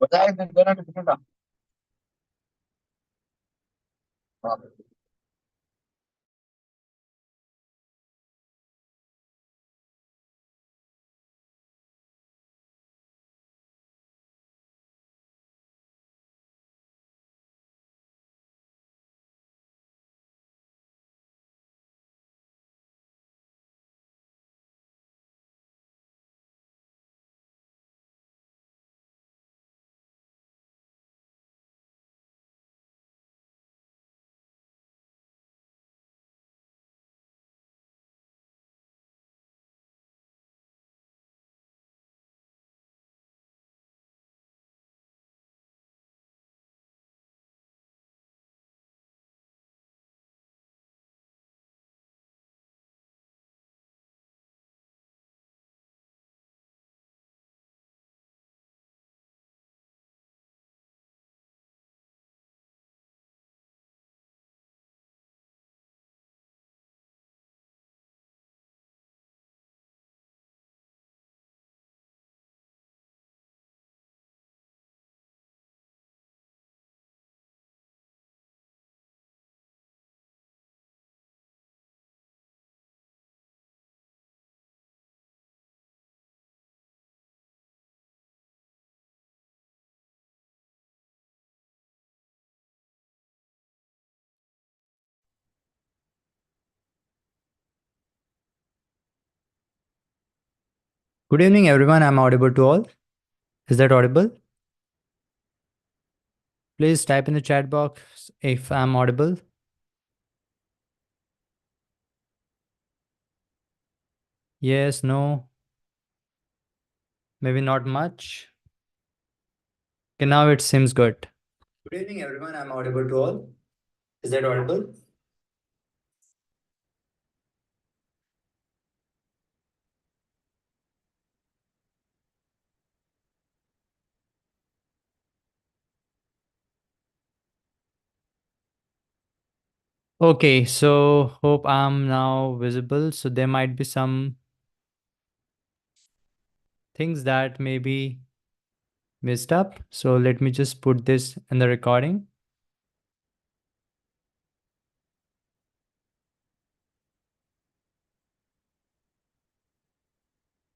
बताए दिन दोनों कितने था? हाँ। Good evening, everyone. I'm audible to all. Is that audible? Please type in the chat box if I'm audible. Yes, no, maybe not much. Okay, now it seems good. Good evening, everyone. I'm audible to all. Is that audible? Okay, so hope I'm now visible. So there might be some things that may be messed up. So let me just put this in the recording.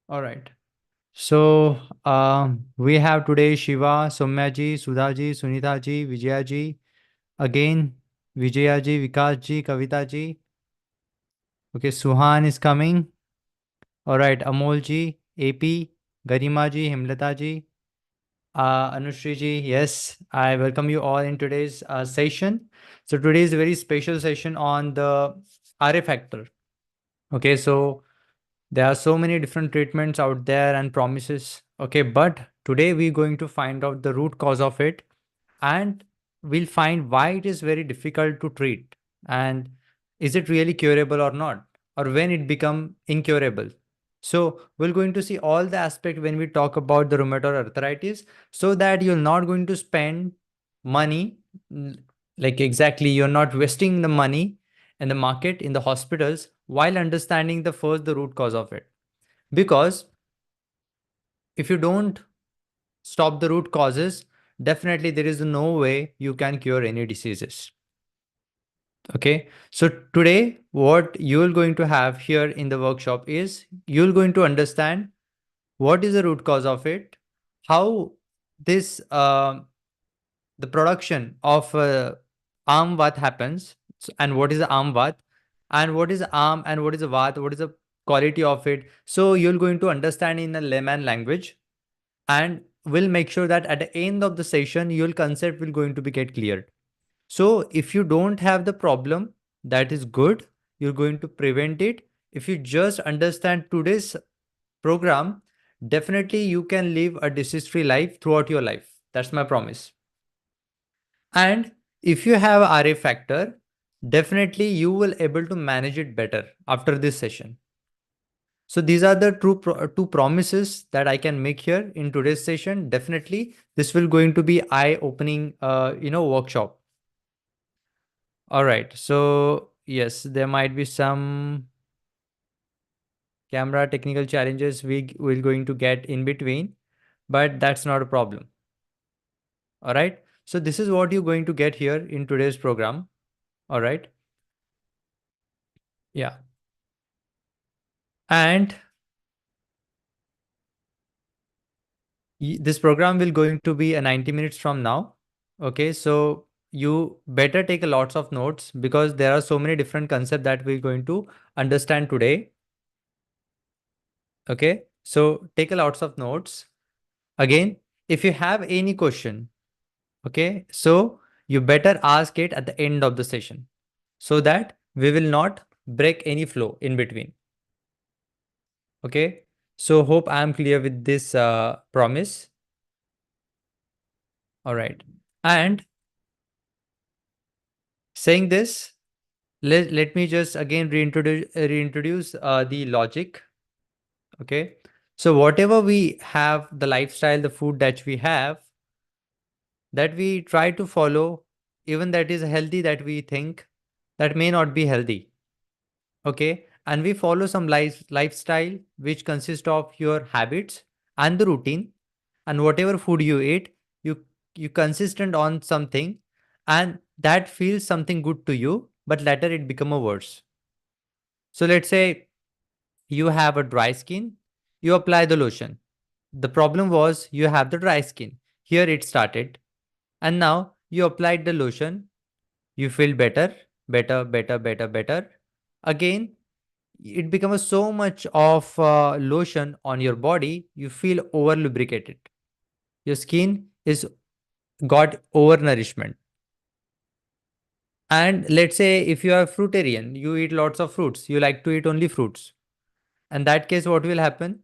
All right. So we have today Shiva, Soumya ji, Sudha ji, Sunita ji, Vijaya ji, again Vijaya ji, Vikas ji, Kavita ji. Okay, Suhan is coming. All right, Amol ji, AP, Garima ji, Himlata ji, Anushri ji. Yes, I welcome you all in today's session. So today is a very special session on the RA factor. Okay, so there are so many different treatments out there and promises. Okay, but today we're going to find out the root cause of it, and we'll find why it is very difficult to treat, and is it really curable or not, or when it become incurable. So we're going to see all the aspect when we talk about the rheumatoid arthritis, so that you're not going to spend money, n- like exactly you're not wasting the money in the market in the hospitals while understanding the first the root cause of it. Because if you don't stop the root causes, definitely there is no way you can cure any diseases. Okay, so today what you're going to have here in the workshop is you're going to understand what is the root cause of it, how this the production of arm vat happens, and what is the arm vat, and what is the arm, and what is the vat, what is the quality of it. So you're going to understand in a layman language, and we'll make sure that at the end of the session your concept will going to be get cleared. So if you don't have the problem, that is good, you're going to prevent it. If you just understand today's program, definitely you can live a disease free life throughout your life. That's my promise. And if you have RA factor, definitely you will able to manage it better after this session. So these are the two promises that I can make here in today's session. Definitely, this will going to be eye-opening, workshop. All right. So yes, there might be some camera technical challenges we will going to get in between, but that's not a problem. All right. So this is what you're going to get here in today's program. All right. Yeah. And this program will going to be a 90 minutes from now. Okay. So you better take a lots of notes because there are so many different concepts that we're going to understand today. Okay. So take a lots of notes. Again, if you have any question, okay, so you better ask it at the end of the session so that we will not break any flow in between. Okay. So hope I am clear with this promise. All right. And saying this, let me just again reintroduce the logic. Okay. So whatever we have, the lifestyle, the food that we have, that we try to follow, even that is healthy that we think, that may not be healthy. Okay. And we follow some lifestyle which consists of your habits and the routine, and whatever food you eat, you you consistent on something, and that feels something good to you, but later it become a worse. So let's say you have a dry skin, you apply the lotion. The problem was you have the dry skin. Here it started, and now you applied the lotion, you feel better, better. Again, it becomes so much of lotion on your body, you feel over lubricated. Your skin is got over nourishment. And let's say if you are fruitarian, you eat lots of fruits, you like to eat only fruits. In that case, what will happen?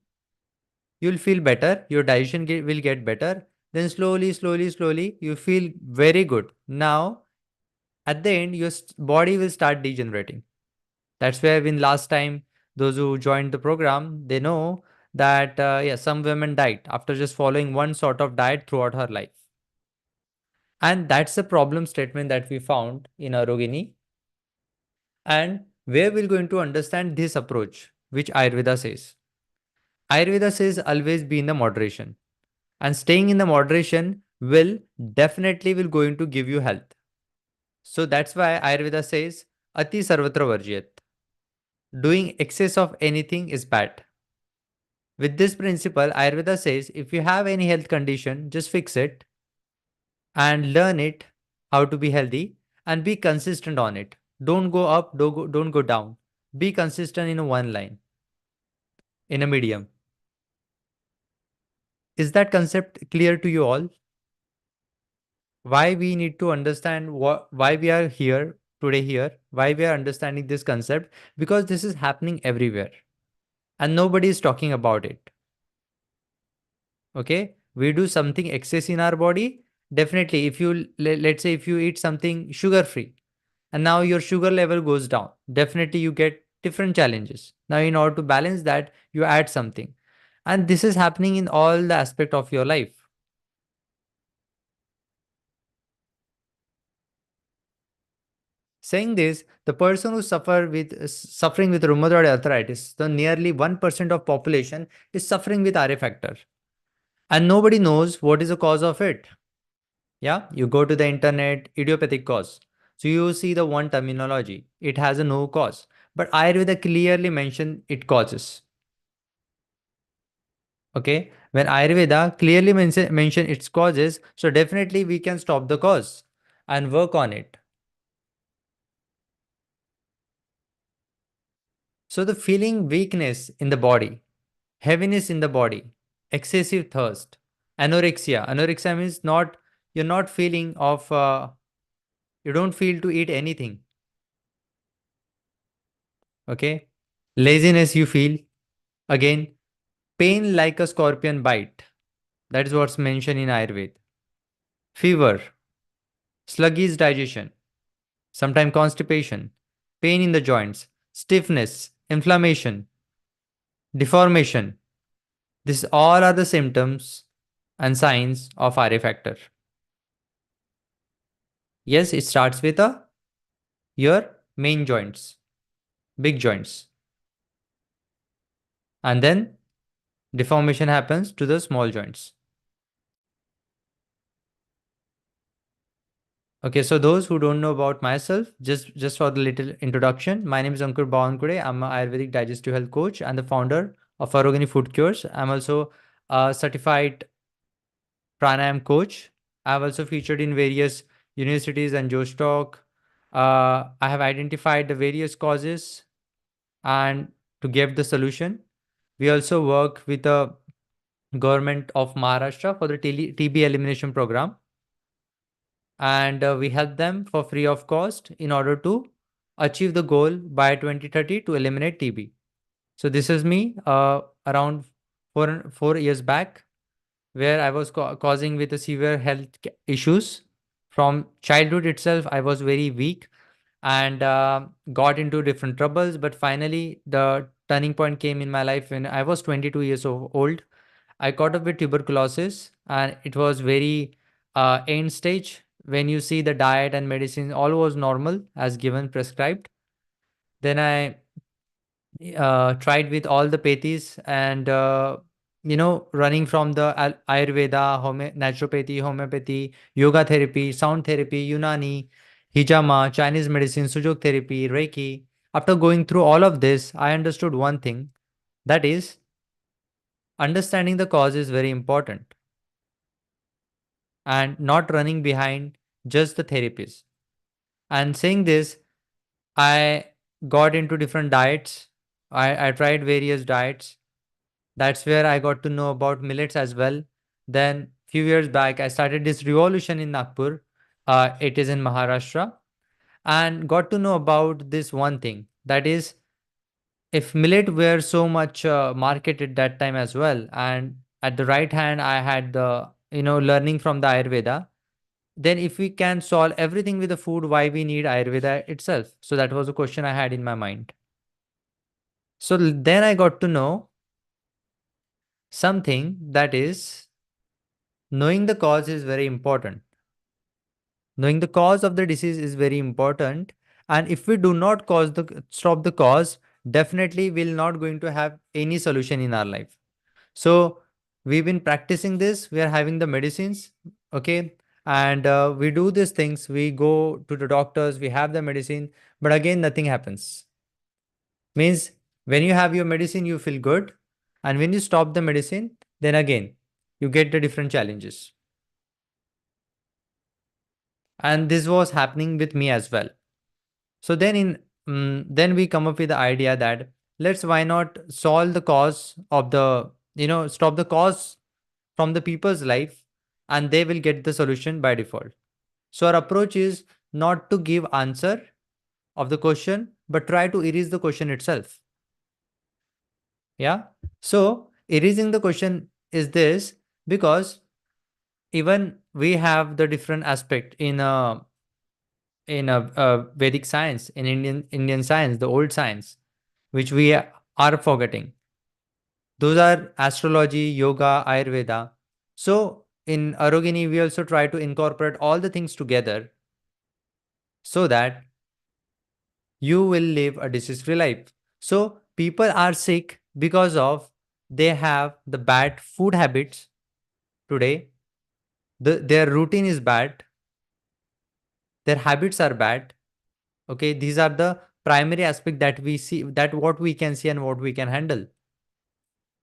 You'll feel better, your digestion will get better. Then slowly, you feel very good. Now, at the end, your body will start degenerating. That's where when last time, those who joined the program, they know that, yeah, some women died after just following one sort of diet throughout her life. And that's the problem statement that we found in Arogini. And where we're going to understand this approach, which Ayurveda says. Ayurveda says always be in the moderation. And staying in the moderation will definitely will going to give you health. So that's why Ayurveda says Ati Sarvatra Varjyat. Doing excess of anything is bad. With this principle, Ayurveda says if you have any health condition, just fix it and learn it how to be healthy and be consistent on it. Don't go up, don't go down. Be consistent in a one line, in a medium. Is that concept clear to you all? Why we need to understand why we are here today here, why we are understanding this concept? Because this is happening everywhere and nobody is talking about it. Okay, we do something excess in our body. Definitely, if you let's say if you eat something sugar free and now your sugar level goes down, definitely you get different challenges. Now in order to balance that, you add something, and this is happening in all the aspect of your life. Saying this, the person who suffering with rheumatoid arthritis, the nearly 1% of population is suffering with RA factor, and nobody knows what is the cause of it. Yeah, you go to the internet, idiopathic cause. So you see the one terminology, it has a no cause. But Ayurveda clearly mention it causes. Okay, when Ayurveda clearly mention its causes, so definitely we can stop the cause and work on it. So the feeling weakness in the body, heaviness in the body, excessive thirst, anorexia. Anorexia means not you're not feeling of you don't feel to eat anything. Okay, laziness you feel. Again, pain like a scorpion bite. That is what's mentioned in Ayurveda. Fever, sluggish digestion, sometimes constipation, pain in the joints, stiffness, inflammation. deformation. This all are the symptoms and signs of RA factor. Yes, it starts with your main joints, big joints, and then deformation happens to the small joints. Okay, so those who don't know about myself, just for the little introduction, my name is Ankur Bhawankude. I'm an Ayurvedic digestive health coach and the founder of Arogani Food Cures. I'm also a certified pranayam coach. I've also featured in various universities and Joe Stock. I have identified the various causes and to give the solution. We also work with the government of Maharashtra for the TB elimination program, and we help them for free of cost in order to achieve the goal by 2030 to eliminate TB. So this is me around 4 years back, where I was causing with the severe health issues. From childhood itself, I was very weak and got into different troubles. But finally, the turning point came in my life when I was 22 years old. I caught up with tuberculosis, and it was very end stage. When you see the diet and medicine, all was normal as given prescribed. Then I tried with all the pathis and running from the Ayurveda, naturopathy, homeopathy, yoga therapy, sound therapy, Unani, hijama, Chinese medicine, sujok therapy, Reiki. After going through all of this, I understood one thing, that is understanding the cause is very important and not running behind just the therapies. And saying this, I got into different diets. I tried various diets. That's where I got to know about millets as well. Then few years back, I started this revolution in Nagpur. It is in Maharashtra, and got to know about this one thing. That is, if millet were so much marketed that time as well, and at the right hand, I had the learning from the Ayurveda. Then if we can solve everything with the food, why we need Ayurveda itself? So that was a question I had in my mind. So then I got to know something, that is, knowing the cause is very important. Knowing the cause of the disease is very important. And if we do not stop the cause, definitely we'll not going to have any solution in our life. So we've been practicing this. We are having the medicines, okay, and we do these things. We go to the doctors. We have the medicine, but again nothing happens. Means when you have your medicine, you feel good, and when you stop the medicine, then again you get the different challenges. And this was happening with me as well. So then we come up with the idea that let's why not solve the cause of the stop the cause from the people's life, and they will get the solution by default. So our approach is not to give answer of the question, but try to erase the question itself. Yeah. So erasing the question is this, because even we have the different aspect in a Vedic science, in Indian science, the old science, which we are forgetting. Those are astrology, yoga, Ayurveda. So in Arogini, we also try to incorporate all the things together so that you will live a disease-free life. So people are sick because of they have the bad food habits today. Their routine is bad. Their habits are bad. Okay, these are the primary aspect that we see, that what we can see and what we can handle.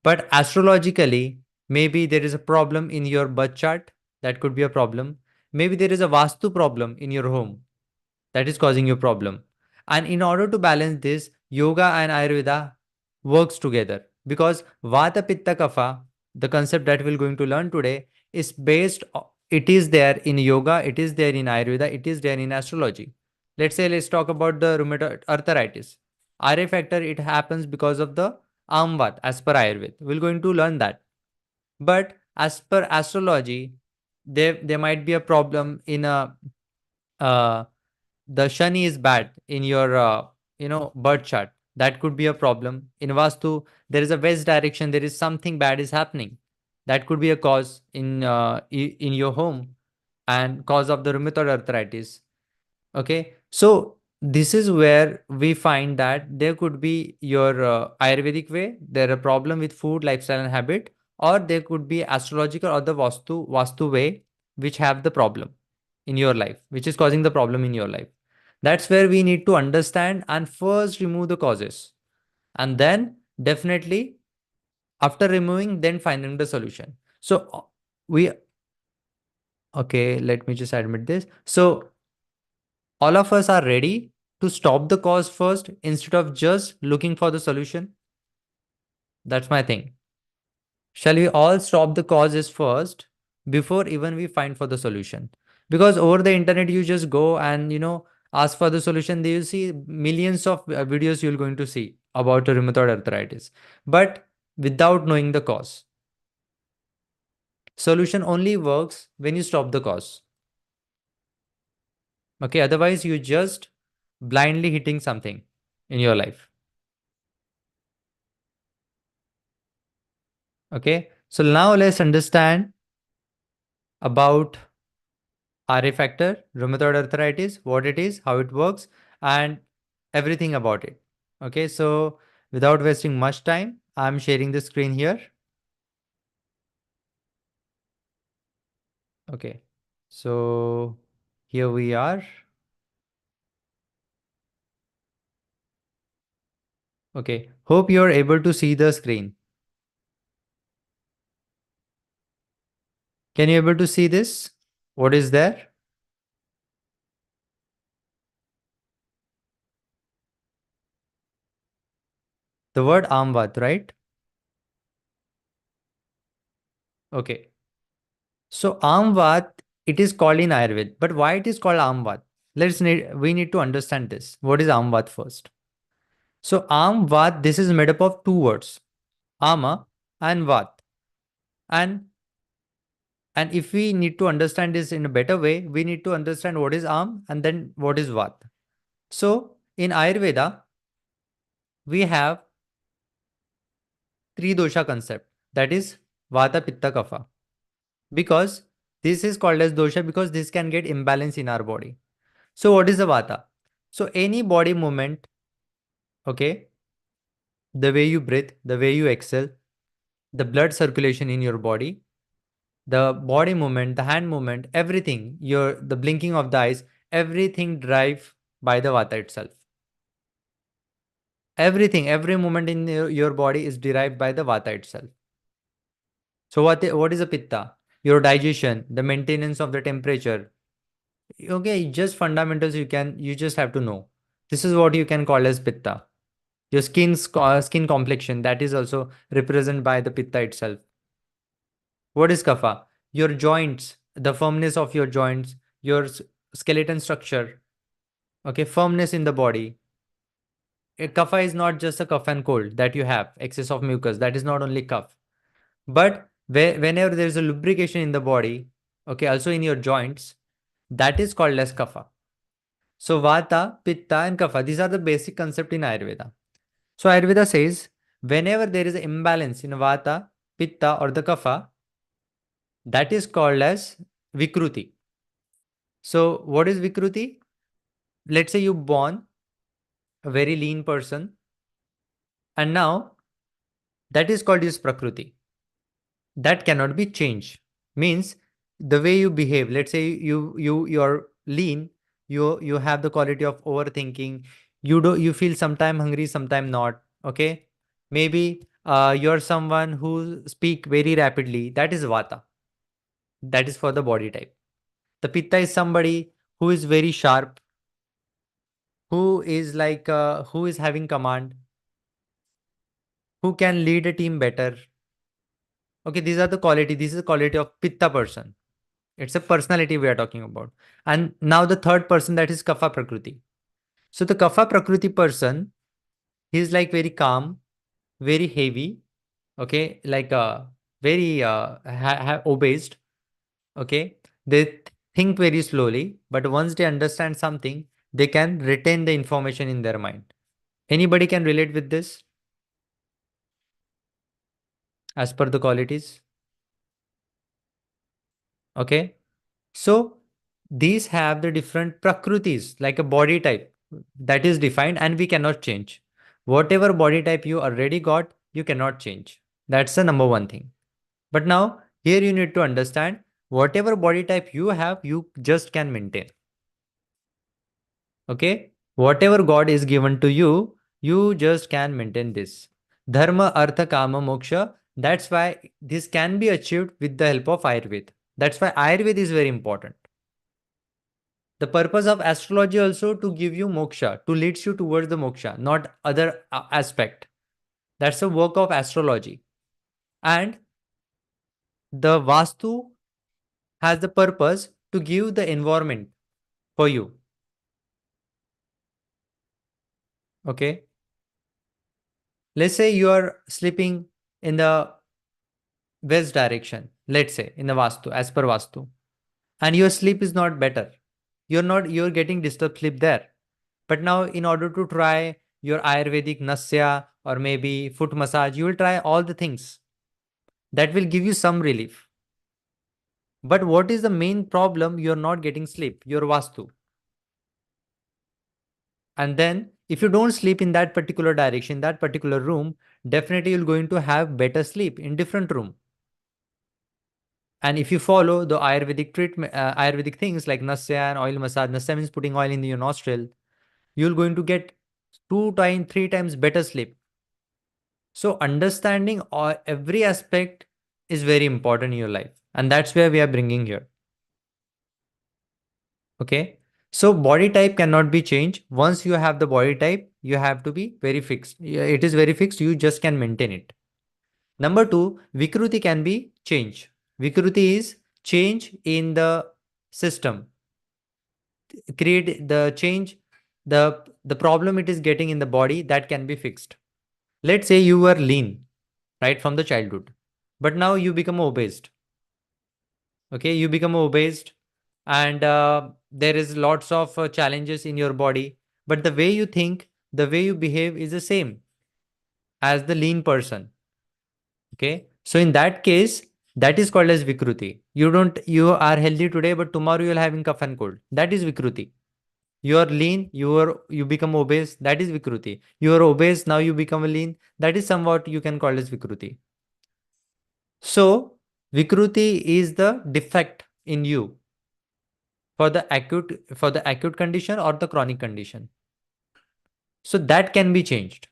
But astrologically, maybe there is a problem in your birth chart. That could be a problem. Maybe there is a vastu problem in your home that is causing you problem. And in order to balance this, yoga and Ayurveda works together, because Vata Pitta Kapha, the concept that we're going to learn today, is it is there in yoga, it is there in Ayurveda, it is there in astrology. Let's talk about the rheumatoid arthritis. RA factor, it happens because of the Amvat as per Ayurveda. We're going to learn that. But as per astrology, there might be a problem in a uh, the shani is bad in your birth chart. That could be a problem. In Vastu, there is a west direction, there is something bad is happening. That could be a cause in your home and cause of the rheumatoid arthritis. Okay, so this is where we find that there could be your Ayurvedic way, there a problem with food, lifestyle, and habit, or there could be astrological or the Vastu way, which have the problem in your life, which is causing the problem in your life. That's where we need to understand and first remove the causes, and then definitely after removing, then finding the solution. So we okay, let me just admit this. So all of us are ready to stop the cause first instead of just looking for the solution. That's my thing. Shall we all stop the causes first before even we find for the solution? Because over the internet, you just go and ask for the solution. There you see millions of videos you're going to see about rheumatoid arthritis, but without knowing the cause. Solution only works when you stop the cause. Okay, otherwise you just blindly hitting something in your life. Okay, so now let's understand about RA factor, rheumatoid arthritis, what it is, how it works, and everything about it. Okay, so without wasting much time, I'm sharing the screen here. Okay, so here we are. Okay, hope you're able to see the screen. Can you able to see this? What is there? The word Amvat, right? Okay. So Amvat, it is called in Ayurveda, but why it is called Amvat? We need to understand this. What is Amvat first? So Amvat, this is made up of two words, Ama and Vat. And and if we need to understand this in a better way, we need to understand what is Am and then what is Vat. So in Ayurveda, we have three dosha concept, that is Vata, Pitta, Kapha. Because this is called as dosha because this can get imbalance in our body. So what is the Vata? So any body movement, okay, the way you breathe, the way you exhale, the blood circulation in your body, the body movement, the hand movement, everything, the blinking of the eyes, everything drive by the Vata itself. Everything, every movement in your body is derived by the Vata itself. So what is a Pitta? Your digestion, the maintenance of the temperature. Okay, just fundamentals you just have to know. This is what you can call as Pitta. Your skin complexion, that is also represented by the Pitta itself. What is Kapha? Your joints, the firmness of your joints, your skeleton structure, okay, firmness in the body. Kapha is not just a cough and cold that you have, excess of mucus. That is not only cough. But whenever there is a lubrication in the body, okay, also in your joints, that is called as Kapha. So Vata, Pitta, and Kapha, these are the basic concept in Ayurveda. So Ayurveda says, whenever there is an imbalance in Vata, Pitta, or the Kapha, that is called as Vikruti. So what is Vikruti? Let's say you born a very lean person, and now that is called as Prakruti. That cannot be changed. Means the way you behave. Let's say you're lean. You have the quality of overthinking. You feel sometime hungry, sometime not. Okay, maybe you're someone who speak very rapidly. That is Vata. That is for the body type. The Pitta is somebody who is very sharp, who is who is having command, who can lead a team better. Okay, these are the quality. This is the quality of Pitta person. It's a personality we are talking about. And now the third person, that is Kapha Prakriti. So the Kapha Prakriti person, he's like very calm, very heavy, okay, like very obeyed, okay. They think very slowly, but once they understand something, they can retain the information in their mind. Anybody can relate with this as per the qualities? Okay. So these have the different prakrutis, like a body type that is defined and we cannot change. Whatever body type you already got, you cannot change. That's the number one thing. But now, here you need to understand whatever body type you have, you just can maintain. Okay? Whatever God is given to you just can maintain this. Dharma, Artha, Kama, Moksha. That's why this can be achieved with the help of Ayurveda. That's why Ayurveda is very important. The purpose of astrology also to give you moksha, to lead you towards the moksha, not other aspect. That's the work of astrology. And the Vastu has the purpose to give the environment for you. Okay. Let's say you are sleeping in the west direction, let's say in the Vastu, as per Vastu, and your sleep is not better. You're getting disturbed sleep there. But now, in order to try your Ayurvedic Nasya or maybe foot massage, you will try all the things that will give you some relief. But what is the main problem? You're not getting sleep, your Vastu. And then, if you don't sleep in that particular direction, that particular room, definitely you're going to have better sleep in different room. And if you follow the Ayurvedic treatment, Ayurvedic things like Nasya and oil massage, Nasya means putting oil in your nostril, you're going to get 2 times, 3 times better sleep. So understanding every aspect is very important in your life. And that's where we are bringing here. Okay. So body type cannot be changed. Once you have the body type, you have to be very fixed. Yeah, it is very fixed. You just can maintain it. Number two, Vikruti can be changed. Vikruti is change in the system. Create the change, the problem it is getting in the body that can be fixed. Let's say you were lean right from the childhood, but now you become obese. Okay, you become obese, and there is lots of challenges in your body, but the way you think, the way you behave is the same as the lean person. Okay, so in that case, that is called as vikruti. You are healthy today, but tomorrow you'll having cough and cold. That is vikruti. You are lean, you become obese. That is vikruti. You are obese, now you become lean. That is somewhat you can call as vikruti. So vikruti is the defect in you for the acute condition or the chronic condition. So that can be changed.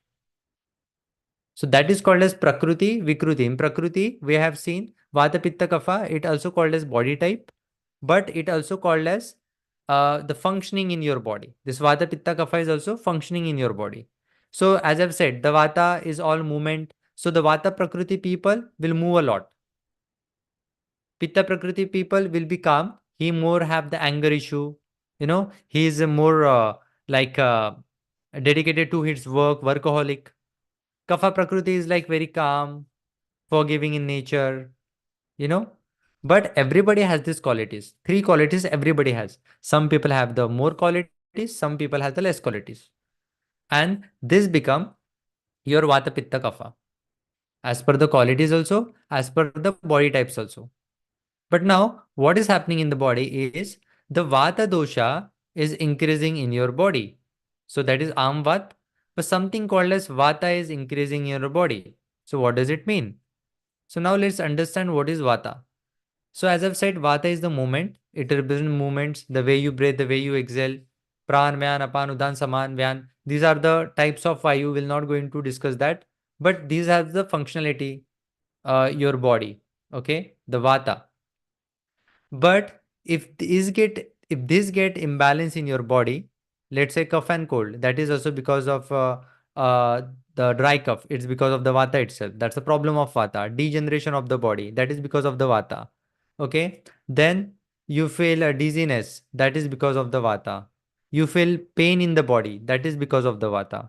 So that is called as Prakruti, Vikruti. In Prakruti, we have seen Vata, Pitta, Kapha. It also called as body type, but it also called as the functioning in your body. This Vata, Pitta, Kapha is also functioning in your body. So as I've said, the Vata is all movement. So the Vata Prakruti people will move a lot. Pitta Prakriti people will be calm. He more have the anger issue. He is more like dedicated to his work, workaholic. Kapha Prakriti is like very calm, forgiving in nature, you know. But everybody has these qualities. Three qualities everybody has. Some people have the more qualities, some people have the less qualities. And this become your Vata Pitta Kapha. As per the qualities also, as per the body types also. But now, what is happening in the body is the Vata dosha is increasing in your body. So that is Amvat, but something called as Vata is increasing in your body. So what does it mean? So now let's understand what is Vata. So as I've said, Vata is the movement. It represents movements, the way you breathe, the way you exhale. Pran, Vyan, Apan, Udan, Saman, Vyan. These are the types of Vayu. We'll not going to discuss that. But these have the functionality, your body. Okay, the Vata. But if this get imbalance in your body, let's say cough and cold, that is also because of the dry cough. It's because of the vata itself. That's the problem of vata. Degeneration of the body. That is because of the vata. Okay. Then you feel a dizziness. That is because of the vata. You feel pain in the body. That is because of the vata.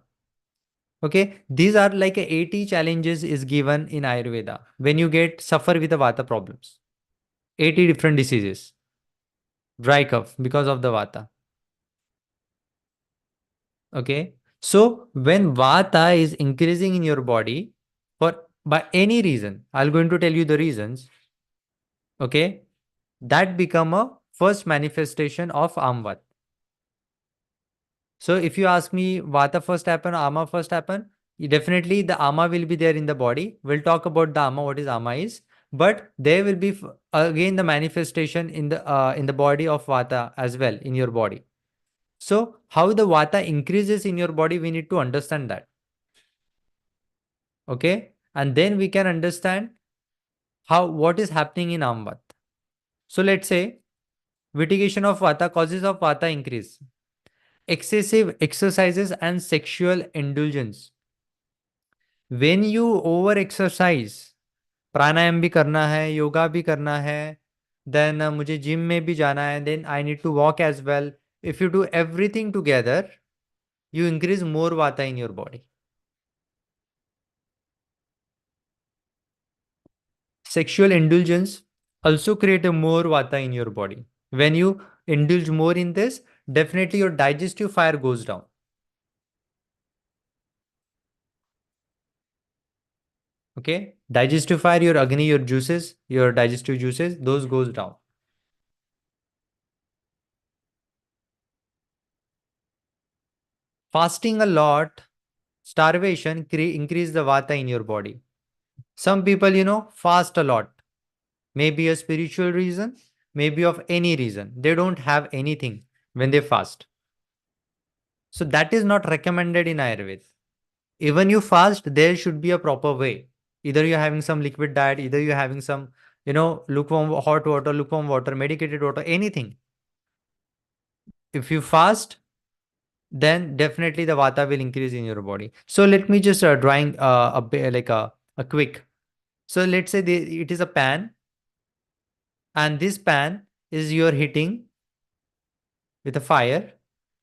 Okay. These are like a 80 challenges is given in Ayurveda when you get suffer with the vata problems. 80 different diseases. Dry cough because of the vata. Okay. So when vata is increasing in your body for by any reason, I'm going to tell you the reasons. Okay, that become a first manifestation of amvat. So if you ask me vata first happen, ama first happen, definitely the ama will be there in the body. We'll talk about the ama, what is ama is, but there will be again the manifestation in the body of vata as well in your body. So how the vata increases in your body, we need to understand that. Okay, and then we can understand how what is happening in amvat. So let's say mitigation of vata, causes of vata increase, excessive exercises and sexual indulgence. When you over exercise, प्राणायाम भी करना है, योगा भी करना है, then मुझे gym में भी जाना है, then I need to walk as well. If you do everything together, you increase more vata in your body. Sexual indulgence also create a more vata in your body. When you indulge more in this, definitely your digestive fire goes down. Okay, digestive fire, your agni, your juices, your digestive juices, those goes down. Fasting a lot, starvation increase the vata in your body. Some people, fast a lot. Maybe a spiritual reason, maybe of any reason. They don't have anything when they fast. So that is not recommended in Ayurveda. Even you fast, there should be a proper way. Either you're having some liquid diet, either you're having some, lukewarm hot water, lukewarm water, medicated water, anything. If you fast, then definitely the vata will increase in your body. So let me just drawing like a quick. So let's say it is a pan, and this pan is you're heating with a fire,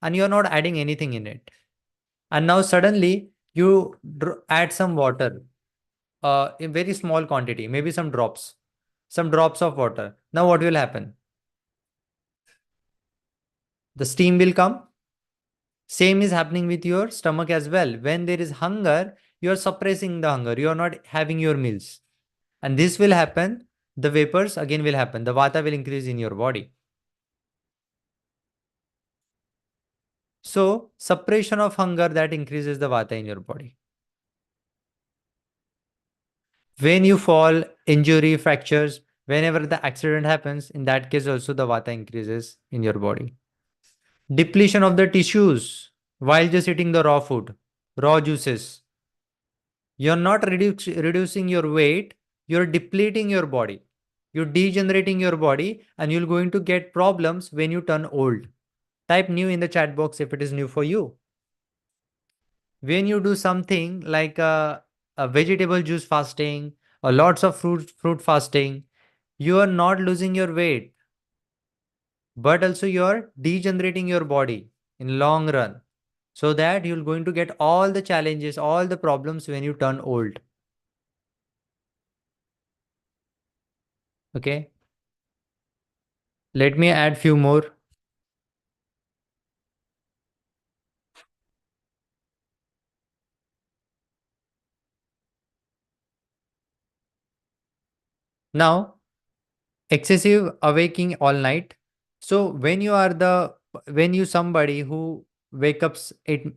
and you're not adding anything in it. And now suddenly you add some water, in very small quantity, maybe some drops of water. Now what will happen? The steam will come. Same is happening with your stomach as well. When there is hunger, you are suppressing the hunger. You are not having your meals. And this will happen. The vapors again will happen. The vata will increase in your body. So suppression of hunger, that increases the vata in your body. When you fall, injury, fractures, whenever the accident happens, in that case also the vata increases in your body. Depletion of the tissues while just eating the raw food, raw juices. You're not reducing your weight, you're depleting your body. You're degenerating your body, and you're going to get problems when you turn old. Type new in the chat box if it is new for you. When you do something like a vegetable juice fasting or lots of fruit fasting, you are not losing your weight, but also you're degenerating your body in long run, so that you're going to get all the challenges, all the problems when you turn old. Okay, let me add few more. Now, excessive awaking all night. So when you somebody who wake up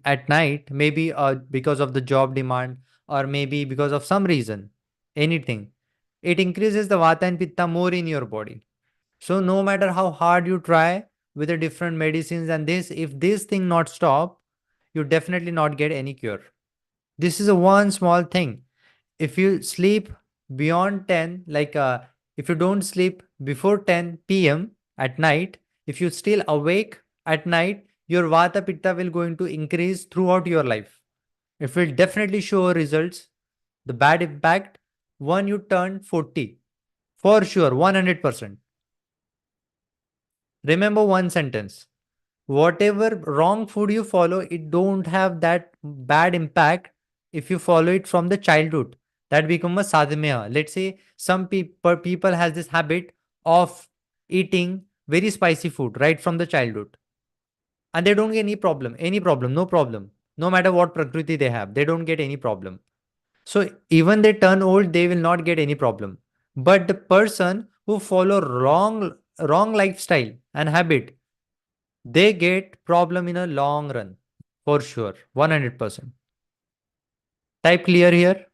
at night, maybe because of the job demand, or maybe because of some reason, anything, it increases the vata and pitta more in your body. So no matter how hard you try with the different medicines and this, if this thing not stop, you definitely not get any cure. This is a one small thing. If you sleep beyond 10, like if you don't sleep before 10 p.m. at night, if you still awake at night, your vata pitta will going to increase throughout your life. It will definitely show results. The bad impact when you turn 40, for sure, 100%. Remember one sentence: whatever wrong food you follow, it don't have that bad impact if you follow it from the childhood. That become a sadhmaya. Let's say some people has this habit of eating very spicy food right from the childhood, and they don't get any problem, no problem. No matter what prakriti they have, they don't get any problem. So even they turn old, they will not get any problem. But the person who follow wrong lifestyle and habit, they get problem in a long run for sure, 100%. Type clear here.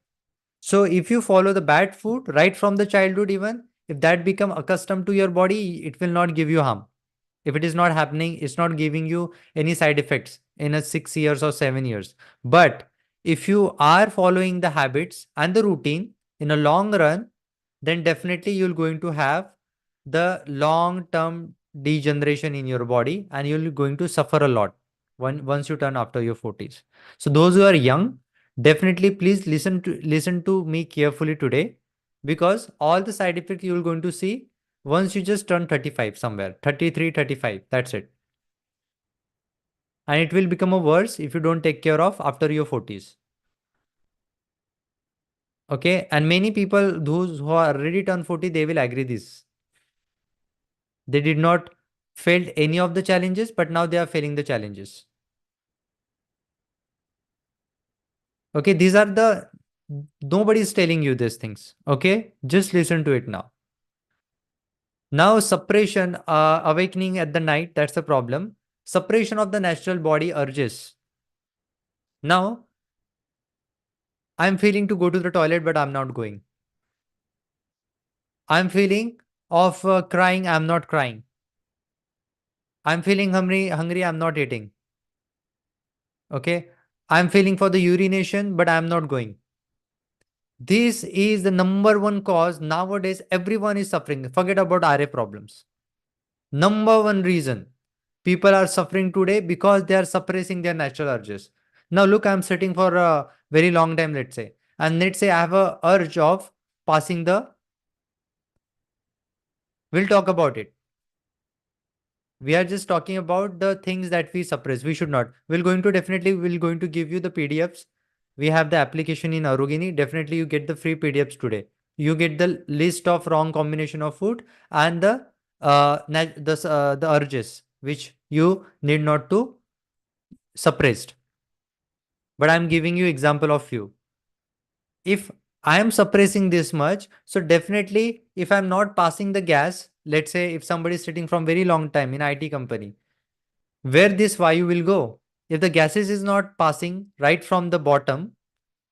So if you follow the bad food right from the childhood, even if that become accustomed to your body, it will not give you harm. If it is not happening, it's not giving you any side effects in a 6 years or 7 years. But if you are following the habits and the routine in a long run, then definitely you're going to have the long term degeneration in your body and you're going to suffer a lot once you turn after your 40s. So those who are young, definitely please listen to me carefully today, because all the side effects you're going to see once you just turn 35 somewhere, 33, 35, that's it. And it will become a worse if you don't take care of after your 40s. Okay. And many people, those who are already turned 40, they will agree this. They did not failed any of the challenges, but now they are failing the challenges. Okay. These are the, nobody is telling you these things. Okay. Just listen to it now. Now, suppression, awakening at the night, that's the problem. Suppression of the natural body urges. Now, I'm feeling to go to the toilet, but I'm not going. I'm feeling of crying, I'm not crying. I'm feeling hungry, I'm not eating. Okay. I'm feeling for the urination, but I'm not going. This is the number one cause nowadays. Everyone is suffering. Forget about RA problems. Number one reason people are suffering today because they are suppressing their natural urges. Now, look, I'm sitting for a very long time, let's say, and let's say I have a urge of passing the. We'll talk about it. We are just talking about the things that we suppress. We should not. We're going to give you the PDFs. We have the application in Arugini. Definitely you get the free PDFs today. You get the list of wrong combination of food and the urges which you need not to suppressed. But I'm giving you example of few. If I am suppressing this much, so definitely if I'm not passing the gas, let's say if somebody is sitting from very long time in IT company, where this Vayu will go. If the gases is not passing right from the bottom,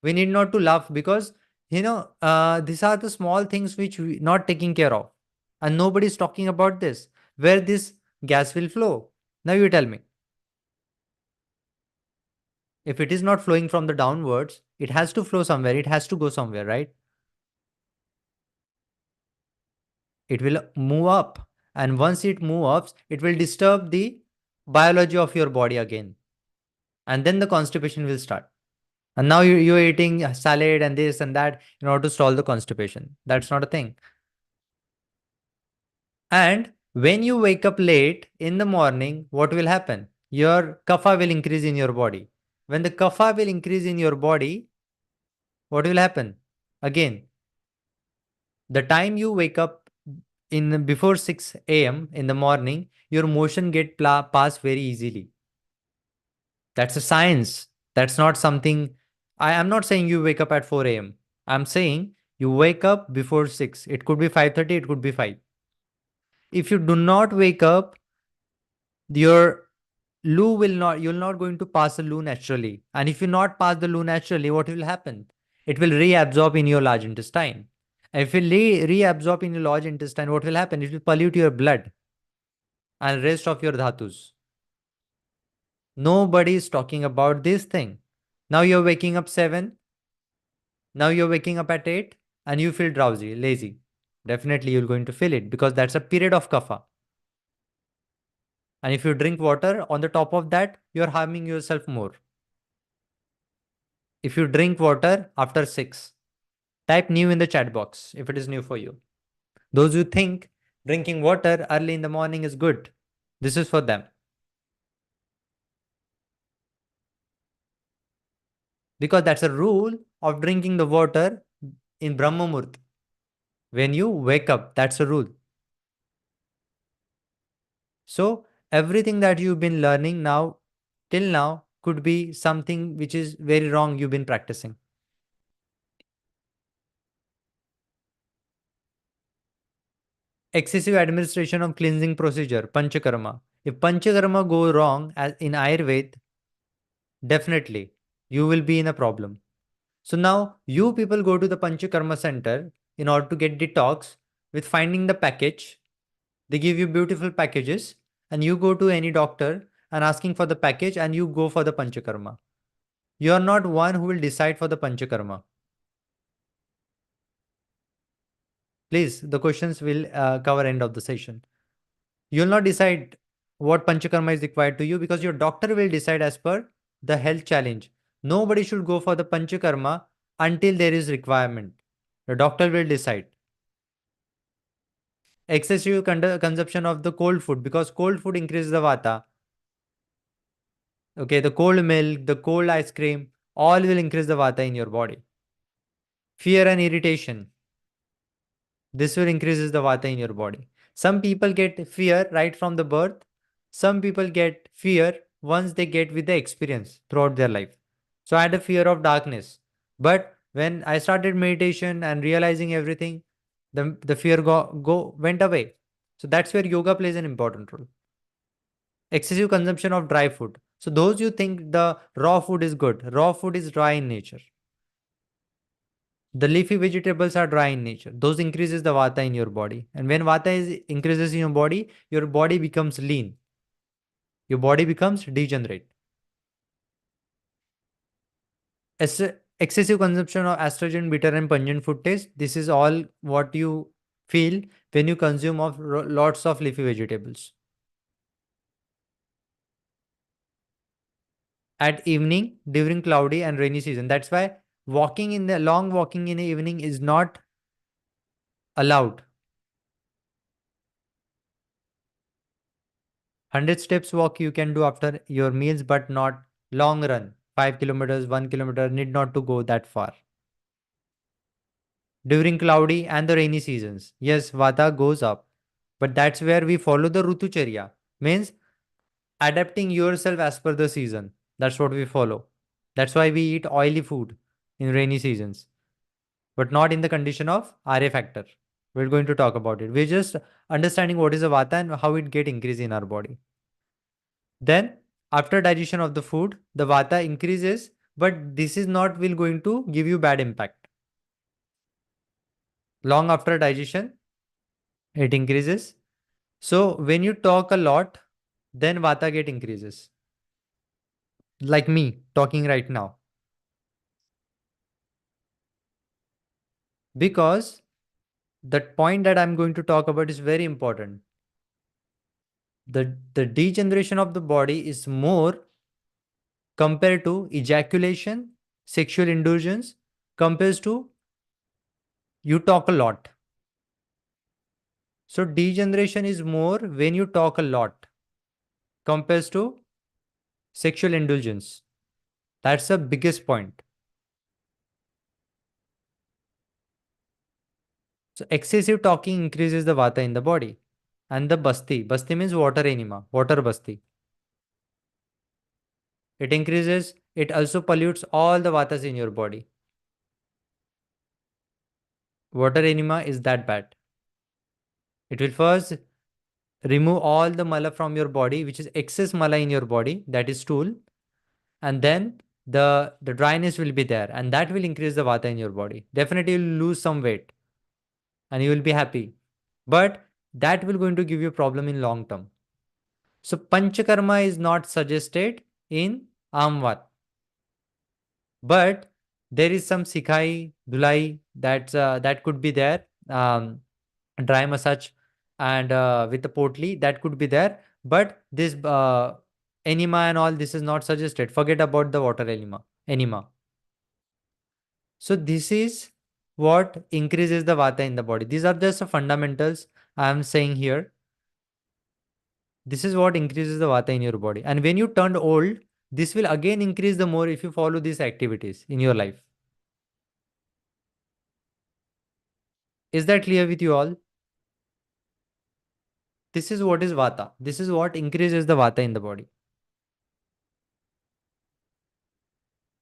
we need not to laugh, because these are the small things which we not taking care of, and nobody is talking about this. Where this gas will flow? Now you tell me. If it is not flowing from the downwards, it has to flow somewhere. It has to go somewhere, right? It will move up, and once it moves up, it will disturb the biology of your body again, and then the constipation will start. And now you're eating salad and this and that in order to solve the constipation. That's not a thing. And when you wake up late in the morning, what will happen? Your kapha will increase in your body. When the kapha will increase in your body, what will happen? Again, the time you wake up in before 6 a.m. in the morning, your motion get pass very easily. That's a science. That's not something. I am not saying you wake up at 4 a.m. I'm saying you wake up before 6. It could be 5:30, it could be 5. If you do not wake up, your loo will not, you're not going to pass the loo naturally. And if you not pass the loo naturally, what will happen? It will reabsorb in your large intestine. And if it reabsorb in your large intestine, what will happen? It will pollute your blood and rest of your dhatus. Nobody is talking about this thing. Now you're waking up 7. Now you're waking up at 8 and you feel drowsy, lazy. Definitely you're going to feel it, because that's a period of kapha. And if you drink water on the top of that, you're harming yourself more. If you drink water after 6, type new in the chat box if it is new for you. Those who think drinking water early in the morning is good, this is for them. Because that's a rule of drinking the water in Brahma Muhurt. When you wake up, that's a rule. So everything that you've been learning now till now, could be something which is very wrong you've been practicing. Excessive administration of cleansing procedure, panchakarma. If panchakarma go wrong as in Ayurveda, definitely you will be in a problem. So now you people go to the panchakarma center in order to get detox with finding the package. They give you beautiful packages and you go to any doctor and asking for the package and you go for the panchakarma. You are not one who will decide for the panchakarma. Please, the questions will cover end of the session. You will not decide what panchakarma is required to you because your doctor will decide as per the health challenge. Nobody should go for the panchakarma until there is requirement. The doctor will decide. Excessive consumption of the cold food because cold food increases the vata. Okay, the cold milk, the cold ice cream, all will increase the vata in your body. Fear and irritation. This will increases the vata in your body. Some people get fear right from the birth. Some people get fear once they get with the experience throughout their life. So I had a fear of darkness. But when I started meditation and realizing everything, the fear went away. So that's where yoga plays an important role. Excessive consumption of dry food. So those you think the raw food is good, raw food is dry in nature. The leafy vegetables are dry in nature. Those increases the vata in your body. And when vata is increases in your body becomes lean. Your body becomes degenerate. Excessive consumption of estrogen, bitter and pungent food taste. This is all what you feel when you consume of lots of leafy vegetables. At evening, during cloudy and rainy season. That's why long walking in the evening is not allowed. 100 steps walk you can do after your meals, but not long run. 5 kilometers, 1 kilometer need not to go that far. During cloudy and the rainy seasons, yes, vata goes up, but that's where we follow the rutucharya, means adapting yourself as per the season. That's what we follow. That's why we eat oily food in rainy seasons, but not in the condition of RA factor. We're going to talk about it. We're just understanding what is a vata and how it get increase in our body. Then after digestion of the food, the vata increases, but this is not will going to give you bad impact. Long after digestion, it increases. So when you talk a lot, then vata get increases. Like me talking right now. Because the point that I'm going to talk about is very important. The degeneration of the body is more compared to ejaculation, sexual indulgence, compares to you talk a lot. So degeneration is more when you talk a lot compares to sexual indulgence. That's the biggest point. So excessive talking increases the vata in the body. And the basti. Basti means water enema, water basti. It increases, it also pollutes all the vatas in your body. Water enema is that bad. It will first remove all the mala from your body, which is excess mala in your body, that is stool, and then the dryness will be there, and that will increase the vata in your body. Definitely, you'll lose some weight, and you will be happy, but that will going to give you a problem in long term. So panchakarma is not suggested in amvat, but there is some sikhai, dhulai that could be there. Dry massage and with the potli that could be there, but this enema and all this is not suggested. Forget about the water enema. So this is what increases the vata in the body. These are just the fundamentals I am saying here. This is what increases the vata in your body, and when you turn old, this will again increase the more if you follow these activities in your life. Is that clear with you all? This is what is vata. This is what increases the vata in the body.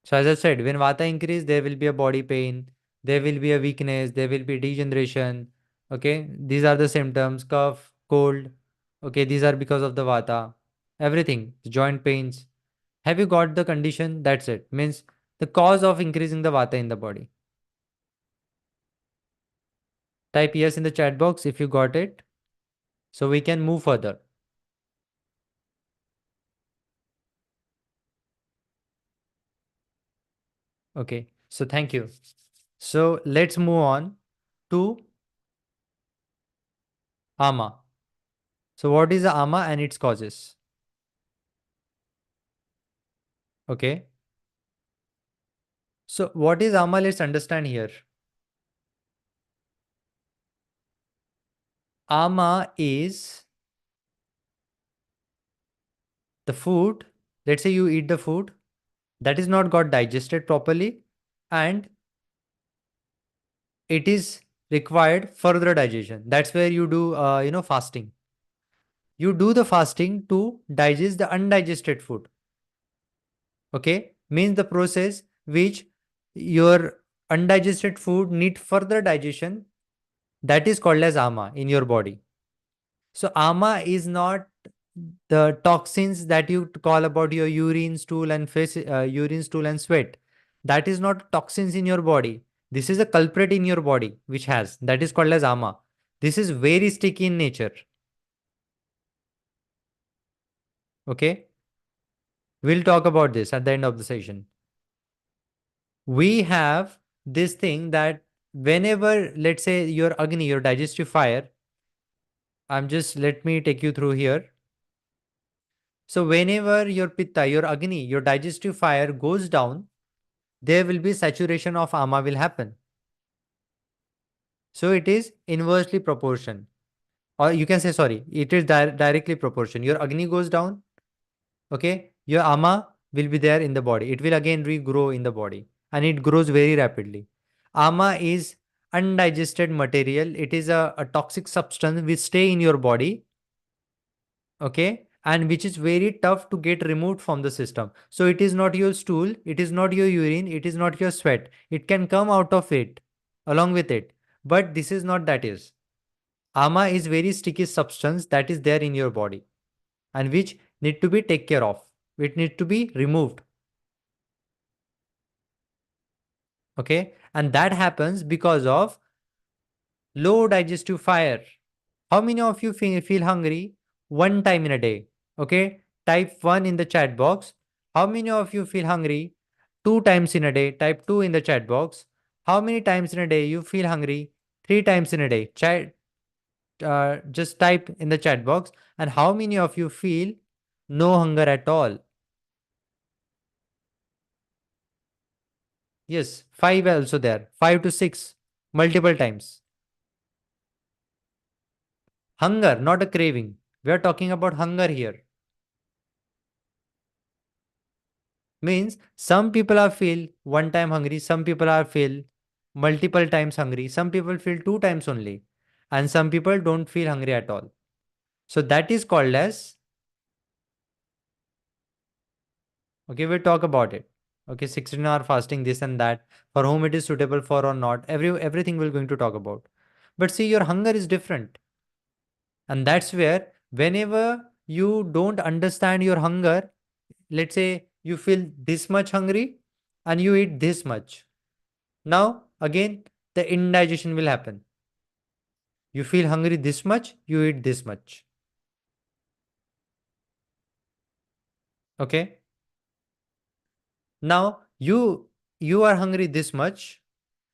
So as I said, when vata increase, there will be a body pain, there will be a weakness, there will be degeneration. Okay, these are the symptoms: cough, cold. Okay, these are because of the vata. Everything, joint pains. Have you got the condition? That's it. Means the cause of increasing the vata in the body. Type yes in the chat box if you got it, so we can move further. Okay, so thank you. So let's move on to ama. So what is the ama and its causes? Okay. So what is ama? Let's understand here. Ama is the food. Let's say you eat the food that is not got digested properly, and it is required further digestion. That's where you do, fasting. You do the fasting to digest the undigested food. Okay, means the process which your undigested food need further digestion, that is called as ama in your body. So ama is not the toxins that you call about your urine, stool, and urine, stool, and sweat. That is not toxins in your body. This is a culprit in your body which has, that is called as ama. This is very sticky in nature. Okay, we'll talk about this at the end of the session. We have this thing that whenever, let's say, your agni, your digestive fire, let me take you through here. So whenever your pitta, your agni, your digestive fire goes down, there will be saturation of ama will happen. So it is inversely proportion, or you can say, sorry, it is directly proportion. Your agni goes down, okay, your ama will be there in the body. It will again regrow in the body, and it grows very rapidly. Ama is undigested material. It is a toxic substance which stay in your body, okay, and which is very tough to get removed from the system. So it is not your stool, it is not your urine, it is not your sweat. It can come out of it along with it, but this is not that is. Ama is very sticky substance that is there in your body, and which need to be take care of. It need to be removed. Okay, and that happens because of low digestive fire. How many of you feel hungry one time in a day? Okay, type 1 in the chat box. How many of you feel hungry two times in a day? Type 2 in the chat box. How many times in a day you feel hungry? Three times in a day. Just type in the chat box. And how many of you feel no hunger at all? Yes, 5 also there. 5 to 6 multiple times. Hunger, not a craving. We are talking about hunger here. Means some people are feel one time hungry, some people are feel multiple times hungry, some people feel two times only, and some people don't feel hungry at all. So that is called as, okay, we'll talk about it. Okay, 16-hour fasting, this and that, for whom it is suitable for or not, everything we're going to talk about. But see, your hunger is different. And that's where whenever you don't understand your hunger, let's say you feel this much hungry and you eat this much. Now, again, the indigestion will happen. You feel hungry this much, you eat this much. Okay. Now, you are hungry this much,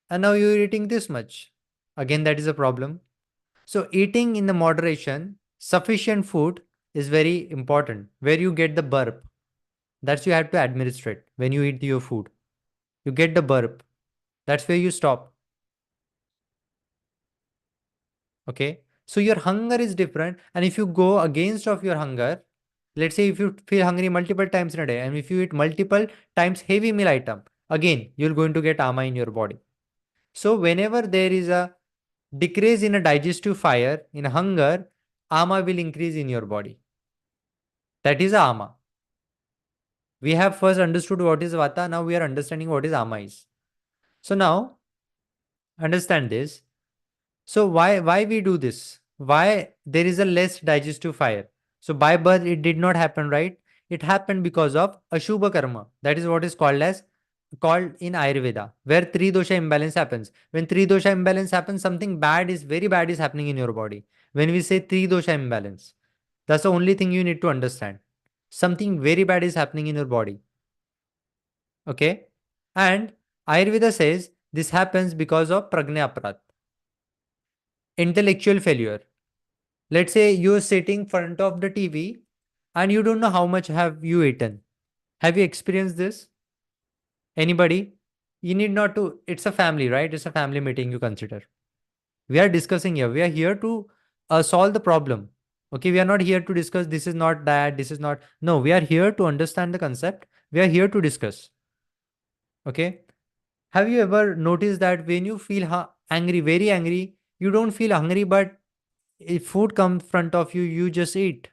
and now you're eating this much. Again, that is a problem. So, eating in the moderation, sufficient food is very important. Where you get the burp, that's you have to administrate when you eat your food. You get the burp. That's where you stop. Okay. So your hunger is different. And if you go against of your hunger, let's say if you feel hungry multiple times in a day, and if you eat multiple times heavy meal item, again, you're going to get ama in your body. So whenever there is a decrease in a digestive fire, in hunger, ama will increase in your body. That is ama. We have first understood what is Vata. Now we are understanding what is Ama is. So now understand this. So why we do this? Why there is a less digestive fire? So by birth it did not happen, right? It happened because of Ashubha karma. That is what is called in Ayurveda, where three dosha imbalance happens. When three dosha imbalance happens, something bad is very bad is happening in your body. When we say three dosha imbalance, that's the only thing you need to understand. Something very bad is happening in your body. Okay? And Ayurveda says this happens because of pragna aparat, intellectual failure. Let's say you're sitting front of the TV and you don't know how much have you eaten. Have you experienced this? Anybody? You need not to, it's a family, right? It's a family meeting you consider. We are discussing here. We are here to solve the problem. Okay, we are not here to discuss this is not that, this is not. No, we are here to understand the concept. We are here to discuss. Okay. Have you ever noticed that when you feel angry, very angry, you don't feel hungry, but if food comes front of you, you just eat.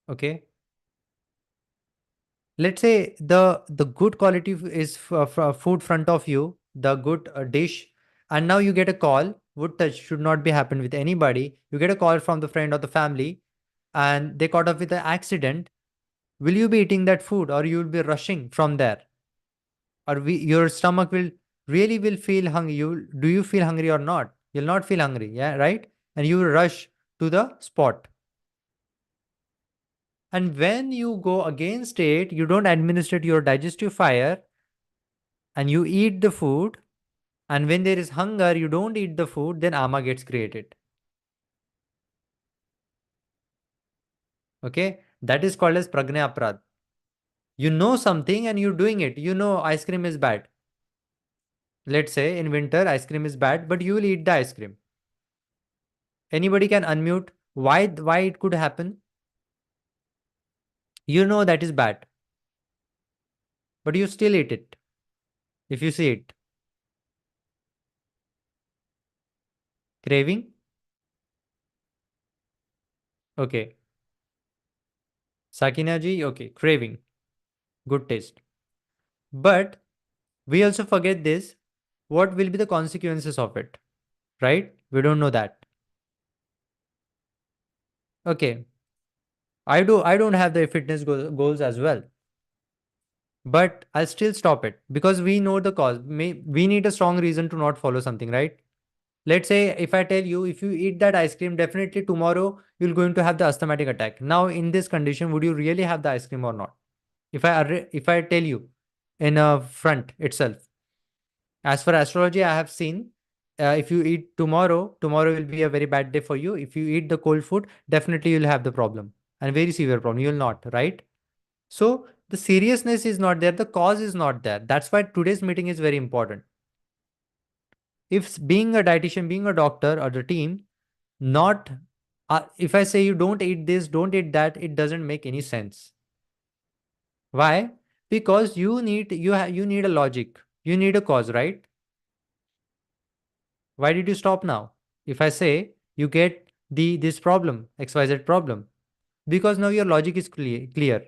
Okay. Let's say the good quality is food front of you, the good dish, and now you get a call. Would touch should not be happen with anybody. You get a call from the friend or the family, and they caught up with an accident. Will you be eating that food, or you will be rushing from there, or your stomach will really will feel hungry? You do you feel hungry or not? You'll not feel hungry, yeah, right? And you will rush to the spot. And when you go against it, you don't administrate your digestive fire and you eat the food, and when there is hunger you don't eat the food, then ama gets created. Okay, that is called as pragna aprad. You know something and you're doing it. You know ice cream is bad. Let's say in winter ice cream is bad, but you will eat the ice cream. Anybody can unmute why it could happen? You know that is bad, but you still eat it if you see it. Craving. Okay. Sakina ji, okay, craving, good taste. But we also forget this. What will be the consequences of it? Right? We don't know that. Okay. I don't have the fitness goals as well. But I'll still stop it because we know the cause. We need a strong reason to not follow something, right? Let's say if I tell you if you eat that ice cream, definitely tomorrow you're going to have the asthmatic attack. Now in this condition, would you really have the ice cream or not? If I tell you in a front itself, as for astrology, I have seen if you eat tomorrow, tomorrow will be a very bad day for you. If you eat the cold food, definitely you'll have the problem and very severe problem. You'll not, right? So the seriousness is not there. The cause is not there. That's why today's meeting is very important. If being a dietitian, being a doctor or the team, not if I say you don't eat this, don't eat that, it doesn't make any sense. Why? Because you need a logic. You need a cause, right? Why did you stop now? If I say you get this problem, XYZ problem, because now your logic is clear.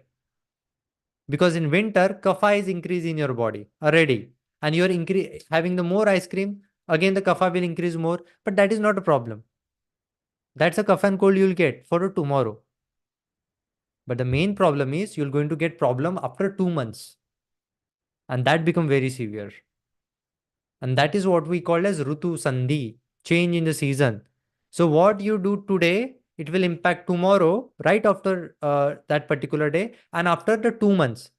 Because in winter, kapha is increased in your body already, and you're having the more ice cream, again the kapha will increase more, but that is not a problem. That's a cough and cold you'll get for tomorrow. But the main problem is you're going to get problem after 2 months, and that become very severe. And that is what we call as Rutu Sandhi, change in the season. So what you do today, it will impact tomorrow, right after that particular day, and after the 2 months.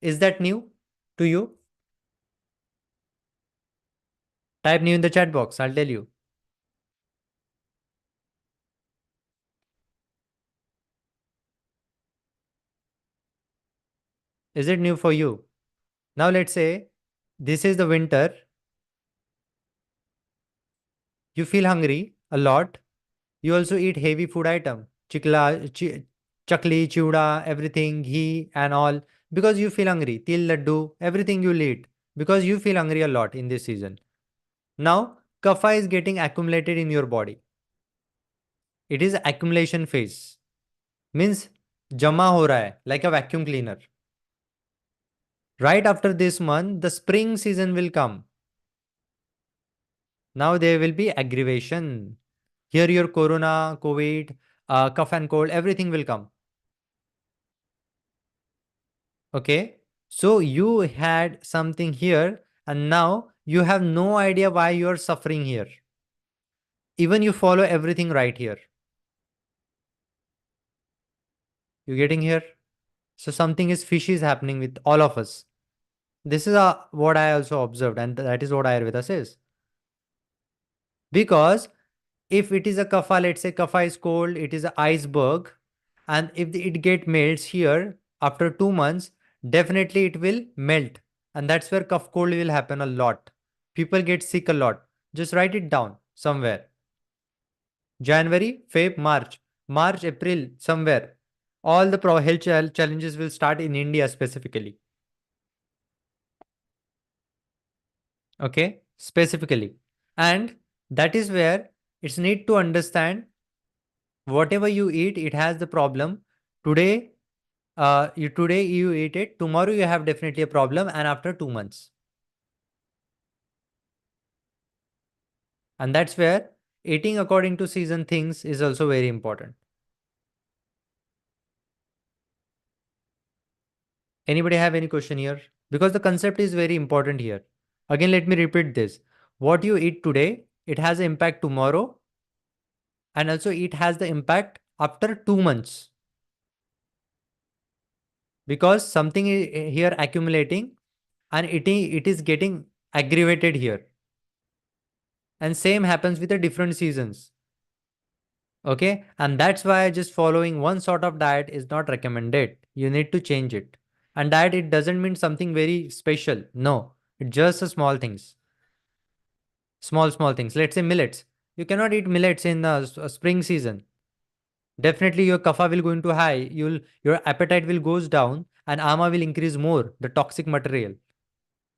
Is that new to you? Type new in the chat box. I'll tell you. Is it new for you? Now let's say this is the winter. You feel hungry a lot. You also eat heavy food item, chakli, chuda, everything, ghee and all, because you feel hungry. Til laddu, everything you'll eat because you feel hungry a lot in this season. Now, kapha is getting accumulated in your body. It is accumulation phase. Means जमा हो रहा है like a vacuum cleaner. Right after this month, the spring season will come. Now there will be aggravation. Here your corona, COVID, cough and cold, everything will come. Okay. So you had something here and now you have no idea why you are suffering here. Even you follow everything right here. You getting here? So something is fishy is happening with all of us. This is what I also observed, and that is what Ayurveda says. Because if it is a kapha, let's say kapha is cold, it is an iceberg, and if it get melts here after 2 months, definitely it will melt, and that's where cough cold will happen a lot. People get sick a lot. Just write it down somewhere. January, Feb, March, March, April, somewhere. All the health challenges will start in India specifically. Okay, specifically, and that is where it's need to understand whatever you eat, it has the problem. Today, today you eat it, tomorrow you have definitely a problem, and after 2 months. And that's where eating according to season things is also very important. Anybody have any question here? Because the concept is very important here. Again, let me repeat this. What you eat today, it has an impact tomorrow, and also it has the impact after 2 months. Because something is here accumulating and it is getting aggravated here. And same happens with the different seasons. Okay. And that's why just following one sort of diet is not recommended. You need to change it. And diet, it doesn't mean something very special. No, it's just a small things. Small things. Let's say millets. You cannot eat millets in a spring season. Definitely your kapha will go into high. Your appetite will goes down and ama will increase more, the toxic material.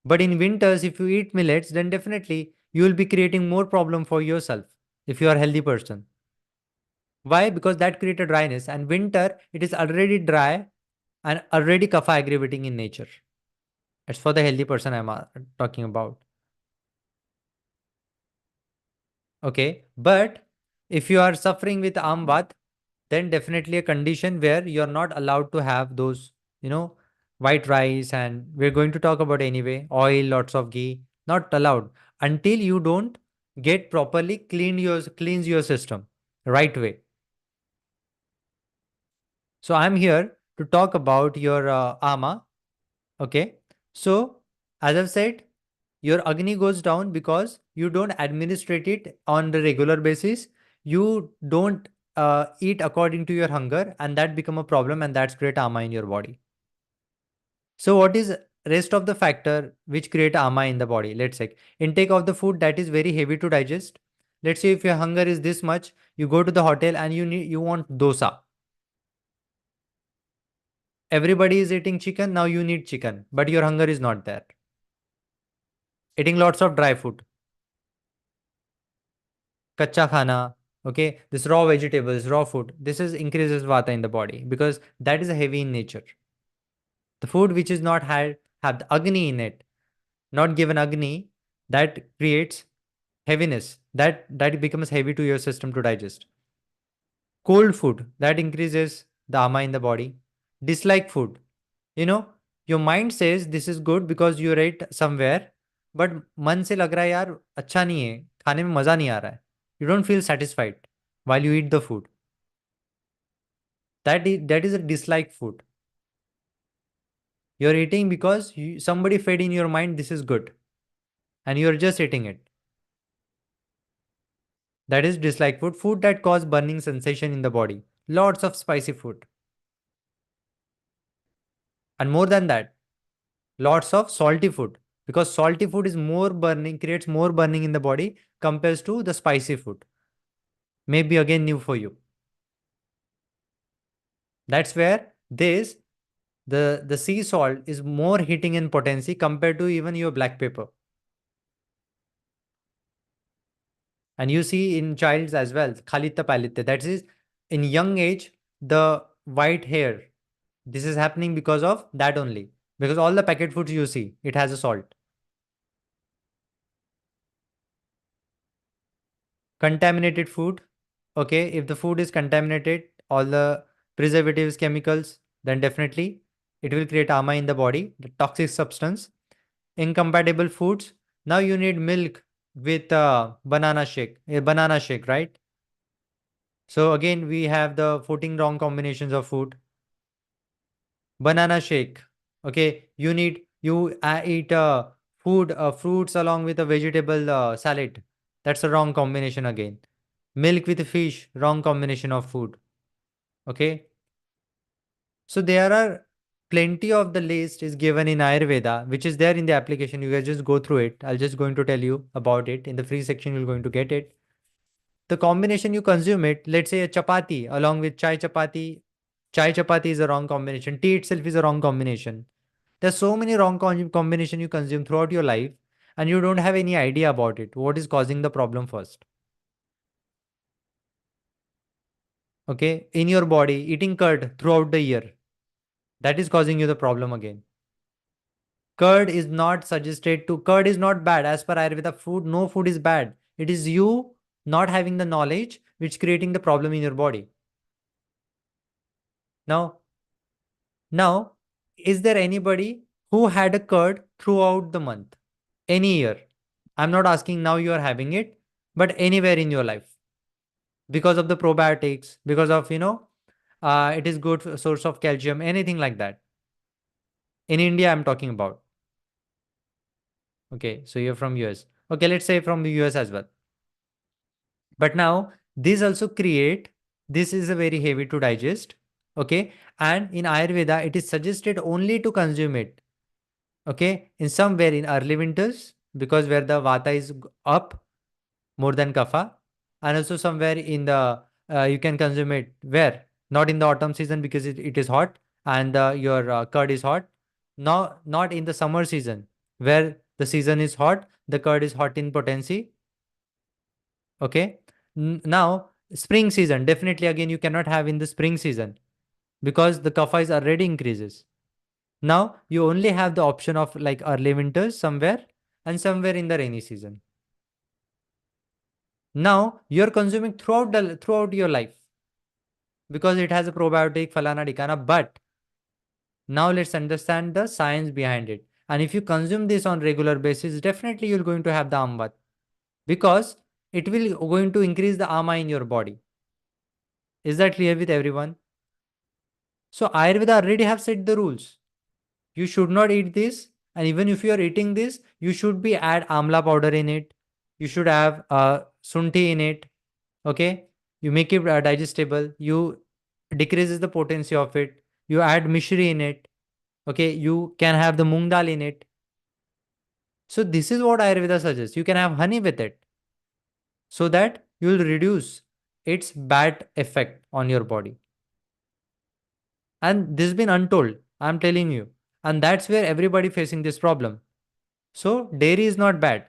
But in winters, if you eat millets, then definitely you will be creating more problem for yourself if you are a healthy person. Why? Because that created dryness, and winter it is already dry and already kapha aggravating in nature. It's for the healthy person I'm talking about. Okay, but if you are suffering with amvat, then definitely a condition where you're not allowed to have those, you know, white rice, and we're going to talk about anyway, oil, lots of ghee, not allowed until you don't get properly cleanse your system right way. So I'm here to talk about your ama. Okay. So as I've said, your Agni goes down because you don't administrate it on the regular basis. You don't eat according to your hunger, and that become a problem, and that's create ama in your body. So what is rest of the factor which create ama in the body? Let's say intake of the food that is very heavy to digest. Let's say if your hunger is this much, you go to the hotel and you want dosa. Everybody is eating chicken, now you need chicken, but your hunger is not there. Eating lots of dry food, kacha khana, okay, this raw vegetables, raw food, this is increases vata in the body because that is heavy in nature. The food which is not had have the agni in it, not given agni, that creates heaviness, that becomes heavy to your system to digest. Cold food, that increases the ama in the body. Dislike food, you know, your mind says this is good because you ate somewhere, but मन से लग रहा है यार अच्छा नहीं है, खाने में मजा नहीं आ रहा है. You don't feel satisfied while you eat the food. That is a dislike food. You're eating because somebody fed in your mind this is good, and you're just eating it. That is dislike food. Food that cause burning sensation in the body. Lots of spicy food, and more than that, lots of salty food, because salty food is more burning, creates more burning in the body compared to the spicy food. Maybe again new for you. That's where this the sea salt is more hitting in potency compared to even your black pepper. And you see in childs as well, khalitta palitta. That is in young age, the white hair. This is happening because of that only. Because all the packet foods you see, it has a salt. Contaminated food. Okay, if the food is contaminated, all the preservatives, chemicals, then definitely it will create ama in the body, the toxic substance. Incompatible foods. Now you need milk with banana shake, right? So again, we have the 14 wrong combinations of food. Banana shake. Okay, you eat fruits along with a vegetable salad. That's a wrong combination again. Milk with fish, wrong combination of food. Okay, so there are plenty of the list is given in Ayurveda, which is there in the application. You guys just go through it. I'll just going to tell you about it in the free section. You're going to get it. The combination you consume it. Let's say a chapati along with chai chapati. Chai chapati is a wrong combination. Tea itself is a wrong combination. There's so many wrong combination you consume throughout your life, and you don't have any idea about it. What is causing the problem first? Okay, in your body, eating curd throughout the year, that is causing you the problem again. Curd is not bad as per Ayurveda. Food, no food is bad. It is you not having the knowledge which creating the problem in your body. Now, now, is there anybody who had a curd throughout the month? Any year? I'm not asking now you are having it, but anywhere in your life because of the probiotics, because of it is good source of calcium, anything like that. In India, I'm talking about. Okay, so you're from US. Okay, let's say from the US as well. But now these also create. This is a very heavy to digest. Okay, and in Ayurveda, it is suggested only to consume it. Okay, in somewhere in early winters because where the vata is up more than kapha, and also somewhere in the you can consume it where not in the autumn season because it is hot and your curd is hot. Now not in the summer season where the season is hot, the curd is hot in potency. Okay, now spring season definitely again you cannot have in the spring season because the kapha is already increases. Now you only have the option of like early winters somewhere and somewhere in the rainy season. Now you're consuming throughout your life because it has a probiotic falana dikana. But now let's understand the science behind it. And if you consume this on regular basis, definitely you're going to have the ambat because it will going to increase the ama in your body. Is that clear with everyone? So Ayurveda already have set the rules. You should not eat this, and even if you are eating this, you should be add amla powder in it. You should have sunti in it. Okay, you make it digestible. You decreases the potency of it. You add mishri in it. Okay, you can have the moong dal in it. So this is what Ayurveda suggests. You can have honey with it so that you will reduce its bad effect on your body. And this has been untold. I'm telling you. And that's where everybody facing this problem. So dairy is not bad.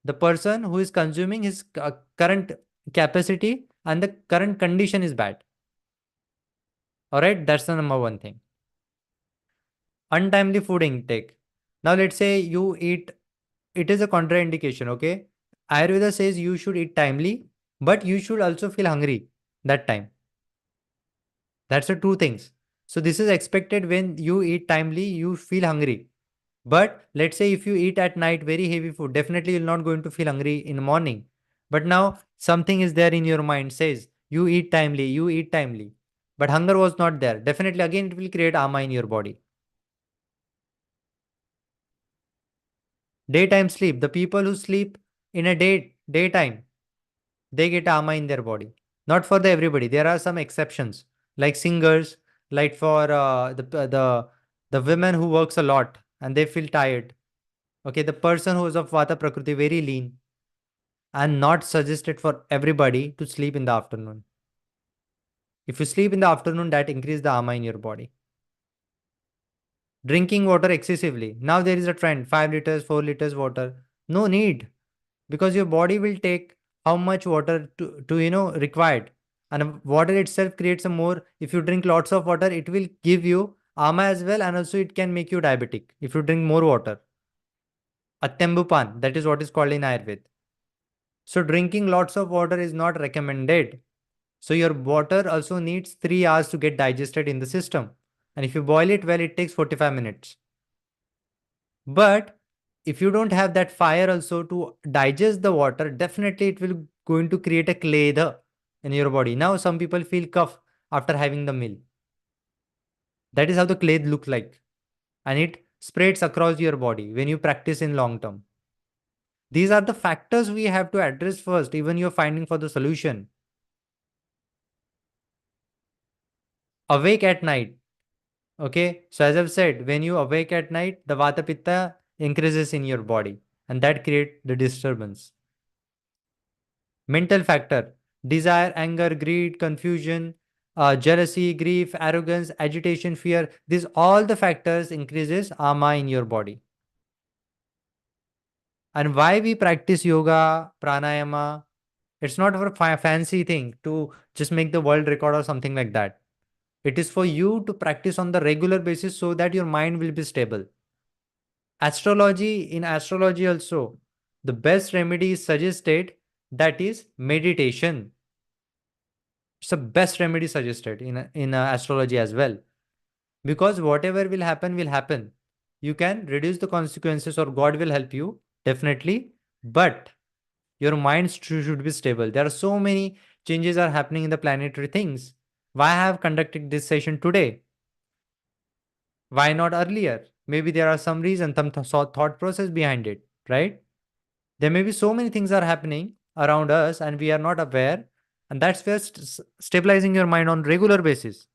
The person who is consuming his current capacity and the current condition is bad. All right, that's the number one thing. Untimely food intake. Now let's say you eat, it is a contraindication. Okay, Ayurveda says you should eat timely, but you should also feel hungry that time. That's the two things. So this is expected when you eat timely, you feel hungry. But let's say if you eat at night very heavy food, definitely you're not going to feel hungry in the morning. But now something is there in your mind says you eat timely. But hunger was not there. Definitely again it will create ama in your body. Daytime sleep. The people who sleep in a daytime, they get ama in their body. Not for the everybody. There are some exceptions, like singers, like for the women who works a lot and they feel tired. Okay, the person who is of vata prakriti very lean and not suggested for everybody to sleep in the afternoon. If you sleep in the afternoon, that increase the ama in your body. Drinking water excessively. Now there is a trend 5 liters, 4 liters water. No need because your body will take how much water to required And water itself creates a more, if you drink lots of water, it will give you ama as well, and also it can make you diabetic if you drink more water. Atyambupan, that is what is called in Ayurveda. So drinking lots of water is not recommended. So your water also needs 3 hours to get digested in the system. And if you boil it well, it takes 45 minutes. But if you don't have that fire also to digest the water, definitely it will going to create a kleda in your body. Now some people feel cough after having the meal. That is how the clade look like. And it spreads across your body when you practice in long term. These are the factors we have to address first, even you're finding for the solution. Awake at night. Okay. So as I've said, when you awake at night, the Vata Pitta increases in your body and that create the disturbance. Mental factor, desire, anger, greed, confusion, jealousy, grief, arrogance, agitation, fear. These all the factors increases ama in your body. And why we practice yoga, pranayama, it's not for fancy thing to just make the world record or something like that. It is for you to practice on the regular basis so that your mind will be stable. In astrology also, the best remedy is suggested, that is meditation. It's the best remedy suggested in astrology as well. Because whatever will happen. You can reduce the consequences or God will help you, definitely. But your mind should be stable. There are so many changes are happening in the planetary things. Why I have conducted this session today? Why not earlier? Maybe there are some reason, some thought process behind it, right? There may be so many things are happening around us and we are not aware. And that's where stabilizing your mind on regular basis,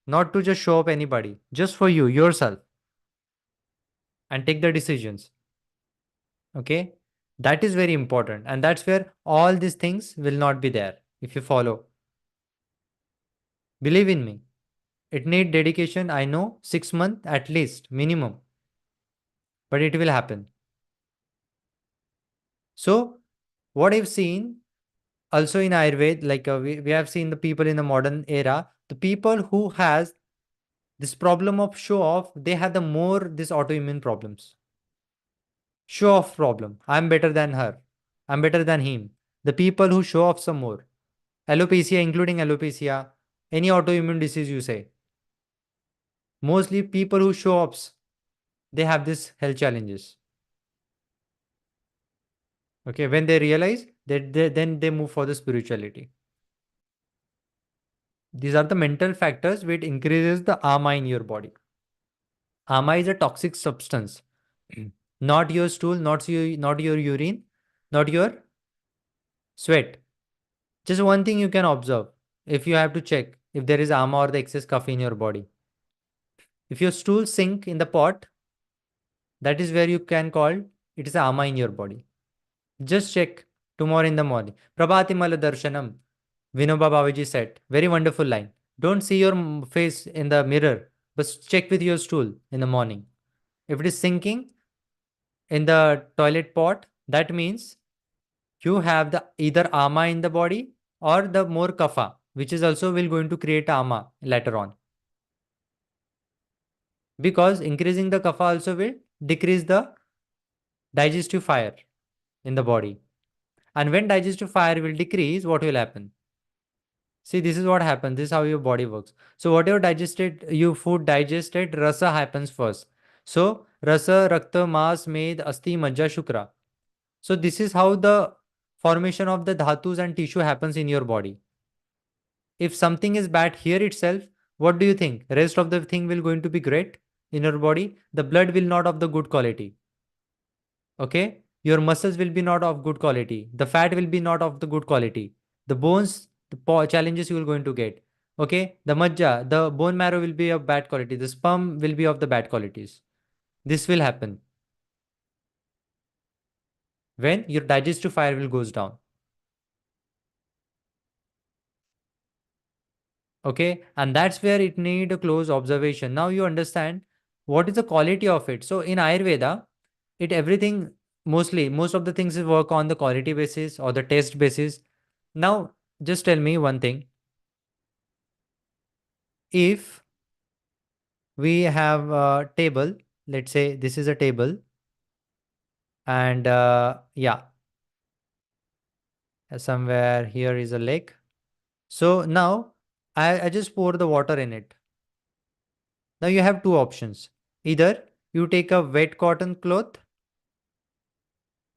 not to just show up anybody, just for you, yourself, and take the decisions. Okay. That is very important. And that's where all these things will not be there if you follow. Believe in me. It need dedication, I know, 6 months at least, minimum. But it will happen. So, what I've seen also in Ayurveda, like we have seen the people in the modern era, the people who has this problem of show off, they have the more this autoimmune problems. Show off problem. I'm better than her. I'm better than him. The people who show off some more. Alopecia, including alopecia, any autoimmune disease you say. Mostly people who show ups, they have this health challenges. Okay, when they realize that then they move for the spirituality. These are the mental factors which increases the ama in your body. Ama is a toxic substance. Not your stool, not your urine, not your sweat. Just one thing you can observe if you have to check if there is ama or the excess coffee in your body. If your stool sink in the pot, that is where you can call it is ama in your body. Just check tomorrow in the morning. Prabhati Mala Darshanam, Vinoba Babaji said. Very wonderful line. Don't see your face in the mirror, but check with your stool in the morning. If it is sinking in the toilet pot, that means you have the either ama in the body or the more kapha, which is also will going to create ama later on. Because increasing the kapha also will decrease the digestive fire in the body. And when digestive fire will decrease, what will happen? See, this is what happens. This is how your body works. So whatever digested, you food digested, rasa happens first. So rasa, rakta, mas, med, asti, majja, shukra. So this is how the formation of the dhatus and tissue happens in your body. If something is bad here itself, what do you think? Rest of the thing will going to be great in your body. The blood will not of the good quality. Okay, your muscles will be not of good quality, the fat will be not of the good quality, the bones, the challenges you will going to get. Okay, the majja, the bone marrow will be of bad quality, the sperm will be of the bad qualities. This will happen when your digestive fire will goes down. Okay, and that's where it need a close observation. Now you understand what is the quality of it. So in Ayurveda, it everything, mostly most of the things is work on the quality basis or the taste basis. Now just tell me one thing. if we have a table, let's say this is a table, and yeah, somewhere here is a lake. So now I just pour the water in it. Now you have two options. Either you take a wet cotton cloth,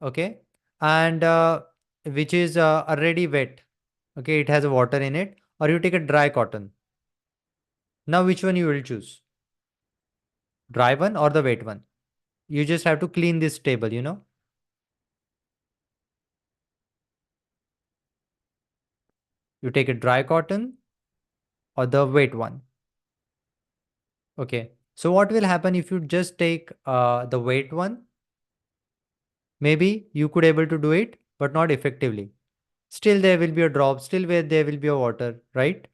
okay, and which is already wet, okay, it has water in it, or you take a dry cotton. Now which one you will choose? Dry one or the wet one? You just have to clean this table. You take a dry cotton or the wet one. Okay. So what will happen if you just take the wet one? Maybe you could able to do it, but not effectively. Still there will be a drop, still where there will be a water, right?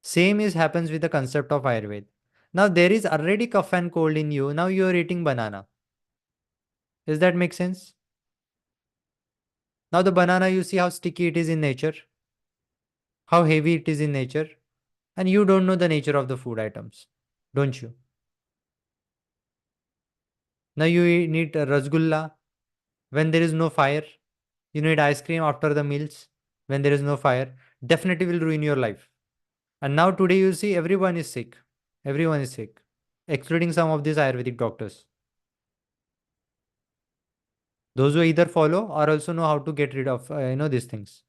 Same is happens with the concept of Ayurveda. Now there is already cough and cold in you. Now you are eating banana. Does that make sense? Now the banana, you see how sticky it is in nature, how heavy it is in nature, and you don't know the nature of the food items, don't you? Now you need a rasgulla when there is no fire. You need ice cream after the meals when there is no fire. Definitely will ruin your life. And now today you see everyone is sick. Everyone is sick, excluding some of these Ayurvedic doctors. Those who either follow or also know how to get rid of these things.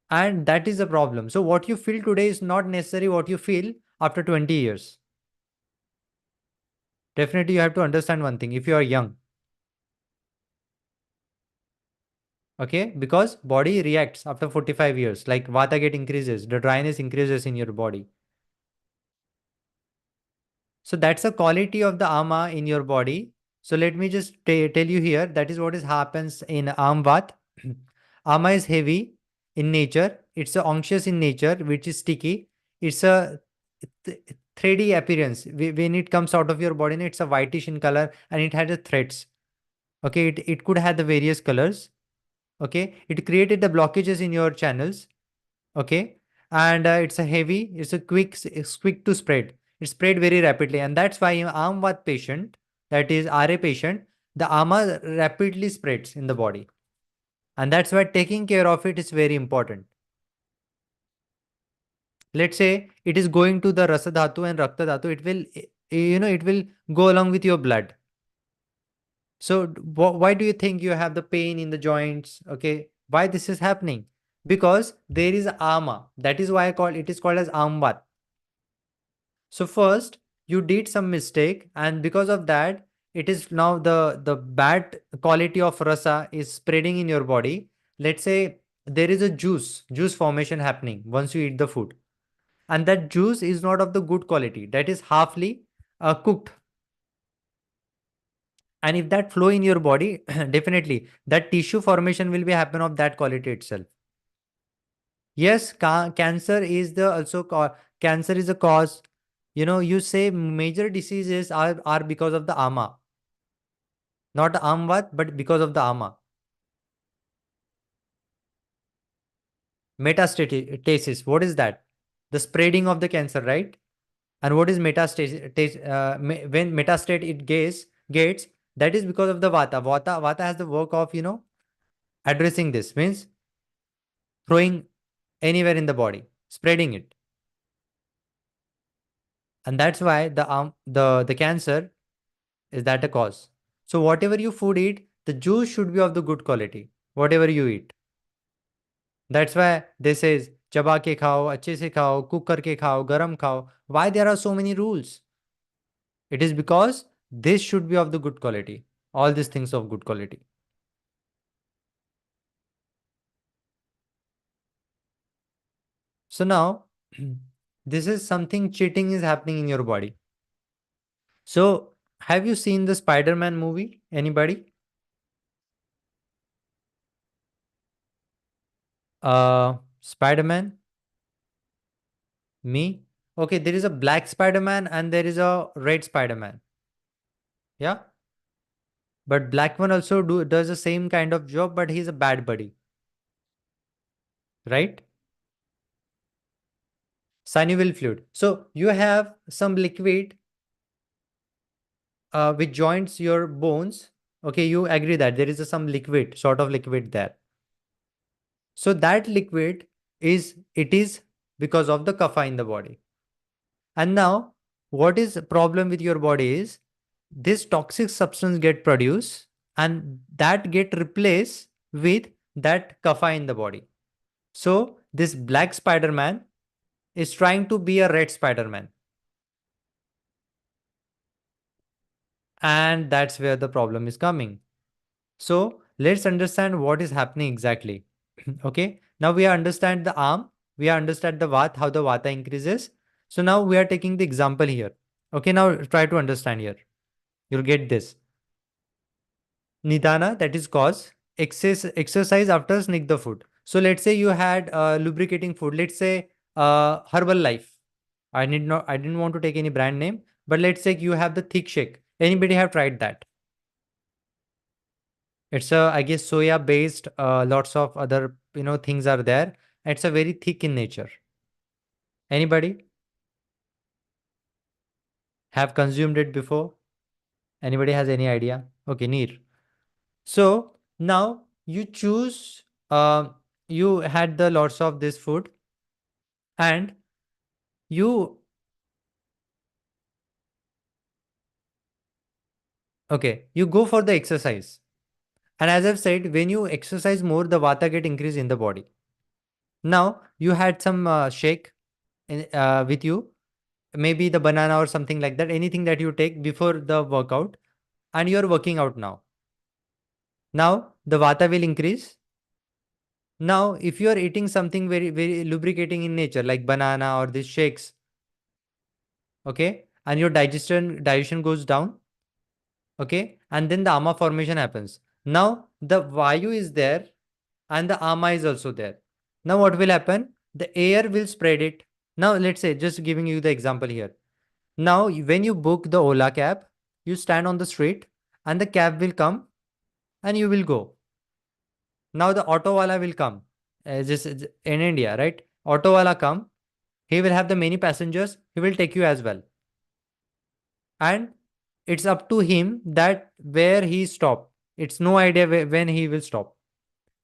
And that is the problem. So what you feel today is not necessarily what you feel after 20 years. Definitely you have to understand one thing if you are young. Okay, because body reacts after 45 years, like vata get increases, the dryness increases in your body. So that's the quality of the ama in your body. So let me just tell you here, that is what is happens in amvat. Ama is heavy in nature, it's a unctuous in nature, which is sticky. It's a 3D appearance. When it comes out of your body, it's a whitish in color and it has a threads. Okay, it could have the various colors. Okay, it created the blockages in your channels. Okay, and it's a heavy, it's quick to spread. It spread very rapidly, and that's why in amvat patient, that is RA patient, the ama rapidly spreads in the body, and that's why taking care of it is very important. Let's say it is going to the rasa dhatu and rakta dhatu, it will it will go along with your blood. So why do you think you have the pain in the joints? Okay, why this is happening? Because there is ama. That is why it is called as amvat. So first you did some mistake, and because of that, it is now the bad quality of rasa is spreading in your body. Let's say there is a juice formation happening once you eat the food, and that juice is not of the good quality. That is halfly cooked, and if that flow in your body, definitely that tissue formation will be happen of that quality itself. Yes, cancer is the cancer is a cause. You say major diseases are because of the ama, not amvat, but because of the ama. Metastasis, what is that? The spreading of the cancer, right? And what is metastasis? When metastate it gets, that is because of the vata has the work of addressing this, means throwing anywhere in the body, spreading it. And that's why the cancer is that a cause. So whatever you food eat, the juice should be of the good quality, whatever you eat. That's why they says चबा के खाओ, अच्छे से खाओ, cook करके खाओ, गरम खाओ. Why there are so many rules? It is because this should be of the good quality. All these things of good quality. So now, this is something cheating is happening in your body. So have you seen the Spider-Man movie? Anybody? Spider-Man? Me? Okay, there is a black Spider-Man and there is a red Spider-Man. Yeah? But black one also does the same kind of job, but he's a bad buddy, right? synovial fluid. So you have some liquid which joins your bones. Okay, you agree that there is some liquid, sort of liquid there. So that liquid is because of the kapha in the body. And now what is the problem with your body is this toxic substance get produced and that get replaced with that kapha in the body. So this black Spider-Man is trying to be a red Spider-Man. And that's where the problem is coming. So let's understand what is happening exactly. Okay. Now we understand the arm. We understand the vat, how the vata increases. So now we are taking the example here. Okay. Now try to understand here. You'll get this. Nidana, that is cause exercise after snigdha food. So let's say you had lubricating food. Let's say Herbal Life. I didn't want to take any brand name, but let's say you have the thick shake. Anybody have tried that? It's a, I guess, soya based. Lots of other things are there. It's a very thick in nature. Anybody have consumed it before? Anybody has any idea? Okay, Neer. So now you choose. You had the lots of this food, and you you go for the exercise. And as I've said, when you exercise more, the vata get increased in the body. Now you had some shake with you, maybe the banana or something like that, anything that you take before the workout, and you're working out now. Now the vata will increase. Now, if you are eating something very, very lubricating in nature, like banana or these shakes, okay, and your digestion goes down, okay, and then the ama formation happens. Now the vayu is there and the ama is also there. Now what will happen? The air will spread it. Now let's say, just giving you the example here. Now when you book the Ola cab, you stand on the street and the cab will come and you will go. Now the auto wala will come. Just in India, right? Auto wala come. He will have the many passengers. He will take you as well. And it's up to him that where he stop. It's no idea when he will stop.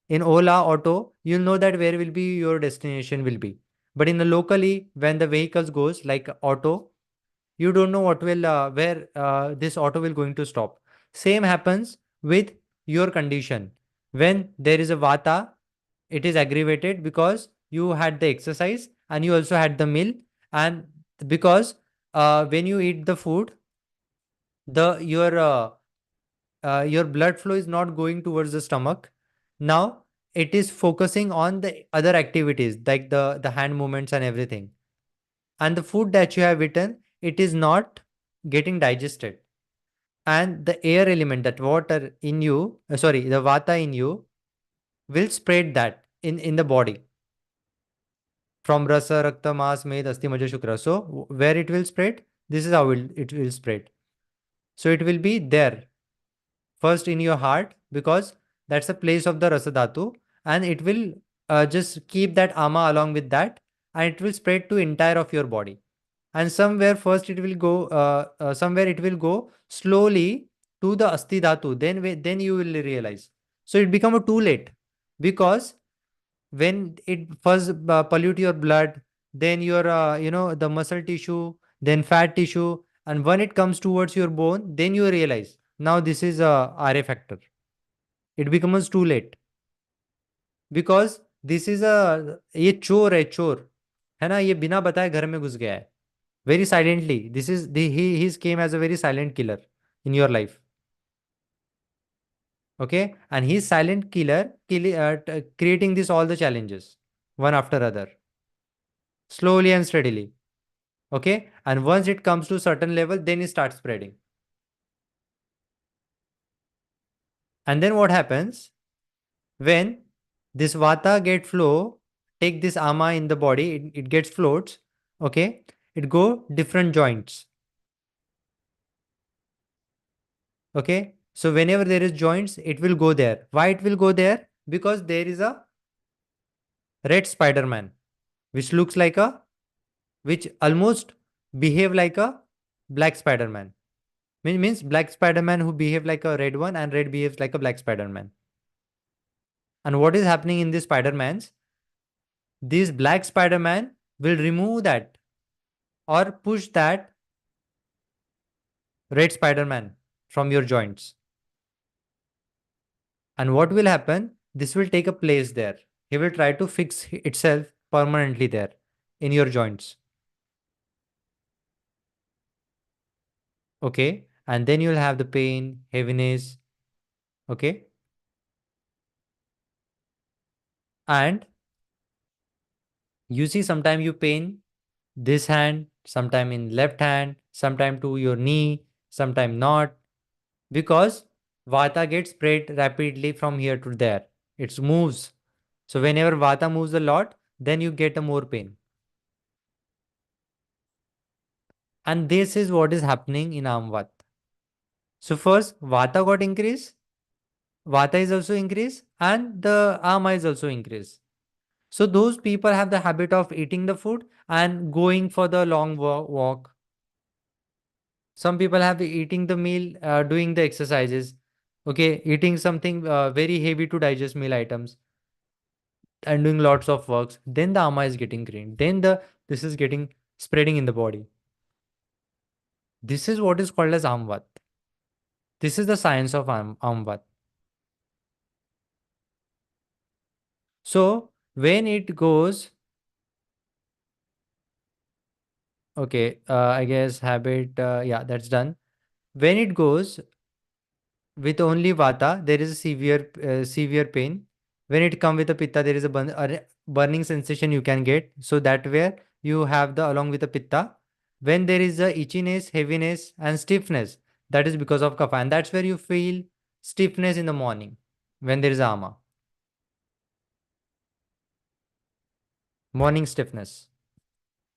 In Ola Auto, you'll know that where will be your destination will be. But in the locally, when the vehicles goes like auto, you don't know what will where this auto will going to stop. Same happens with your condition. When there is a vata, it is aggravated because you had the exercise and you also had the meal, and because when you eat the food, the your blood flow is not going towards the stomach. Now it is focusing on the other activities like the hand movements and everything, and the food that you have eaten, it is not getting digested, and the air element, that water in you, sorry, the vata in you will spread that in the body from rasa rakta mas med asti maja shukra. So where it will spread, this is how it will spread. So it will be there first in your heart, because that's the place of the rasa dhatu, and it will just keep that ama along with that, and it will spread to entire of your body. And somewhere first it will go somewhere it will go slowly to the asti dhatu, then then you will realize. So it become a too late, because when it first pollute your blood, then your the muscle tissue, then fat tissue, and when it comes towards your bone, then you realize now this is a ra factor. It becomes too late, because this is a, ये चोर है चोर, है ना, ये बिना बताए घर में घुस गया है very silently. This is he came as a very silent killer in your life. Okay, and he's silent killer creating this all the challenges one after other, slowly and steadily. Okay, and once it comes to certain level, then it starts spreading. And then what happens when this vata get flow, take this ama in the body, it gets floats. Okay, it go different joints. Okay, so whenever there is joints, it will go there. Why it will go there? Because there is a red Spider-Man which looks like a which almost behave like a black Spider-Man. Means black Spider-Man who behave like a red one and red behaves like a black Spider-Man. And what is happening in these Spider-Mans? This black Spider-Man will remove that or push that red Spider-Man from your joints. And what will happen? This will take a place there. He will try to fix itself permanently there in your joints. Okay. And then you'll have the pain, heaviness. Okay. And you see, sometime you pain this hand, sometime in left hand, sometime to your knee, sometime not, because vata gets spread rapidly from here to there. It moves. So whenever vata moves a lot, then you get a more pain. And this is what is happening in Amvat. So first vata got increased, vata is also increased, and the ama is also increased. So those people have the habit of eating the food and going for the long walk. Some people have eating the meal, doing the exercises. Okay, eating something very heavy to digest meal items and doing lots of works. Then the ama is getting green. Then the this is getting spreading in the body. This is what is called as amvat. This is the science of amvat. So when it goes, okay, I guess habit, yeah, that's done. When it goes with only vata, there is a severe pain. When it come with a pitta, there is a burning sensation you can get. So that where you have the along with the pitta. When there is a itchiness, heaviness, and stiffness, that is because of kapha, and that's where you feel stiffness in the morning when there is ama, morning stiffness.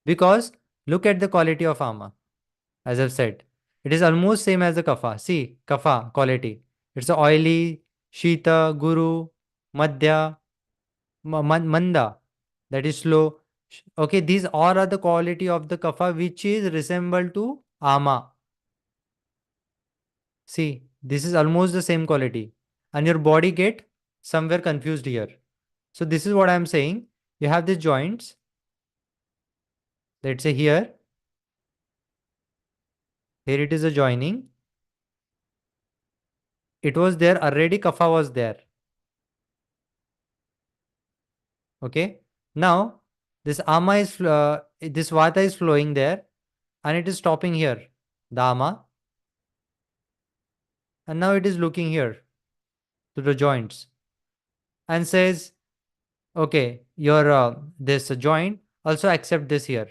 Because look at the quality of ama. As I've said, it is almost same as the kapha. See, kapha quality. It's a oily, shita, guru, madhya, manda, that is slow. Okay, these all are the quality of the kapha which is resemble to ama. See, this is almost the same quality, and your body get somewhere confused here. So this is what I am saying. You have the joints. Let's say here it is a joining. It was there already. Kapha was there. Okay. Now this ama is this vata is flowing there, and it is stopping here, the ama, and now it is looking here to the joints and says, okay, your this joint also accept this here.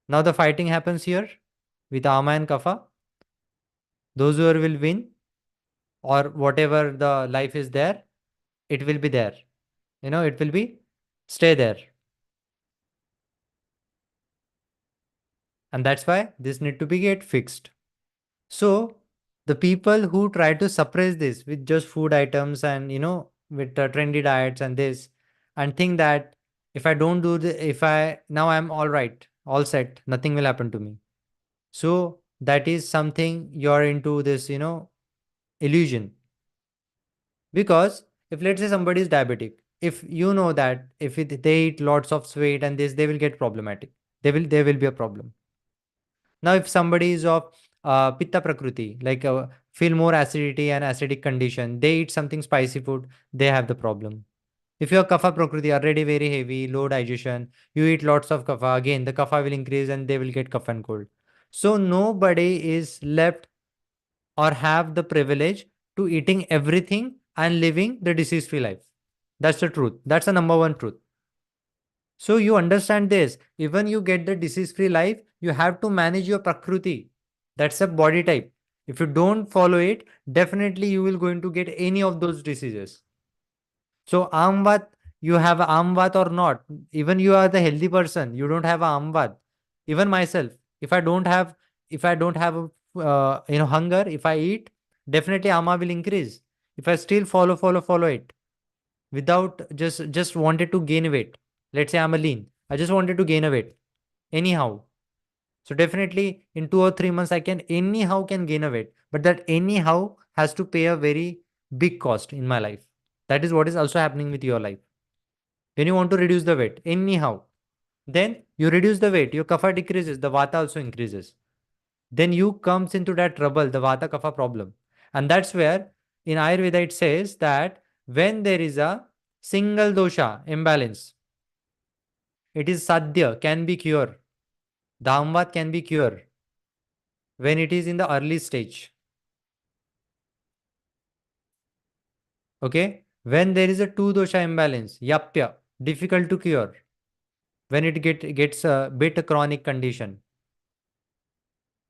Now the fighting happens here with ama and kapha. Those who will win, or whatever the life is there, it will be there. It will be stay there, and that's why this need to be get fixed. So the people who try to suppress this with just food items and with trendy diets and this, and think that if I don't do the if I now I'm all right, all set, nothing will happen to me. So that is something you're into this, illusion. Because if let's say somebody is diabetic, if you know that if they eat lots of sweet and this, they will get problematic. There will be a problem. Now, if somebody is of pitta prakriti, like feel more acidity and acidic condition, they eat something spicy food, they have the problem. If you are kapha prakriti, already very heavy, low digestion, you eat lots of kapha, again the kapha will increase and they will get cough and cold. So nobody is left or have the privilege to eating everything and living the disease free life. That's the truth. That's the number one truth. So you understand this. Even you get the disease-free life, you have to manage your prakruti. That's a body type. If you don't follow it, definitely you will going to get any of those diseases. So amvat, you have amvat or not. Even you are the healthy person, you don't have amvat. Even myself, if I don't have hunger, if I eat, definitely ama will increase. If I still follow it without just wanted to gain weight, let's say I'm a lean, I just wanted to gain a weight anyhow. So definitely in 2 or 3 months, I can anyhow can gain a weight, but that anyhow has to pay a very big cost in my life. That is what is also happening with your life. When you want to reduce the weight, anyhow, then you reduce the weight, your kapha decreases, the vata also increases. Then you comes into that trouble, the vata kapha problem. And that's where in Ayurveda it says that when there is a single dosha imbalance, it is sadhya, can be cured. Dhamvat can be cured when it is in the early stage. Okay. When there is a two dosha imbalance, yapya, difficult to cure. When it gets a bit chronic condition,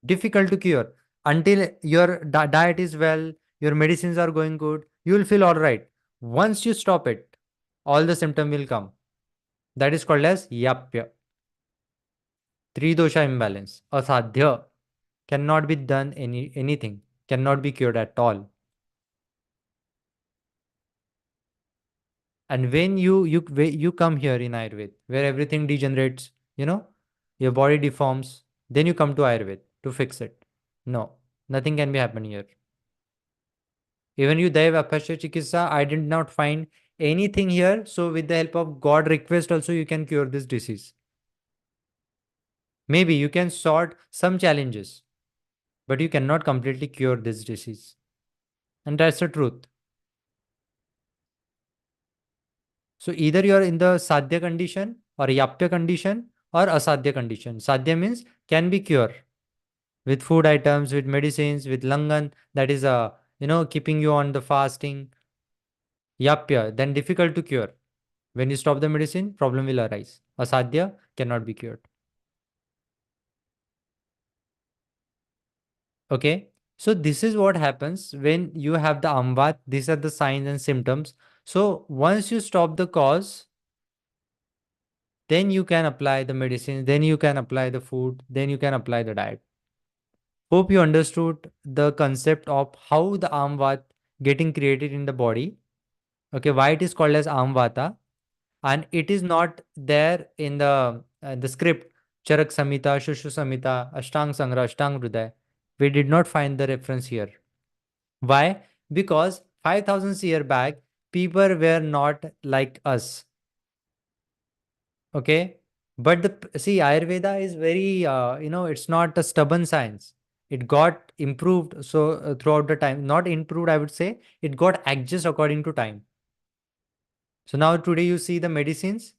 difficult to cure. Until your diet is well, your medicines are going good, you will feel all right. Once you stop it, all the symptom will come. That is called as yapya. Three dosha imbalance, asadhya, cannot be done anything, cannot be cured at all. And when you come here in Ayurveda, where everything degenerates, you know, your body deforms, then you come to Ayurveda to fix it. No, nothing can be happening here. Even you Daiv Apashya Chikitsa, I did not find anything here. So with the help of God request also you can cure this disease. Maybe you can sort some challenges, but you cannot completely cure this disease. And that's the truth. So either you are in the Sadhya condition or Yapya condition or Asadhya condition. Sadhya means can be cured with food items, with medicines, with langan, that is keeping you on the fasting. Yapya, then difficult to cure. When you stop the medicine, problem will arise. Asadhya cannot be cured. Okay. So this is what happens when you have the amvat. These are the signs and symptoms. So once you stop the cause, then you can apply the medicine, then you can apply the food, then you can apply the diet. Hope you understood the concept of how the amvat getting created in the body. Okay, why it is called as amvata, and it is not there in the script Charak Samhita, Shushu Samhita, Ashtang Sangra, Ashtang Hriday. We did not find the reference here. Why? Because 5,000 year back, people were not like us. Okay. But see, Ayurveda is very, it's not a stubborn science. It got improved. So throughout the time, not improved, I would say, it got adjusted according to time. So now today you see the medicines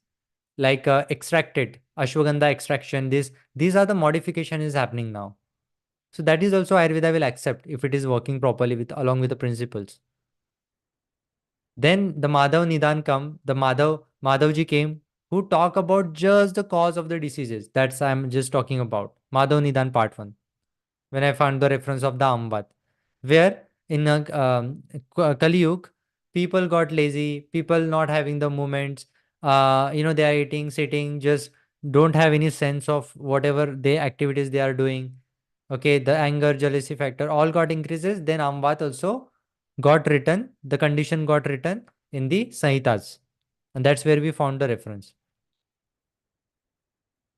like extracted, ashwagandha extraction, these are the modification is happening now. So that is also Ayurveda will accept if it is working properly with along with the principles. Then the Madhav Nidan come, the Madhavji came, who talk about just the cause of the diseases. That's I'm just talking about. Madhav Nidan part 1. When I found the reference of the Ambat, where in Kali Yuga, people got lazy, people not having the movements, they are eating, sitting, just don't have any sense of whatever they activities they are doing. Okay, the anger, jealousy factor all got increases. Then Ambat also got written, the condition got written in the Sahitas. And that's where we found the reference.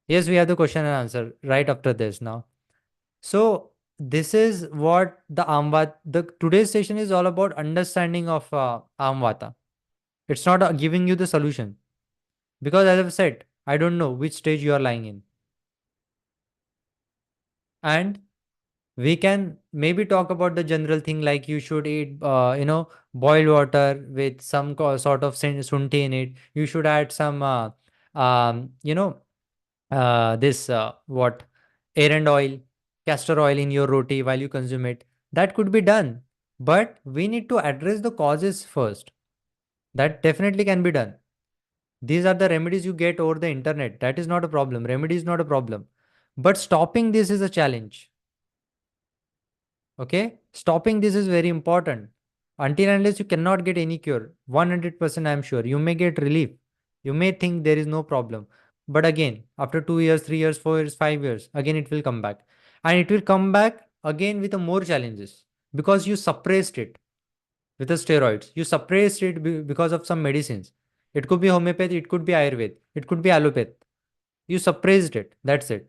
Yes, we have the question and answer right after this now. So this is what the Amvat, the today's session is all about understanding of Amvata. It's not giving you the solution because as I've said, I don't know which stage you are lying in. And we can maybe talk about the general thing like you should eat, boiled water with some sort of sunti in it. You should add some, this what errand oil, castor oil in your roti while you consume it. That could be done, but we need to address the causes first. That definitely can be done. These are the remedies you get over the internet. That is not a problem. Remedy is not a problem, but stopping this is a challenge. Okay, stopping this is very important. Until unless you cannot get any cure, 100% I am sure you may get relief. You may think there is no problem, but again, after 2 years, 3 years, 4 years, 5 years, again it will come back, and it will come back again with a more challenges because you suppressed it with the steroids. You suppressed it because of some medicines. It could be homeopathy, it could be Ayurveda, it could be allopathy. You suppressed it. That's it.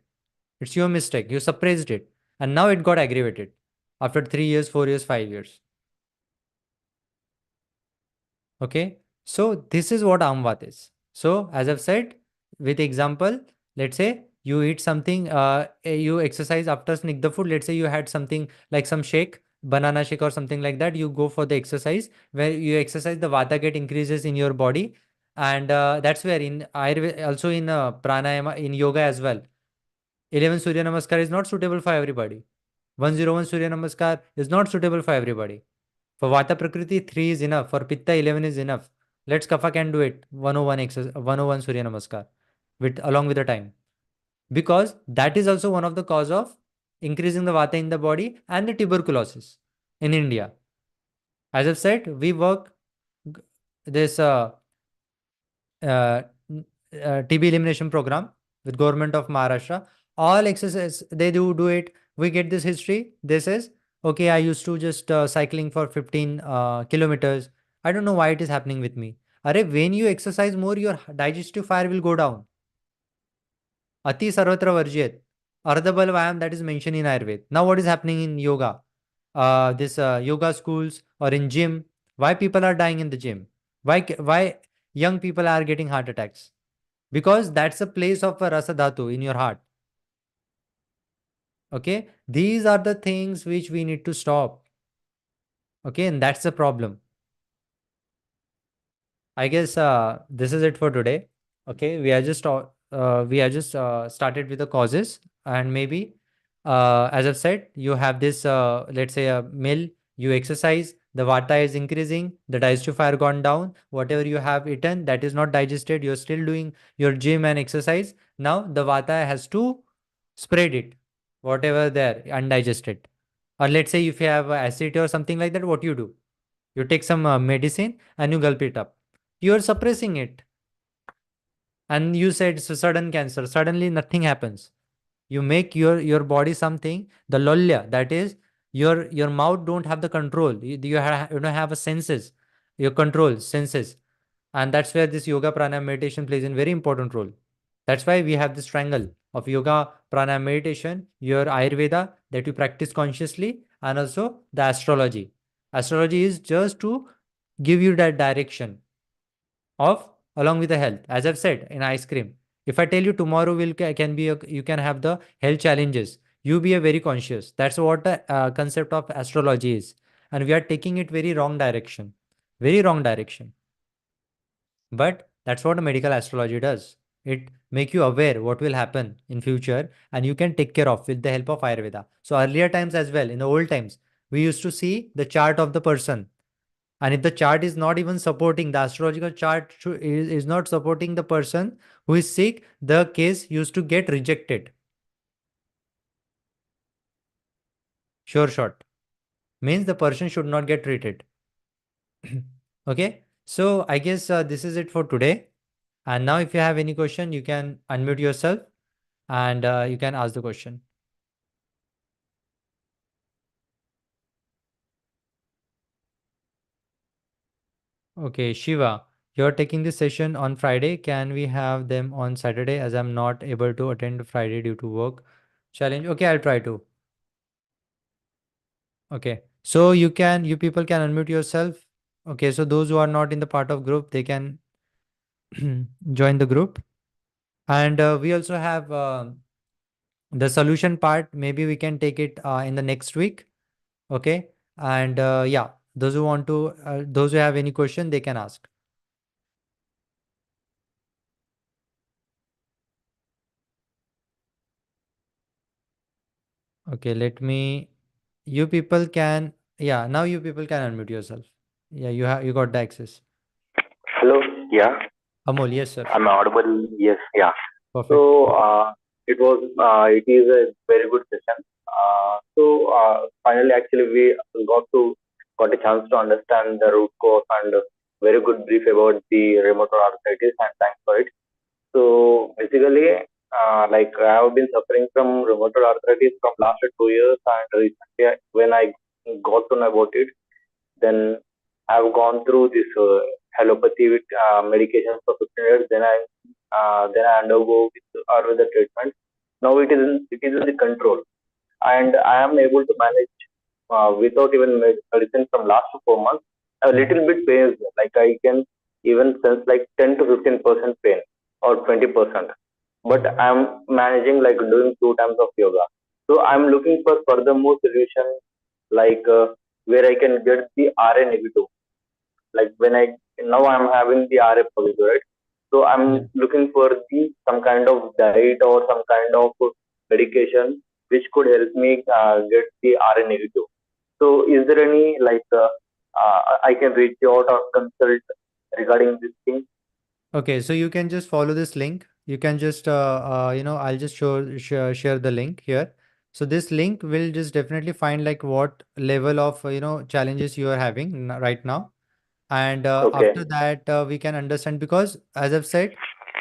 It's your mistake. You suppressed it. And now it got aggravated after 3 years, 4 years, 5 years. Okay. So this is what Amvat is. So as I've said, with example, let's say you eat something, you exercise after sneak the food. Let's say you had something like some shake, banana shake or something like that. You go for the exercise where you exercise, the vata get increases in your body. And that's where in Ayurveda, also in pranayama, in yoga as well, 11 Surya Namaskar is not suitable for everybody. 101 Surya Namaskar is not suitable for everybody. For Vata Prakriti, 3 is enough. For Pitta, 11 is enough. Let's Kapha can do it. 101 101 Surya Namaskar along with the time. Because that is also one of the cause of increasing the Vata in the body and the tuberculosis in India. As I've said, we work this uh, TB elimination program with government of Maharashtra. All exercise they do it. We get this history. This is okay. I used to just cycling for 15 kilometers. I don't know why it is happening with me. Arey, when you exercise more, your digestive fire will go down. Ati sarvatra varjyet. Ardhabal vayam that is mentioned in Ayurveda. Now what is happening in yoga? This yoga schools or in gym. Why people are dying in the gym? Why young people are getting heart attacks? Because that's a place of a rasa dhatu in your heart. Okay, these are the things which we need to stop. Okay, and that's the problem. I guess this is it for today. Okay, we are just started with the causes, and maybe as I've said, you have this let's say a meal, you exercise, the vata is increasing, the digestive fire gone down, whatever you have eaten that is not digested, you're still doing your gym and exercise. Now the vata has to spread it, whatever there undigested. Or let's say if you have acidity or something like that, what you do? You take some medicine and you gulp it up. You are suppressing it. And you said it's a sudden cancer. Suddenly nothing happens. You make your body something. The lolya, that is your mouth don't have the control. You don't have a senses. Your control senses, and that's where this yoga pranayama meditation plays a very important role. That's why we have this triangle of yoga, pranayama meditation, your Ayurveda that you practice consciously, and also the astrology. Astrology is just to give you that direction of along with the health. As I've said in ice cream, if I tell you tomorrow can be you can have the health challenges, you be a very conscious. That's what the concept of astrology is, and we are taking it very wrong direction. But that's what a medical astrology does. It make you aware what will happen in future and you can take care of with the help of Ayurveda. So earlier times as well, in the old times, we used to see the chart of the person. And if the chart is not even supporting, the astrological chart is not supporting the person who is sick, the case used to get rejected. Sure shot. Means the person should not get treated. Okay. So I guess this is it for today. And now if you have any question, you can unmute yourself and you can ask the question. Okay, Shiva, you're taking this session on Friday. Can we have them on Saturday as I'm not able to attend Friday due to work challenge? Okay, I'll try to. Okay. So you people can unmute yourself. Okay, so those who are not in the part of group, they can join the group. And we also have the solution part. Maybe we can take it in the next week. Okay. And yeah, those who have any question, they can ask. Okay, you people can, yeah, now you people can unmute yourself. Yeah, you got the access. Hello. Yeah, Amol, yes, sir. I'm audible. Yes. Yeah. Perfect. So it is a very good session. Finally, actually, we got a chance to understand the root cause and very good brief about the rheumatoid arthritis, and thanks for it. So basically, like I have been suffering from rheumatoid arthritis from last 2 years, and recently when I got to know about it, then I've gone through this allopathy with medications for 15 years. Then I then I undergo with Ayurveda treatment. Now it is in the control, and I am able to manage without even medicine from last 4 months. A little bit pains, like I can even sense like 10 to 15% pain or 20%. But I'm managing like doing 2 times of yoga. So I'm looking for furthermore solution, like where I can get the RA negative. Like when I now I'm having the RA positive, right? So Yeah. I'm looking for the some kind of diet or some kind of medication which could help me get the RA negative. So is there any like I can reach out or consult regarding this thing? Okay, so you can just follow this link. You can just, I'll just share the link here. So this link will just definitely find like what level of, challenges you are having right now. And Okay. after that, we can understand because as I've said,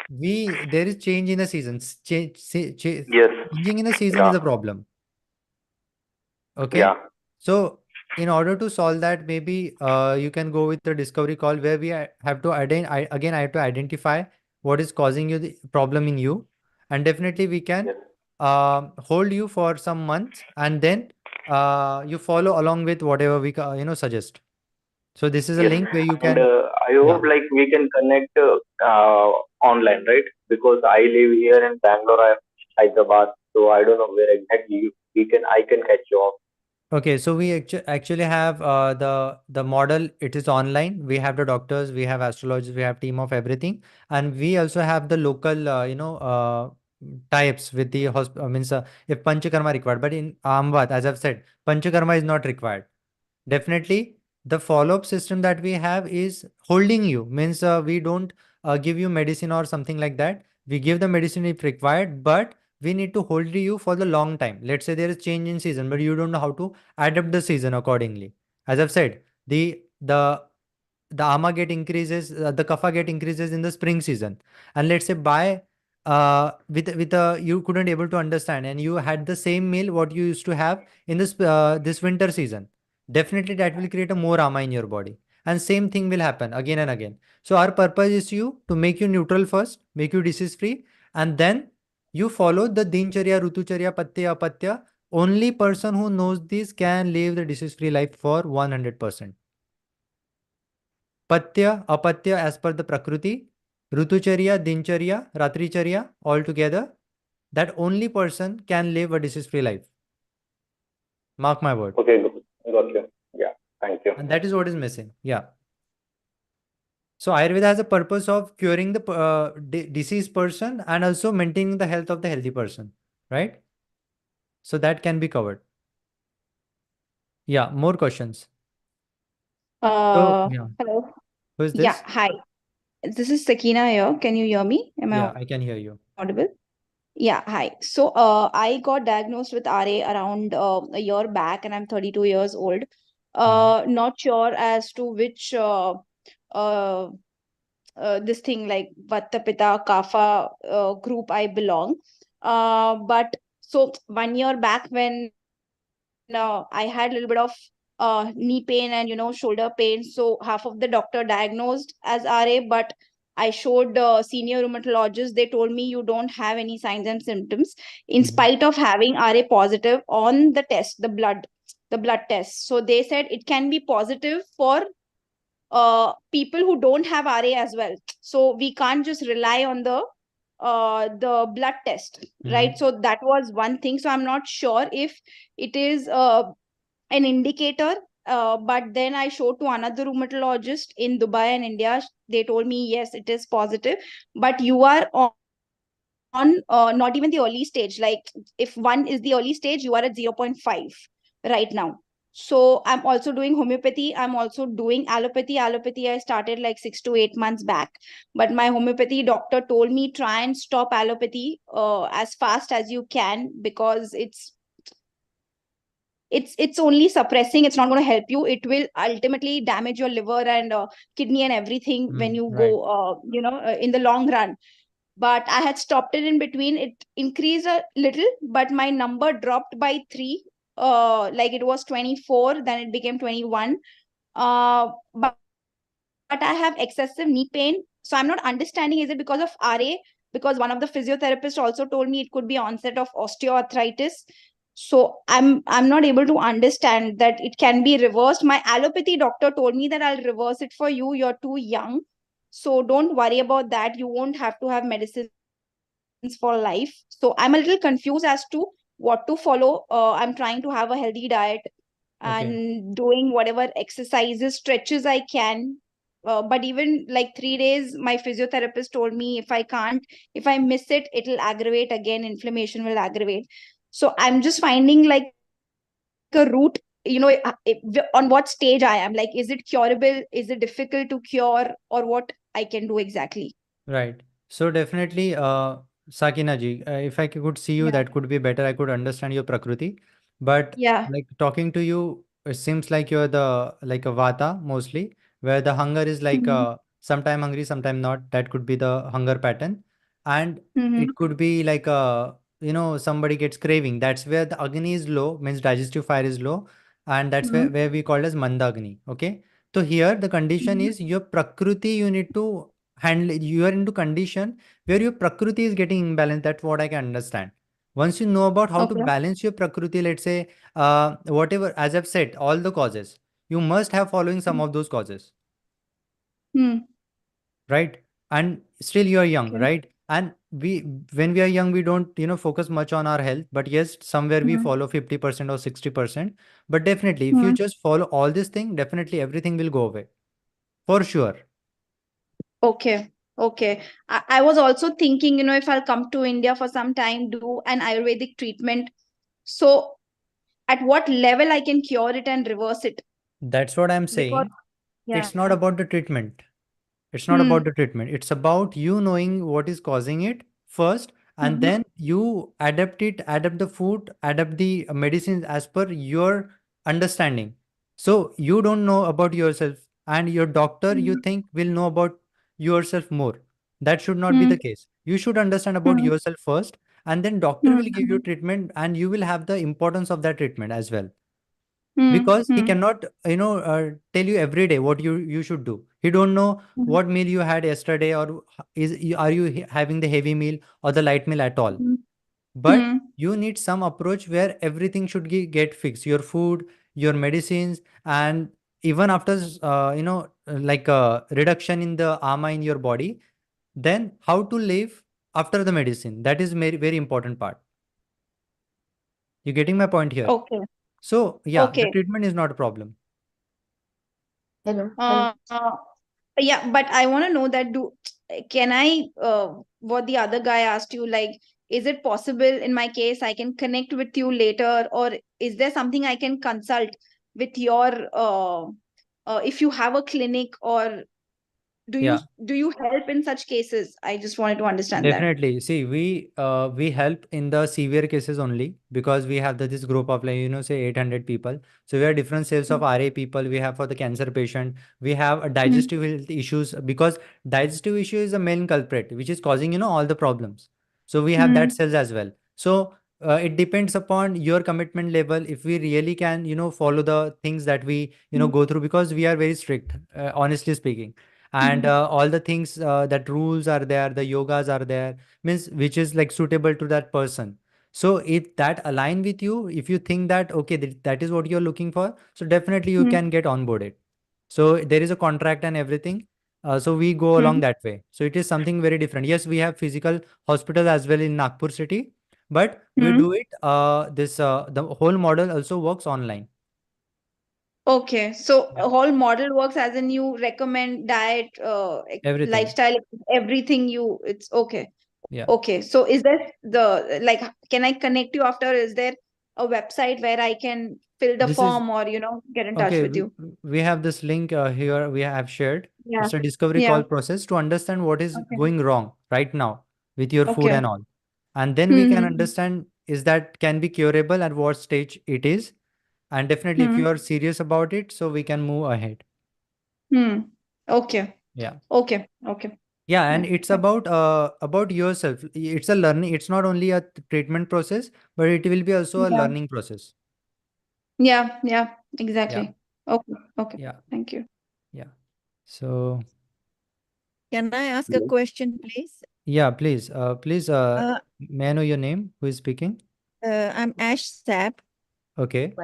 there is change in the seasons. Yes. Changing in the season is Yeah. a problem. Okay. Yeah. So in order to solve that, maybe you can go with the discovery call where we have to again, I have to identify what is causing you the problem in you. And definitely we can Yes. hold you for some months and then you follow along with whatever we, suggest. So this is a Yes. link where you And can, I yeah. hope like we can connect online, right? Because I live here in Bangalore, Hyderabad, so I don't know where exactly we can I can catch you off. Okay, so we actually have the model. It is online. We have the doctors, we have astrologers, we have team of everything, and we also have the local, types with the means if panchakarma required. But in Ahmedabad, as I've said, panchakarma is not required. Definitely, the follow-up system that we have is holding you. Means we don't give you medicine or something like that. We give the medicine if required, but we need to hold you for the long time. Let's say there is change in season, but you don't know how to adapt the season accordingly. As I've said, the ama get increases, the kapha get increases in the spring season, and let's say by with you couldn't able to understand, and you had the same meal what you used to have in this winter season. Definitely, that will create a more ama in your body, and same thing will happen again and again. So our purpose is to make you neutral first, make you disease free, and then you follow the dincharya, rutucharya, patya, apatya. Only person who knows this can live the disease free life for 100%. Patya, apatya as per the Prakriti, Rutucharya, Dincharya, Ratricharya all together, that only person can live a disease-free life. Mark my word. Okay, got you. Yeah, thank you. And that is what is missing. Yeah. So Ayurveda has a purpose of curing the diseased person and also maintaining the health of the healthy person, right? So that can be covered. Yeah, more questions. So, yeah, Hello. who is Yeah, this? hi. This is Sakina here. Can you hear me? Am I Yeah, I audible? can hear you. Yeah, hi. So, I got diagnosed with RA around a year back, and I'm 32 years old. Mhm. Not sure as to which uh, this thing like Vata Pitta Kapha group I belong. But so 1 year back when I had a little bit of knee pain and shoulder pain, so half of the doctor diagnosed as RA, but I showed senior rheumatologist. They told me you don't have any signs and symptoms, in Mhm. spite of having RA positive on the test, the blood test. So they said it can be positive for people who don't have RA as well. So we can't just rely on the blood test, right? Mhm. So that was one thing. So I'm not sure if it is an indicator. But then I showed to another rheumatologist in Dubai and India. They told me yes, it is positive, but you are on not even the early stage. Like if 1 is the early stage, you are at 0.5 right now. So I'm also doing homeopathy. I'm also doing allopathy. Allopathy I started like 6 to 8 months back. But my homeopathy doctor told me try and stop allopathy as fast as you can, because it's only suppressing. It's not going to help you. It will ultimately damage your liver and kidney and everything when you Right. go in the long run. But I had stopped it in between. It increased a little, but my number dropped by 3. Like it was 24, then it became 21. But I have excessive knee pain. So I'm not understanding, is it because of RA? because one of the physiotherapists also told me it could be onset of osteoarthritis. So I'm not able to understand that it can be reversed. My allopathy doctor told me that I'll reverse it for you. You're too young. So don't worry about that. You won't have to have medicines for life. So I'm a little confused as to what to follow. I'm trying to have a healthy diet Okay. and doing whatever exercises, stretches I can. But even like 3 days, my physiotherapist told me if I miss it, it'll aggravate again. Inflammation will aggravate. So I'm just finding like a route, on what stage I am. Like, is it curable? Is it difficult to cure? Or what I can do exactly? Right. So definitely, Sakina ji, if I could see you, Yeah. that could be better. I could understand your Prakriti. But Yeah. like talking to you, it seems like you're the like a Vata mostly, where the hunger is like Mm-hmm. sometime hungry, sometime not. That could be the hunger pattern. And Mm-hmm. it could be like somebody gets craving. That's where the Agni is low, means digestive fire is low. And that's Mm-hmm. where we call as Manda Agni. Okay. So here the condition Mm-hmm. is your Prakriti you need to handle. You are into condition where your prakriti is getting imbalanced. That's what I can understand. Once you know about how to Okay. balance your prakriti, let's say whatever, as I've said, all the causes, you must have following some of those causes, Hmm. right? And still you are young, Okay. right? And we, when we are young, we don't focus much on our health, but yes, somewhere we Hmm. follow 50% or 60%. But definitely if you Hmm. just follow all this thing, definitely everything will go away for sure. Okay. Okay. I was also thinking, if I'll come to India for some time, do an Ayurvedic treatment. So at what level I can cure it and reverse it? That's what I'm Because, saying. yeah. It's not about the treatment. It's not about Hmm. the treatment. It's about you knowing what is causing it first, and Hmm. then you adapt it, adapt the food, adapt the medicines as per your understanding. So you don't know about yourself, and your doctor you Hmm. think will know about yourself more. That should not be Hmm. the case. You should understand about Hmm. yourself first, and then doctor will give you Hmm. treatment, and you will have the importance of that treatment as well, Hmm. because he Hmm. cannot tell you every day what you should do. He don't know Hmm. what meal you had yesterday, or are you having the heavy meal or the light meal at all. Hmm. But Hmm. you need some approach where everything should get fixed, your food, your medicines, and even after like a reduction in the ama in your body, then how to live after the medicine, that is very very important part. You getting my point here? Okay. So yeah, the Okay. treatment is not a problem. Hello. Uh, uh, yeah, but I want to know that can I what the other guy asked you, like, is it possible in my case I can connect with you later, or is there something I can consult with your if you have a clinic, or do you Yeah. do you help in such cases? I just wanted to understand that. Definitely. See, we help in the severe cases only, because we have this group of like say 800 people. So we have different sales of RA people. We have for the cancer patient. We have a Mm, digestive health issues, because digestive issue is the main culprit which is causing all the problems. So we have that mm, sales as well. So it depends upon your commitment level. If we really can follow the things that we mm, go through, because we are very strict, honestly speaking, and mm, all the things that rules are there, the yogas are there, means which is like suitable to that person. So if that align with you, if you think that okay, that is what you're looking for, so definitely you mm, can get onboarded. So there is a contract and everything. So we go along mm, that way. So it is something very different. Yes, we have physical hospital as well in Nagpur city, but we mm. do it this the whole model also works online. Okay, so Yeah. a whole model works as in you recommend diet, Everything. lifestyle, everything it's okay. Yeah. Okay, so is there can I connect you after? Is there a website where I can fill the This is form, or, get in touch Okay, with you? we have this link here we have shared. Yeah. It's a discovery Yeah. call process to understand what is Okay. going wrong right now with your food Okay. and all. And then we can Hmm. understand is that can be curable, at what stage it is. And definitely if Hmm. you are serious about it, so we can move ahead. Hmm. Okay. Yeah. Okay. Okay. Yeah, and Yeah. it's about yourself. It's a learning, it's not only a treatment process, but it will be also a Yeah. learning process. Yeah. Yeah. Yeah. Exactly. Okay. Okay. Yeah. Thank you. Yeah. So Can I ask a Hello. question, please? Yeah, please. May I know your name? Who is speaking? I'm Ash Sap. Okay.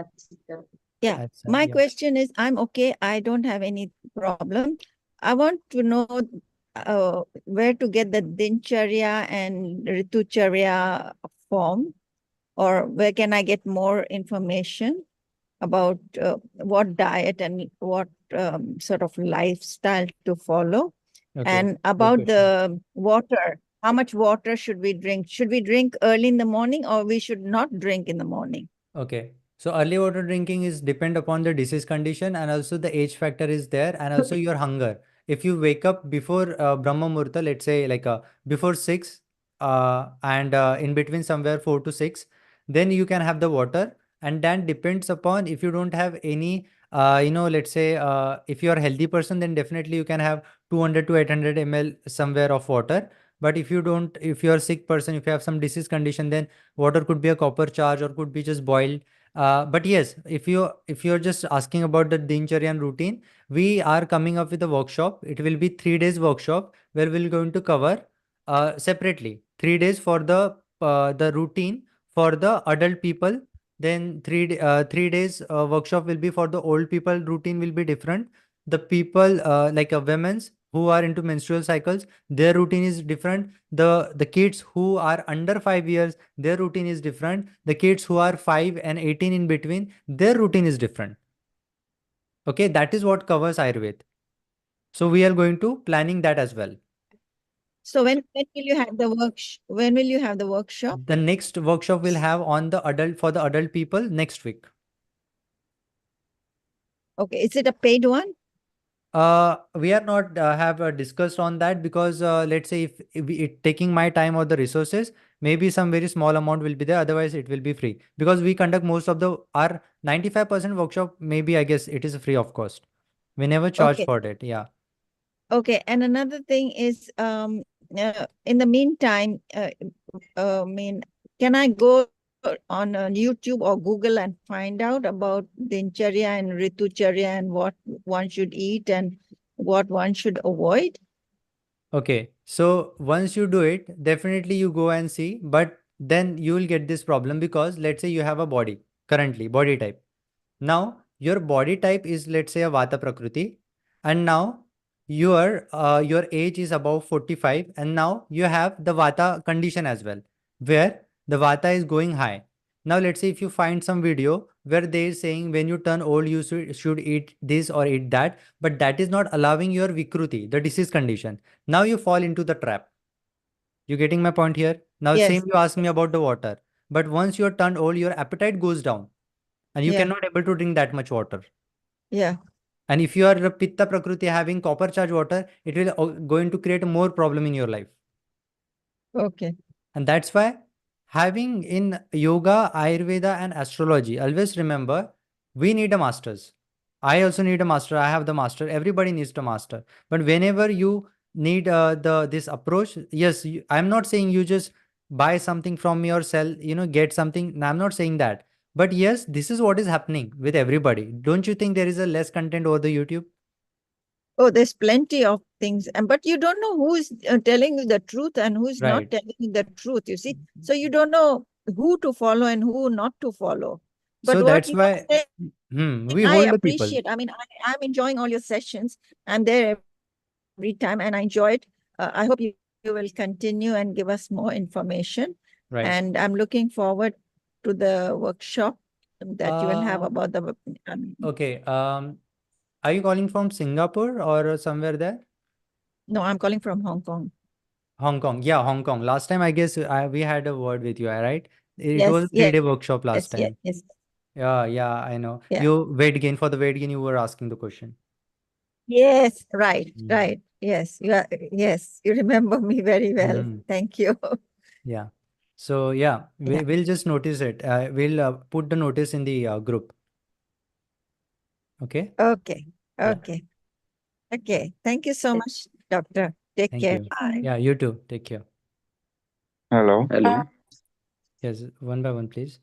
Yeah, That's, my yeah. question is, I'm okay. I don't have any problem. I want to know where to get the Dincharya and Ritucharya form, or where can I get more information about what diet and what sort of lifestyle to follow, Okay. and Good about question. the water. How much water should we drink? Should we drink early in the morning, or we should not drink in the morning? Okay. So early water drinking is depend upon the disease condition, and also the age factor is there, and also your hunger. If you wake up before Brahma Muhurta, let's say like before 6 and in between somewhere 4 to 6, then you can have the water. And then depends upon if you don't have any, let's say if you are a healthy person, then definitely you can have 200 to 800 ml somewhere of water. But if you don't, if you are a sick person, if you have some disease condition, then water could be a copper charge or could be just boiled. But yes, if you're just asking about the Dincharyan routine, we are coming up with a workshop. It will be 3 days workshop where we're going to cover separately 3 days for the routine for the adult people. Then 3 days workshop will be for the old people. Routine will be different. The people like women's who are into menstrual cycles, their routine is different. The kids who are under 5 years, their routine is different. The kids who are 5 and 18 in between, their routine is different. Okay, that is what covers Ayurveda. So we are going to planning that as well. So when will you have the when will you have the workshop? The next workshop we'll have on the adult for the adult people next week. Okay, is it a paid one? We are not have discussed on that because let's say if it taking my time or the resources, maybe some very small amount will be there. Otherwise, it will be free because we conduct most of the our 95% workshop. Maybe I guess it is free of cost. We never charge Okay. for it. Yeah. Okay, and another thing is, in the meantime, I mean, can I go on YouTube or Google and find out about Dincharya and Ritucharya and what one should eat and what one should avoid? Okay. So once you do it, definitely you go and see, but then you will get this problem because let's say you have a body currently body type. Now, your body type is, let's say, a Vata Prakriti, and now your age is above 45, and now you have the Vata condition as well, where the Vata is going high. Now, let's say if you find some video where they are saying when you turn old, you should eat this or eat that, but that is not allowing your Vikruti, the disease condition. Now you fall into the trap. You getting my point here? Now, Yes. same you ask me about the water, but once you're turned old, your appetite goes down and you Yeah. cannot able to drink that much water. Yeah. And if you are a Pitta Prakriti having copper charge water, it will going to create more problem in your life. Okay. And that's why having in yoga, Ayurveda and astrology, always remember we need a masters. I also need a master. I have the master. Everybody needs the master. But whenever you need this approach, yes, I'm not saying you just buy something from me or sell, get something. No, I'm not saying that. But yes, this is what is happening with everybody. Don't you think there is a less content over the YouTube? Oh, there's plenty of things, and but you don't know who is telling you the truth and who is not Right. telling you the truth. You see, so you don't know who to follow and who not to follow. But So what that's you why are saying, we I hold the people. appreciate. I mean, I'm enjoying all your sessions. I'm there every time, and I enjoy it. I hope you will continue and give us more information. Right. And I'm looking forward to the workshop that you will have Uh, about the. okay. Are you calling from Singapore or somewhere there? No, I'm calling from Hong Kong. Hong Kong. Yeah, Hong Kong. Last time, I guess we had a word with you, right? It was a Yes, 3-day yes, workshop last yes, time. yes. Yeah, I know. Yeah. You weight gain for the weight gain, you were asking the question. Yes, right, Mm. right. Yes, yes, you remember me very well. Mhm. Thank you. Yeah. So yeah, Yeah. we'll just notice it. We'll put the notice in the group. Okay. Okay, Yeah. okay, okay. Thank you so much, doctor. Take Thank care. you. Bye. Yeah, you too. Take care. Hello. Hello. Yes, one by one, please.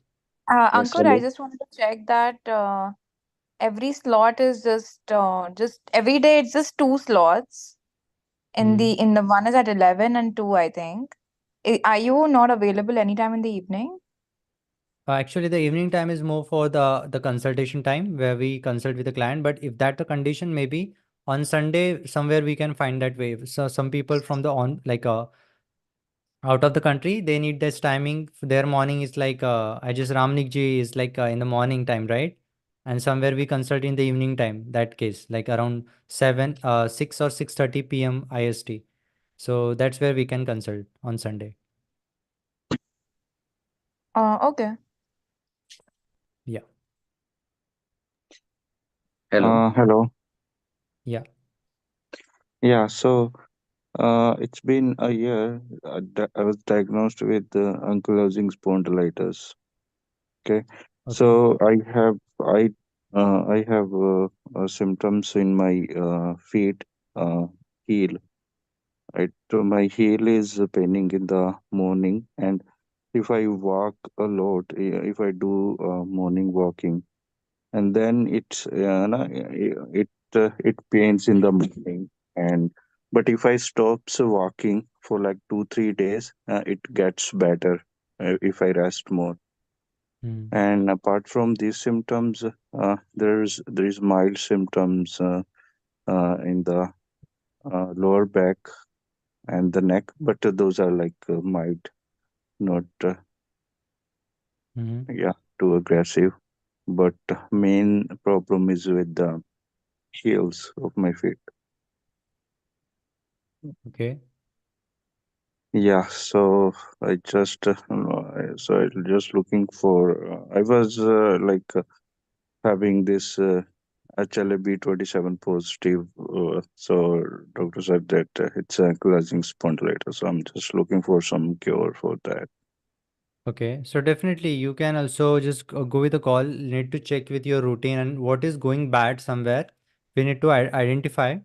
Yes, Ankur, I hello. just wanted to check that every slot is just every day it's just 2 slots. In the one is at 11 and 2, I think. Are you not available anytime in the evening? Actually, the evening time is more for the consultation time where we consult with the client. But if that the condition, maybe on Sunday somewhere we can find that way. So some people from the on like out of the country, they need this timing. Their morning is like I just Ramnik ji is like in the morning time, right? And somewhere we consult in the evening time. That case like around 6 or 6:30 p.m. IST. So that's where we can consult on Sunday. Okay. Yeah. Hello. Hello. Yeah. Yeah, so it's been a year. I was diagnosed with ankylosing spondylitis. Okay, Okay. so I have symptoms in my feet, heel. Right, so my heel is paining in the morning, and if I walk a lot, if I do morning walking, and then it pains in the morning, and but if I stops walking for like 2 3 days, it gets better if I rest more. Hmm. And apart from these symptoms, there is mild symptoms in the lower back and the neck, but those are like mild, not Hmm. yeah, too aggressive. But main problem is with the heels of my feet. Okay. Yeah, so I just so I just looking for. I was having this HLA-B27 positive. So doctor said that it's ankylosing spondylitis. So I'm just looking for some cure for that. Okay, so definitely you can also just go with a call. Need to check with your routine and what is going bad somewhere. We need to identify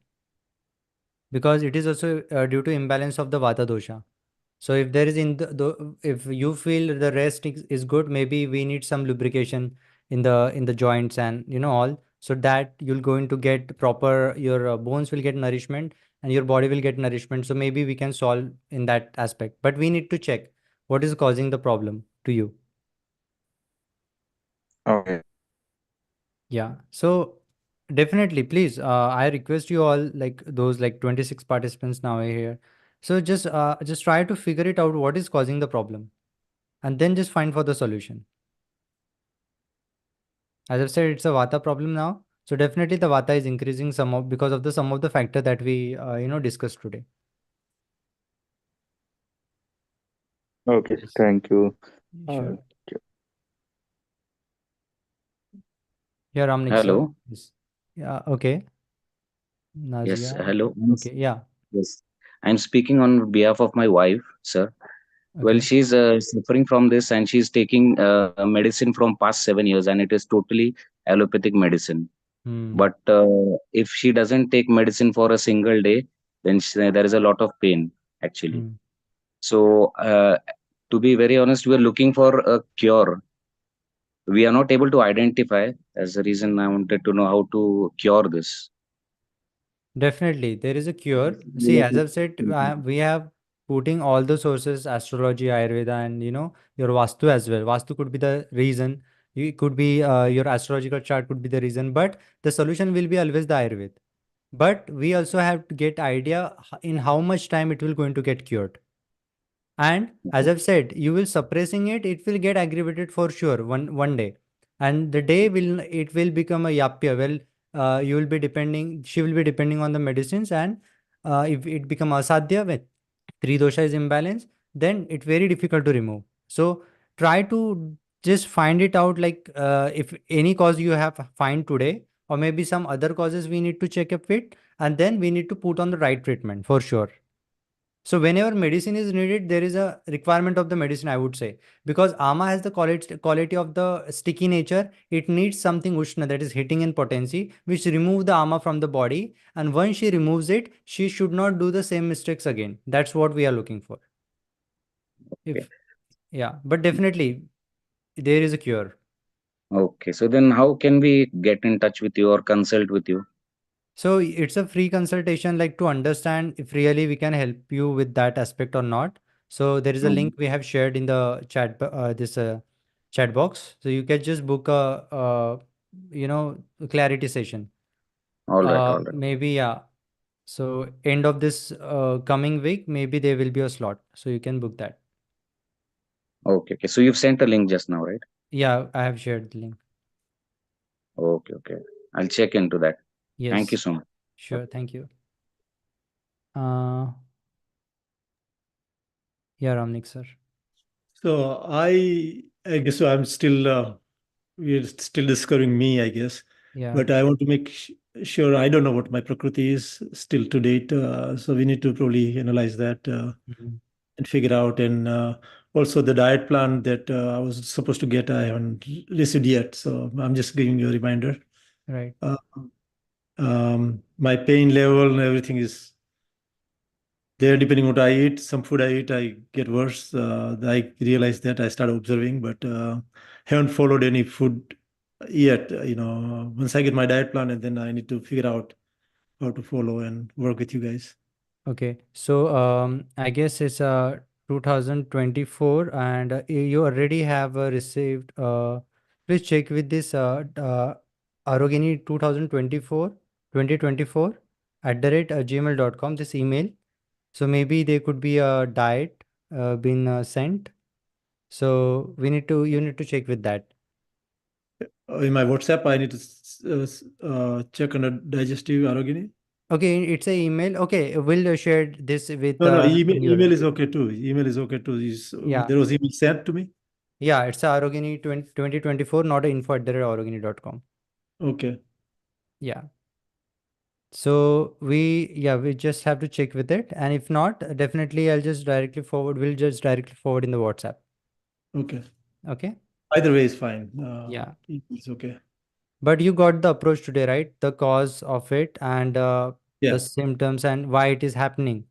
because it is also due to imbalance of the Vata dosha. So if there is if you feel the rest is good, maybe we need some lubrication in the joints and all, so that you're going to get proper your bones will get nourishment and your body will get nourishment. So maybe we can solve in that aspect, but we need to check what is causing the problem to you. Okay. Yeah. So definitely, please, I request you all like those like 26 participants now are here. So just try to figure it out what is causing the problem and then just find for the solution. As I've said, it's a Vata problem now. So definitely the Vata is increasing because of the some of the factor that we discussed today. Okay. Yes. Thank you. Sure. Uh, Yeah, Ramnik sir. Hello. Yes. Yeah. Okay. Yes. Nazia. Hello. Okay. Yeah. Yes. I'm speaking on behalf of my wife, sir. Well, Okay. she's suffering from this, and she's taking medicine from past 7 years, and it is totally allopathic medicine. Hmm. But if she doesn't take medicine for a single day, then there is a lot of pain actually. Hmm. So, to be very honest, we are looking for a cure. We are not able to identify. That's the reason I wanted to know how to cure this. Definitely, there is a cure. See, as I've said, we have putting all the sources, astrology, Ayurveda, and your Vastu as well. Vastu could be the reason. It could be your astrological chart could be the reason, but the solution will be always the Ayurveda. But we also have to get idea in how much time it will going to get cured. And as I've said, you will suppressing it, it will get aggravated for sure one day. And the day will it will become a yapya. Well, you will be depending, she will be depending on the medicines, and if it become asadhya when three dosha is imbalanced, then it's very difficult to remove. So try to just find it out, like if any cause you have find today, or maybe some other causes we need to check up with, and then we need to put on the right treatment for sure. So whenever medicine is needed, there is a requirement of the medicine, I would say, because ama has the quality of the sticky nature. It needs something ushna, that is heating and potency, which remove the ama from the body. And once she removes it, she should not do the same mistakes again. That's what we are looking for. Okay. If yeah, but definitely there is a cure. Okay. So then, how can we get in touch with you or consult with you? So it's a free consultation, like to understand if really we can help you with that aspect or not. So there is a link we have shared in the chat box. So you can just book a clarity session. All right, all right. Maybe, yeah. So end of this coming week, maybe there will be a slot. So you can book that. Okay, okay. So you've sent a link just now, right? Yeah, I have shared the link. Okay, okay. I'll check into that. Thank you Yes, so much. sure. Thank you. Yeah, Ramnik sir. So I guess so I'm still we're still discovering me, I guess. Yeah. But I want to make sure I don't know what my prakriti is still to date. So we need to probably analyze that Mhm. and figure out. And also the diet plan that I was supposed to get, I haven't received yet. So I'm just giving you a reminder. Right. Uh, my pain level and everything is there depending what I eat. Some food I eat, I get worse. I realize that I start observing, but haven't followed any food yet. Once I get my diet plan, and then I need to figure out how to follow and work with you guys. Okay. So I guess it's 2024, and you already have received. Please check with this Arogini 2024 @gmail.com, this email. So maybe there could be a diet been sent. So you need to check with that. In my WhatsApp, I need to check on the digestive arogini. Okay, it's a email. Okay, we'll share this with No, in your email is okay too. Email is okay too. yeah. There was email sent to me. Yeah, it's Arogini 2024, not info@arogini.com. Okay. Yeah. So we just have to check with it. And if not, definitely we'll just directly forward in the WhatsApp. Okay. Okay. Either way is fine. Yeah. It's okay. But you got the approach today, right? The cause of it and Yeah. the symptoms and why it is happening.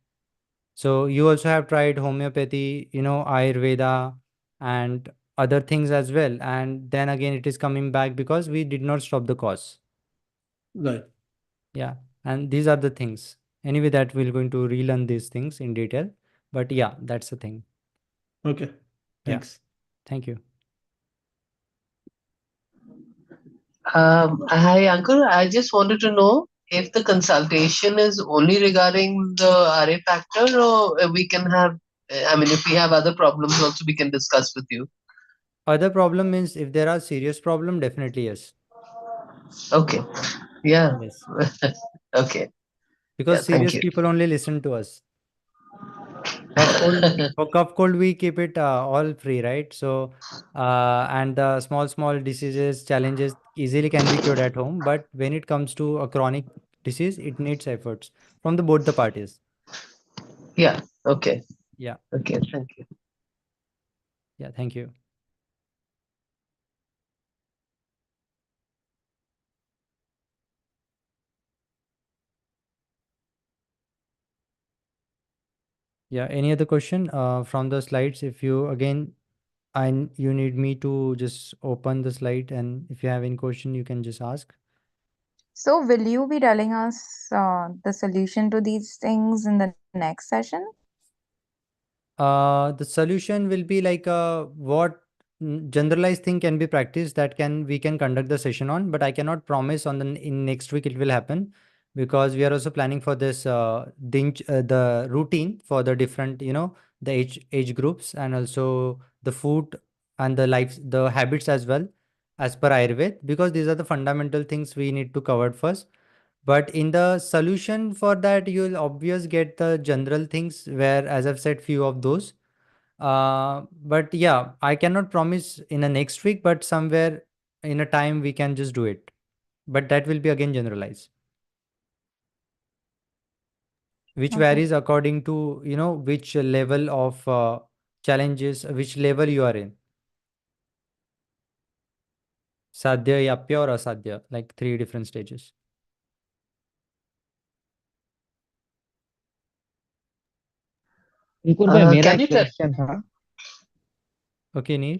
So you also have tried homeopathy, Ayurveda and other things as well. And then again, it is coming back because we did not stop the cause. Right. Yeah. And these are the things. Anyway, that we're going to relearn these things in detail. But yeah, that's the thing. Okay. Yeah. Thanks. Thank you. Hi, Uncle. I just wanted to know if the consultation is only regarding the RA factor, or we can have, I mean, if we have other problems also, we can discuss with you. Other problem means if there are serious problem, definitely yes. Okay. Yeah. Yes. Okay. Because Yeah, thank serious you. people only listen to us. For cough cold, we keep it all free, right? So, and the small diseases, challenges easily can be cured at home. But when it comes to a chronic disease, it needs efforts from both the parties. Yeah. Okay. Yeah. Okay. Thank you. Yeah. Thank you. Yeah. Any other question from the slides? If you again, you need me to just open the slide, and if you have any question, you can just ask. So, will you be telling us the solution to these things in the next session? The solution will be like what generalized thing can be practiced that we can conduct the session on, but I cannot promise on in next week it will happen, because we are also planning for this the routine for the different the age groups, and also the food and the habits as well, as per Ayurveda, because these are the fundamental things we need to cover first. But in the solution for that, you'll obvious get the general things where, as I've said, few of those. But yeah, I cannot promise in a next week, but somewhere in a time we can just do it. But that will be again generalized, which Okay. varies according to which level of challenges, which level you are in. Sadhya, yapya, or asadhya, like 3 different stages. अंकुर भाई मेरा Can एक you tell? Question था। Okay, Neer.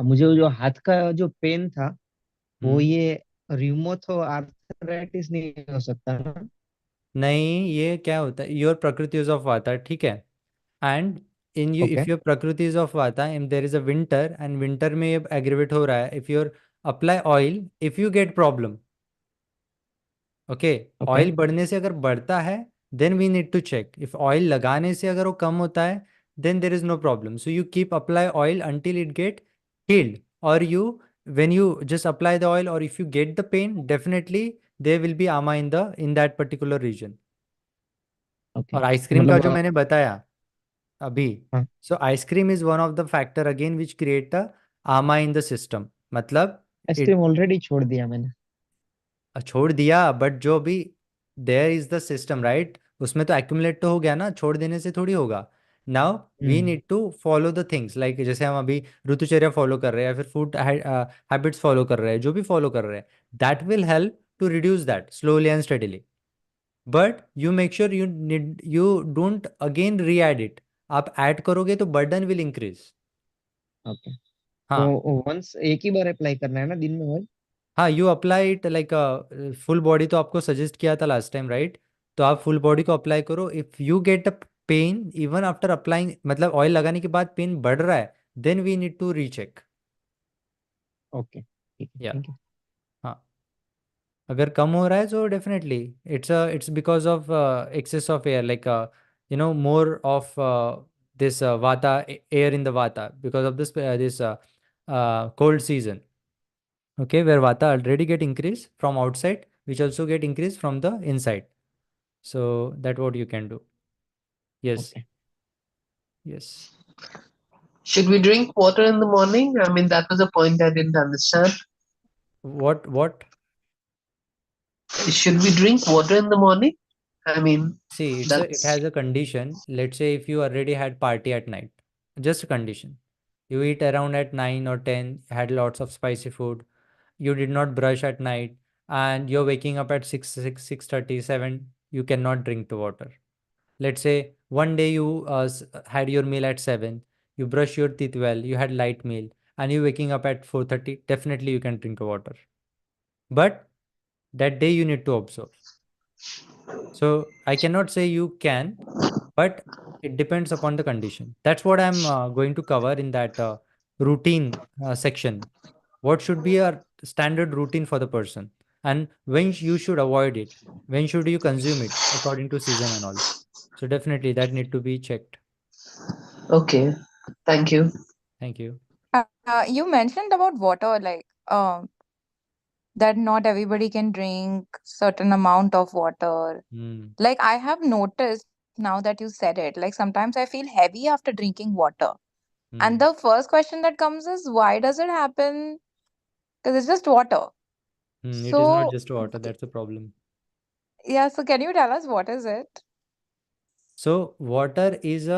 मुझे वो जो हाथ का जो पेन था वो Hmm. ये रिमोथो आर्थराइटिस नहीं हो सकता ना? नहीं, ये क्या होता है, your prakriti is of vata, ठीक है, and in you okay if your prakriti is of vata and there is a winter and winter में ये एग्रीवेट हो रहा है, if your apply oil, if you get problem, okay, okay oil बढ़ने से अगर बढ़ता है then we need to check, if oil लगाने से अगर वो कम होता है then there is no problem, so you keep apply oil until it gate healed, or you when you just apply the oil, or if you get the pain, definitely there will be ama in that particular region. Okay और ice cream का मतलब जो मैंने बताया अभी, हाँ so ice cream is one of the factor again which create the ama in the system, मतलब ice cream it already छोड़ दिया मैंने। छोड़ दिया, बट जो भी there is the system right, उसमें तो एक्यूमुलेट तो हो गया ना, छोड़ देने से थोड़ी होगा। Now we need to follow the things, like जैसे हम अभी ऋतुचर्या फॉलो कर रहे हैं या फिर फूड हैबिट्स फॉलो कर रहे हैं, जो भी फॉलो कर रहे हैं, that will help to reduce that slowly and steadily, but you make sure you don't again re add it, आप ऐड करोगे तो बर्डन विल इंक्रीज। ओके हाँ, तो वंस एक ही बार अप्लाई करना है ना दिन में ऑयल? हाँ, you apply it like full body, तो आपको सजेस्ट किया था लास्ट टाइम राइट, तो आप फुल बॉडी को अप्लाई करो, if you get a pain even after applying, मतलब ऑयल लगाने के बाद पेन बढ़ रहा है, then we need to recheck. Okay ठीक है या थैंक यू। हाँ, अगर कम हो रहा है तो definitely it's because of excess of air, like more of this vata air in the vata because of this cold season, okay, where vata already get increased from outside, which also get increased from the inside, so that what you can do. Yes, okay yes. Should we drink water in the morning? I mean, that was a point I didn't understand. What Should we drink water in the morning? I mean, see, it that's has a condition, let's say if you already had party at night, just a condition, you eat around at 9 or 10, had lots of spicy food, you did not brush at night, and you're waking up at 6:30, 7, you cannot drink the water. Let's say one day you had your meal at 7, you brush your teeth well, you had light meal, and you waking up at 4:30, definitely you can drink water. But that day you need to observe. So I cannot say you can, but it depends upon the condition. That's what I'm going to cover in that routine section. What should be a standard routine for the person, and when you should avoid it, when should you consume it according to season and all. So definitely that need to be checked. okay. Thank you. Thank you. You mentioned about water, like that not everybody can drink certain amount of water. Hmm. Like I have noticed now that you said it, like sometimes I feel heavy after drinking water. And Hmm. the first question that comes is why does it happen? Because it's just water. It is not So, just water, that's the problem. yeah, so can you tell us what is it? So water is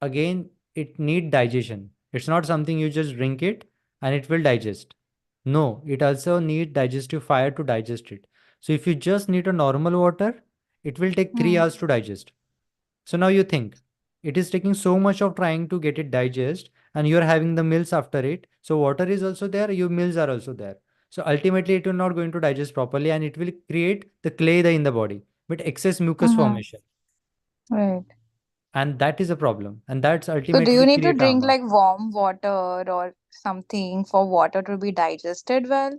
again, it need digestion. It's not something you just drink it and it will digest. No, it also need digestive fire to digest it. So if you just need a normal water, it will take 3 hours to digest. So now you think it is taking so much of trying to get it digest, and you are having the meals after it. So water is also there, your meals are also there. So ultimately it will not going to digest properly and it will create the clay in the body with excess mucus Mm-hmm. formation. Right. And that is a problem. And that's So, do you ultimately need to create drink ama. like warm water or something for water to be digested well?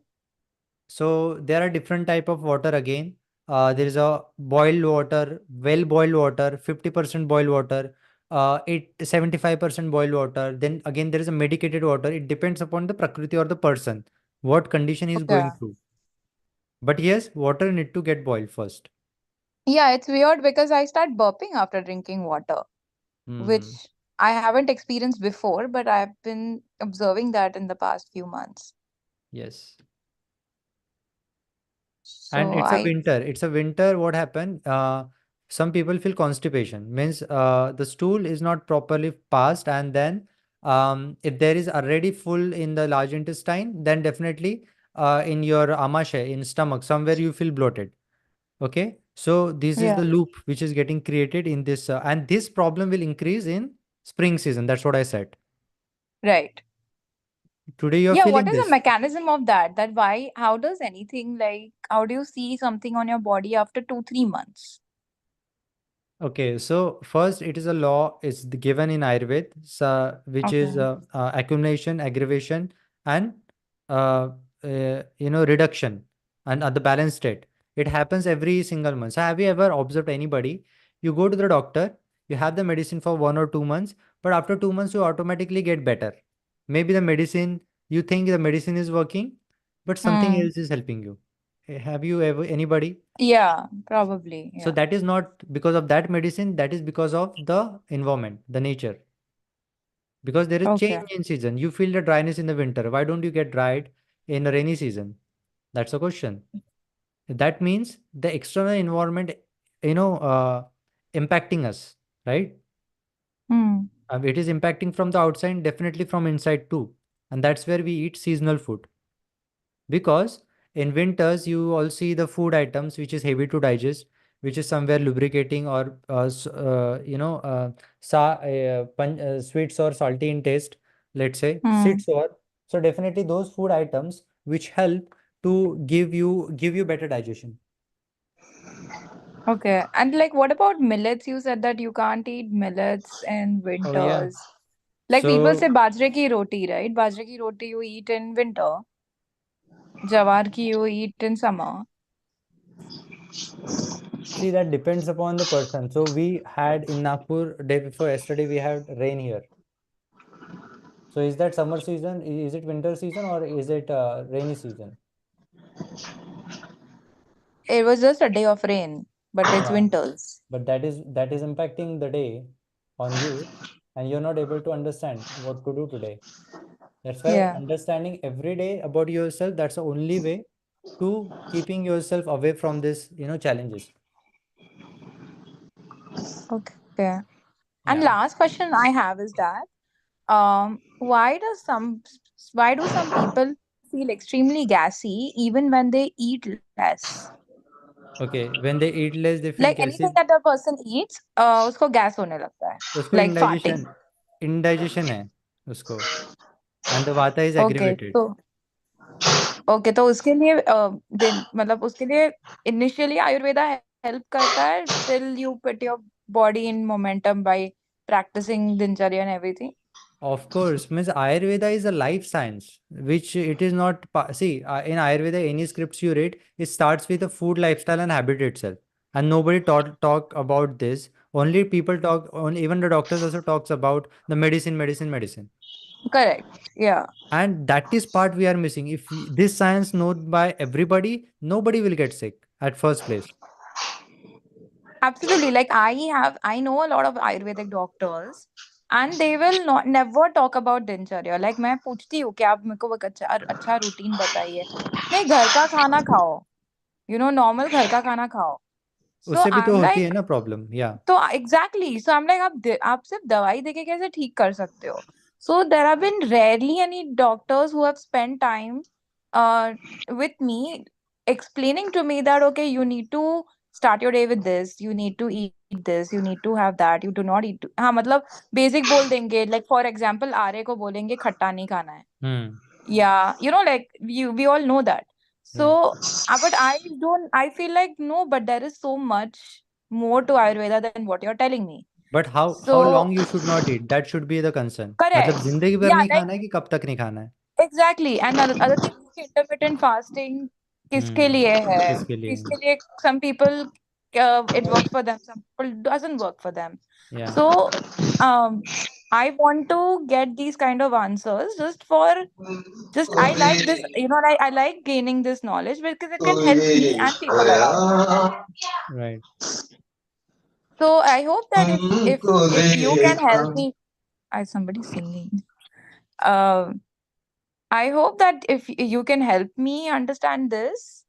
So there are different type of water again. There is a boiled water, well boiled water, 50% boiled water, 75% boiled water. Then again there is a medicated water. It depends upon the prakriti or the person, what condition he is Okay. going through. But yes, water need to get boiled first. Yeah, it's weird because I start burping after drinking water, which Hmm. I haven't experienced before, but I've been observing that in the past few months. Yes. And So I, it's a winter, what happened, some people feel constipation, means the stool is not properly passed, and then if there is already full in the large intestine, then definitely in your amashay, in stomach somewhere you feel bloated. Okay, so this is yeah, the loop which is getting created in this and this problem will increase in spring season, that's what I said. right. Today you're Yeah, what feeling is the this. mechanism of that? That why, how does anything like, how do you see something on your body after 2, 3 months? Okay, so first it is a law, it's given in Ayurveda, so, which Okay. is accumulation, aggravation, and uh, reduction, and at the balanced state. It happens every single month. So have you ever observed anybody? You go to the doctor, you have the medicine for 1 or 2 months, but after 2 months you automatically get better. Maybe the medicine, you think the medicine is working, but something Hmm. else is helping you. Have you ever anybody? Yeah, probably. So Yeah. that is not because of that medicine, that is because of the environment, the nature. Because there is Okay. change in season. You feel the dryness in the winter. Why don't you get dried in a rainy season? That's a question. That means the external environment, you know, uh, impacting us, right? Hmm. It is impacting from the outside, definitely from inside too. And that's where we eat seasonal food. Because in winters you all see the food items which is heavy to digest, which is somewhere lubricating or sweet or salty in taste, let's say Hmm. sweet sour. So definitely those food items which help to give you better digestion. Okay. And like, what about millets? You said that you can't eat millets in Oh yeah. winters. Like people say So bajre ki roti, right? Bajre ki roti you eat in winter. Jawar ki you eat in summer. see, that depends upon the person. So we had in Nagpur day before yesterday we had rain here. So is that summer season? Is it winter season or is it rainy season? It was just a day of rain, but it's Yeah, winters. but that is impacting the day on you, and you're not able to understand what to do today. That's why Yeah. understanding every day about yourself, that's the only way to keeping yourself away from this, challenges. Okay. And Yeah. last question I have is that why do some people feel extremely gassy even when they eat less? Okay. When they eat less, they Like feel anything gassy. that a person eats, उसको gas होने लगता है. उसको Like farting. indigestion है उसको, and the vata is Okay, aggravated. so okay, तो उसके लिए दिन मतलब उसके लिए initially Ayurveda help करता है till you put your body in momentum by practicing dincharya and everything. Of course, means Ayurveda is a life science, which it is not. See, in Ayurveda, any scripts you read, it starts with the food, lifestyle, and habit itself, and nobody talk about this. Only people talk. Only even the doctors also talks about the medicine, medicine, medicine, Correct. Yeah. and that is part we are missing. If this science known by everybody, nobody will get sick at first place. Absolutely. Like I know a lot of Ayurvedic doctors and they will not never talk about dincharya. Like मैं पूछती हूँ कि आप मेरे को एक अच्छा routine बताइए. नहीं घर का खाना खाओ. Normal घर का खाना खाओ. So उससे भी तो I'm होती है like, ना प्रॉब्लम या तो exactly so I am like आप सिर्फ दवाई देके कैसे ठीक कर सकते हो so there have been rarely any doctors who have spend time with me explaining to me that okay you need to start your day with this you need to eat this you need to have that you do not eat हाँ मतलब basic बोल देंगे like for example आर्य को बोलेंगे खट्टा नहीं खाना है हम्म yeah like we all know that so hmm but I feel like no but there is so much more to Ayurveda than what you're telling me but how so long you should not eat, that should be the concern. मतलब correct जिंदगी भर yeah नहीं like खाना है कि कब तक नहीं खाना है. exactly and other thing is कि intermittent fasting किसके लिए है किसके लिए. किसके लिए some people it works for them some people doesn't work for them या so um I want to get these kind of answers just I like this I like gaining this knowledge because it can help me and people around me right. so I hope that if you can help me somebody singing um I hope that if you can help me understand this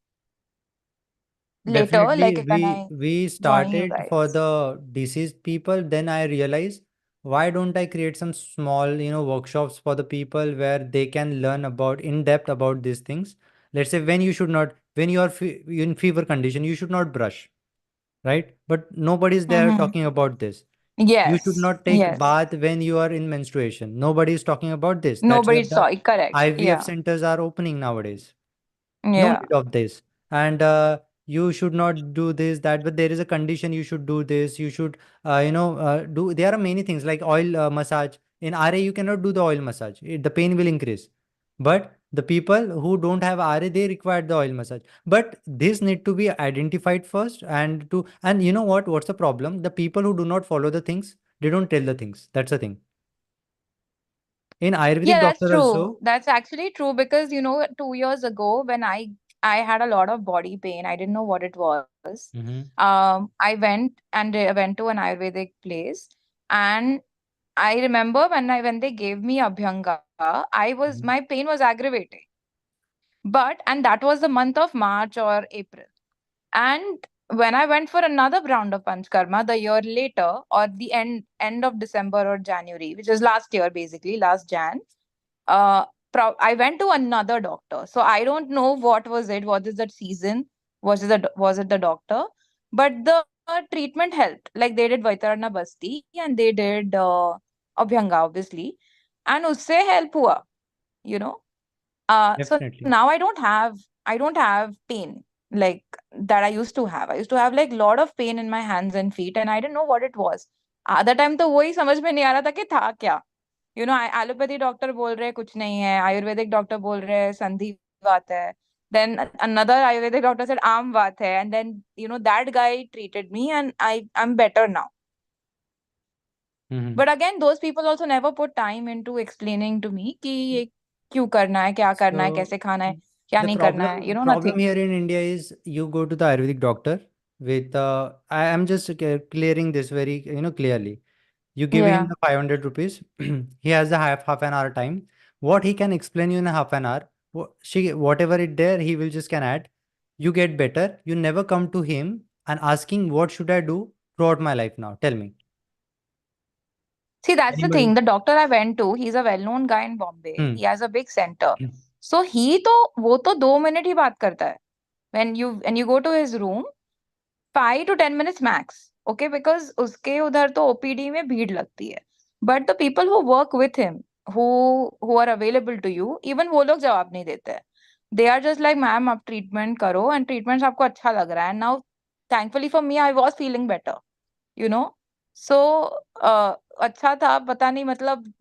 later like Definitely, when we I we join you started for guys the deceased people. Then I realized, why don't I create some small, workshops for the people where they can learn about in depth about these things. Let's say when you should not, when you are in fever condition, you should not brush, right? But nobody is there mm-hmm. talking about this. You should Yes. not take Yes. bath when you are in menstruation. Nobody is talking about this. That's Nobody what the saw it. Correct. IVF Yeah. centers are opening nowadays. No Yeah. need of this. And you should not do this, that, but there is a condition you should do this. You should, do. There are many things like oil massage. In RA, you cannot do the oil massage. The pain will increase. But the people who don't have RA, they require the oil massage. But this need to be identified first, and you know what? What's the problem? The people who do not follow the things, they don't tell the things. That's the thing. In Ayurvedic Yeah, that's doctor true. also. That's actually true because 2 years ago when I had a lot of body pain, I didn't know what it was. Mm-hmm. I went to an Ayurvedic place, and I remember when they gave me Abhyanga, Mm-hmm. my pain was aggravating. And that was the month of March or April. And when I went for another round of Panchkarma the year later, or the end of December or January, which is last year basically, last Jan, uh, I went to another doctor. So I don't know what was it. What is that season? Was it the doctor? But the treatment helped. Like they did Vaitarana Basti and they did Abhyanga, obviously, and usse help hua. You know. So now Definitely. I don't have pain like that I used to have. I used to have like lot of pain in my hands and feet, and I didn't know what it was. आधा time तो वही समझ में नहीं आ रहा था कि था क्या. एलोपैथी डॉक्टर बोल रहे हैं कुछ नहीं है, आयुर्वेदिक डॉक्टर बोल रहे हैं संधिवात है. Then another Ayurvedic doctor said आम वात है, and then that guy treated me, and I'm better now. Mm-hmm. But again, those people also never put time into explaining to me कि ये क्यों करना है, क्या करना है, So कैसे खाना है, क्या the नहीं करना है, problem nothing. here in India is you go to the Ayurvedic doctor with I am just clearing this very clearly. You give him Yeah. the 500 rupees. He has the half an hour time. What he can explain you in a half an hour, whatever it there, he will just can add. You get better. You never come to him and asking what should I do throughout my life now. Tell me. See, that's the Anybody? thing. The doctor I went to, he's a well-known guy in Bombay. Hmm. He has a big center. So वो तो 2 minute ही बात करता है. When you go to his room, 5 to 10 minutes max. Okay, because उसके उधर तो OPD में भीड़ लगती है. But the people who work with him, who are available to you, even वो लोग जवाब नहीं देते हैं. They are just like, ma'am आप ट्रीटमेंट करो, and ट्रीटमेंट आपको अच्छा लग रहा है. And now, thankfully for me, I was feeling better. You know, so अच्छा था, पता नहीं मतलब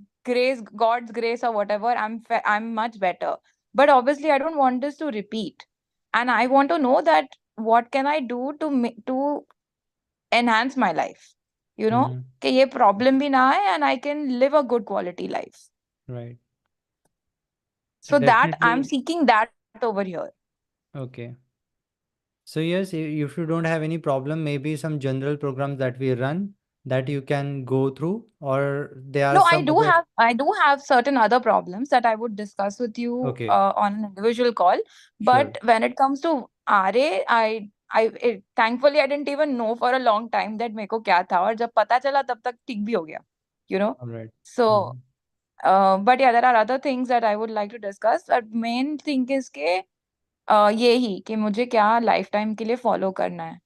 God's grace or whatever. I'm much better. But obviously, I don't want this to repeat, and I want to know that what can I do to enhance my life. Mm-hmm. कि ये problem भी ना आए, and I can live a good quality life. Right. So that I'm Definitely. seeking that over here. Okay. So yes, if you don't have any problem, maybe some general programs that we run that you can go through, or there are No, some other. I do have certain other problems that I would discuss with you Okay, on an individual call. sure. But when it comes to RA, thankfully I didn't even know for a long time that मेरे को क्या था, और जब पता चला तब तक ठीक भी हो गया. You know. All right. So, Mhm. but yeah, there are other things that I would like to discuss. But main thing is के ये ही कि मुझे क्या lifetime के लिए follow करना है.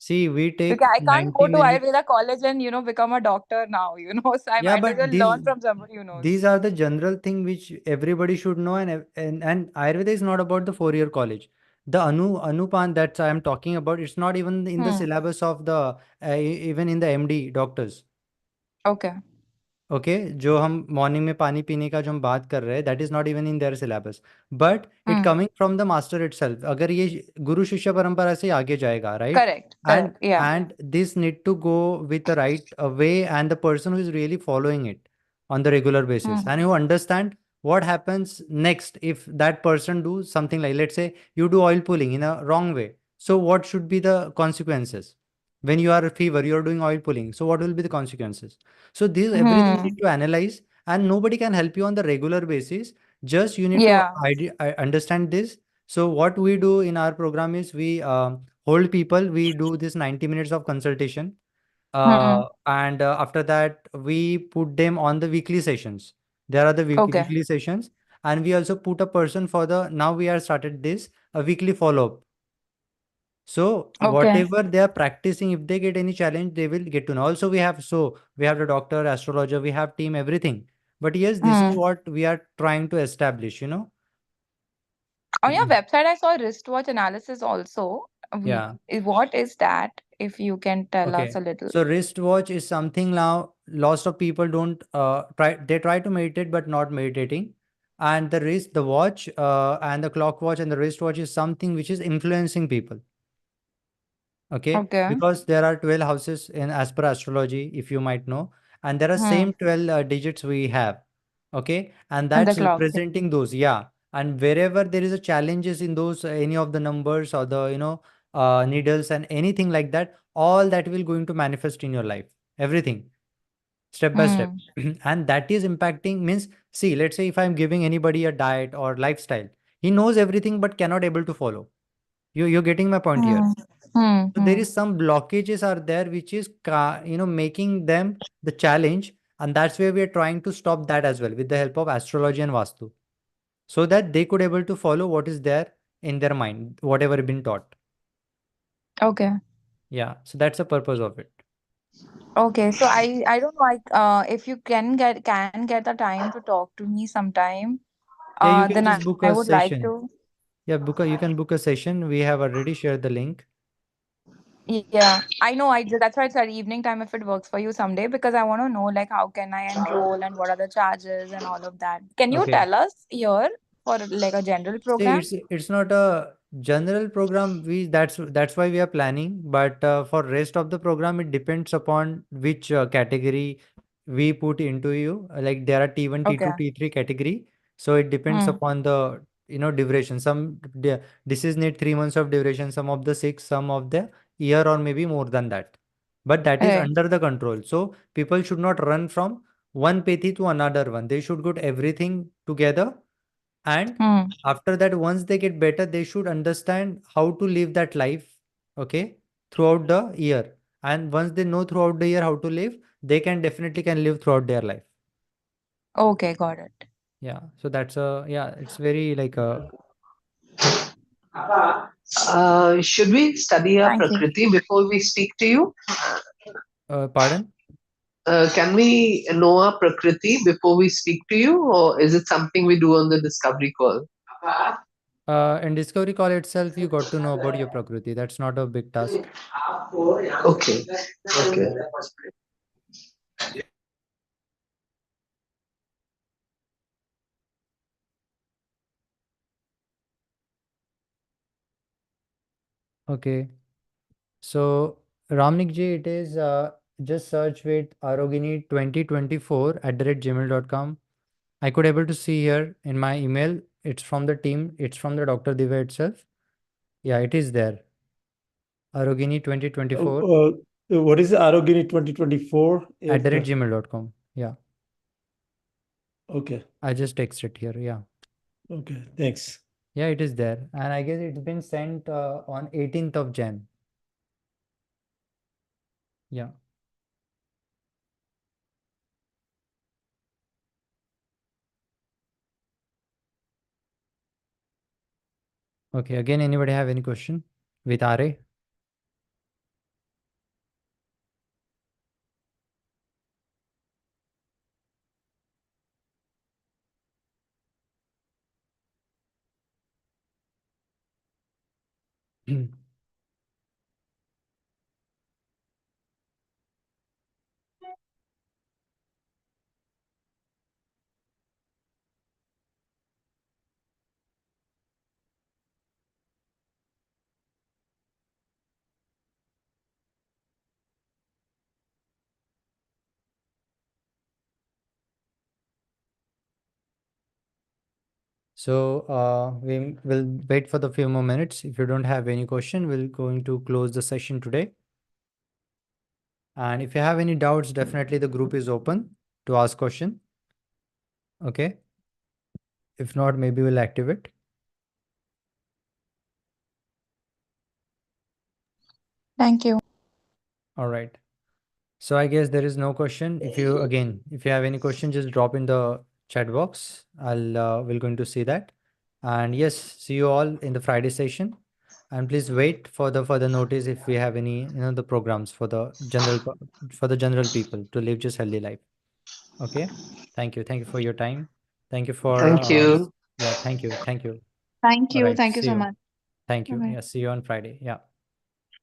See, we take Because I can't 90 go to minutes. Ayurveda college and become a doctor now. So I Yeah, might as but well these learn from somebody who these knows. are the general thing which everybody should know, and Ayurveda is not about the 4 year college. The Anupan that I am talking about, it's not even in the Hmm. syllabus of the even in the MD doctors. Okay. Okay जो हम morning में पानी पीने का जो हम बात कर रहे हैं that is not even in there syllabus but it Hmm. Coming from the master itself अगर ये गुरु शिष्य परंपरा से आगे जाएगा right Correct. And Correct. Yeah. And this need to go with the right way and the person who is really following it on the regular basis Hmm. and who understand what happens next if that person do something like let's say you do oil pulling in a wrong way so what should be the consequences when you are a fever you are doing oil pulling so what will be the consequences so this everything you Hmm. need to analyze and nobody can help you on the regular basis. Just you need to Yeah. understand this. So what we do in our program is we hold people. We do this 90 minutes of consultation. Hmm. And after that, we put them on the weekly sessions. There are the Okay. weekly sessions. And we also put a person for the, now we are started this, a weekly follow-up. So Okay. whatever they are practicing, if they get any challenge, they will get to know. Also, we have the doctor, astrologer, we have team, everything. But yes, this is Hmm. what we are trying to establish, you know. On your website, I saw wristwatch analysis also. Yeah. What is that? If you can tell us Okay. a little. So wristwatch is something now lots of people don't try to meditate but not meditating. And the watch and the clock watch and the wristwatch is something which is influencing people. Okay, Okay. because there are 12 houses in as per astrology, if you might know, and there are Hmm. same 12 digits we have. Okay, and And the that's clock. representing those. Yeah, and wherever there is a challenges in those any of the numbers or the needles and anything like that, all that will going to manifest in your life. Everything step by step, Hmm. and that is impacting means. See, let's say if I'm giving anybody a diet or lifestyle, he knows everything but cannot able to follow. You're getting my point here. Hmm. Hmm. So there Hmm. is some blockages are there which is making them the challenge, and that's where we are trying to stop that as well with the help of astrology and vastu, so that they could able to follow what is there in their mind, whatever been taught. Okay. Yeah, so that's the purpose of it. Okay. So I don't know, like if you can get the time to talk to me sometime, Yeah, you can then I just would book like a to. session. Yeah, you can book a session. We have already shared the link. Yeah, I know. That's why I said evening time if it works for you someday, because I want to know like how can I enroll and what are the charges and all of that. Can you Okay. tell us here for like a general See, program? it's not a general program. That's why we are planning. But for rest of the program, it depends upon which category we put into you. Like there are T1, Okay. T2, T3 category. So it depends Hmm. upon the duration. This is need 3 months of duration. Some of the 6, some of the year or maybe more than that. But that is Right. under the control. So people should not run from one pethi to another one. They should put everything together, and Hmm. after that, once they get better, they should understand how to live that life, okay, throughout the year. And once they know throughout the year how to live, they can definitely can live throughout their life. Okay, got it. Yeah, so that's a yeah, it's very like a Should we study our Thank you. Prakriti before we speak to you? pardon. Can we know our Prakriti before we speak to you, or is it something we do on the discovery call? In discovery call itself, you got to know about your prakriti. That's not a big task. Okay. Okay. Okay, so Ramnik ji, it is just search with Arogini 2024 @gmail.com. I could able to see here in my email. It's from the team. It's from the Dr. Diva itself. Yeah, it is there. Arogini 2024 What is Arogini 2024? @gmail.com. Yeah, Okay. I just texted here. Yeah. Okay. Thanks. Yeah, it is there. And I guess it's been sent on 18th of Jan. Yeah. Okay. Again, anybody have any question with RA? So we will wait for the few more minutes. If you don't have any question, we're going to close the session today. And if you have any doubts, definitely the group is open to ask question. Okay. If not, maybe we'll activate. Thank you. All right. So I guess there is no question. If you have any question, just drop in the chat box. We're going to see that. And yes, see you all in the Friday session. And please wait for the further notice if we have any, the programs for the general people to live just healthy life. Okay. Thank you. Thank you for your time. Thank you for Thank you. yeah. Thank you. Thank you. Thank All you. right. Thank you See so you. much. Thank you. Bye-bye. Yeah. See you on Friday. Yeah.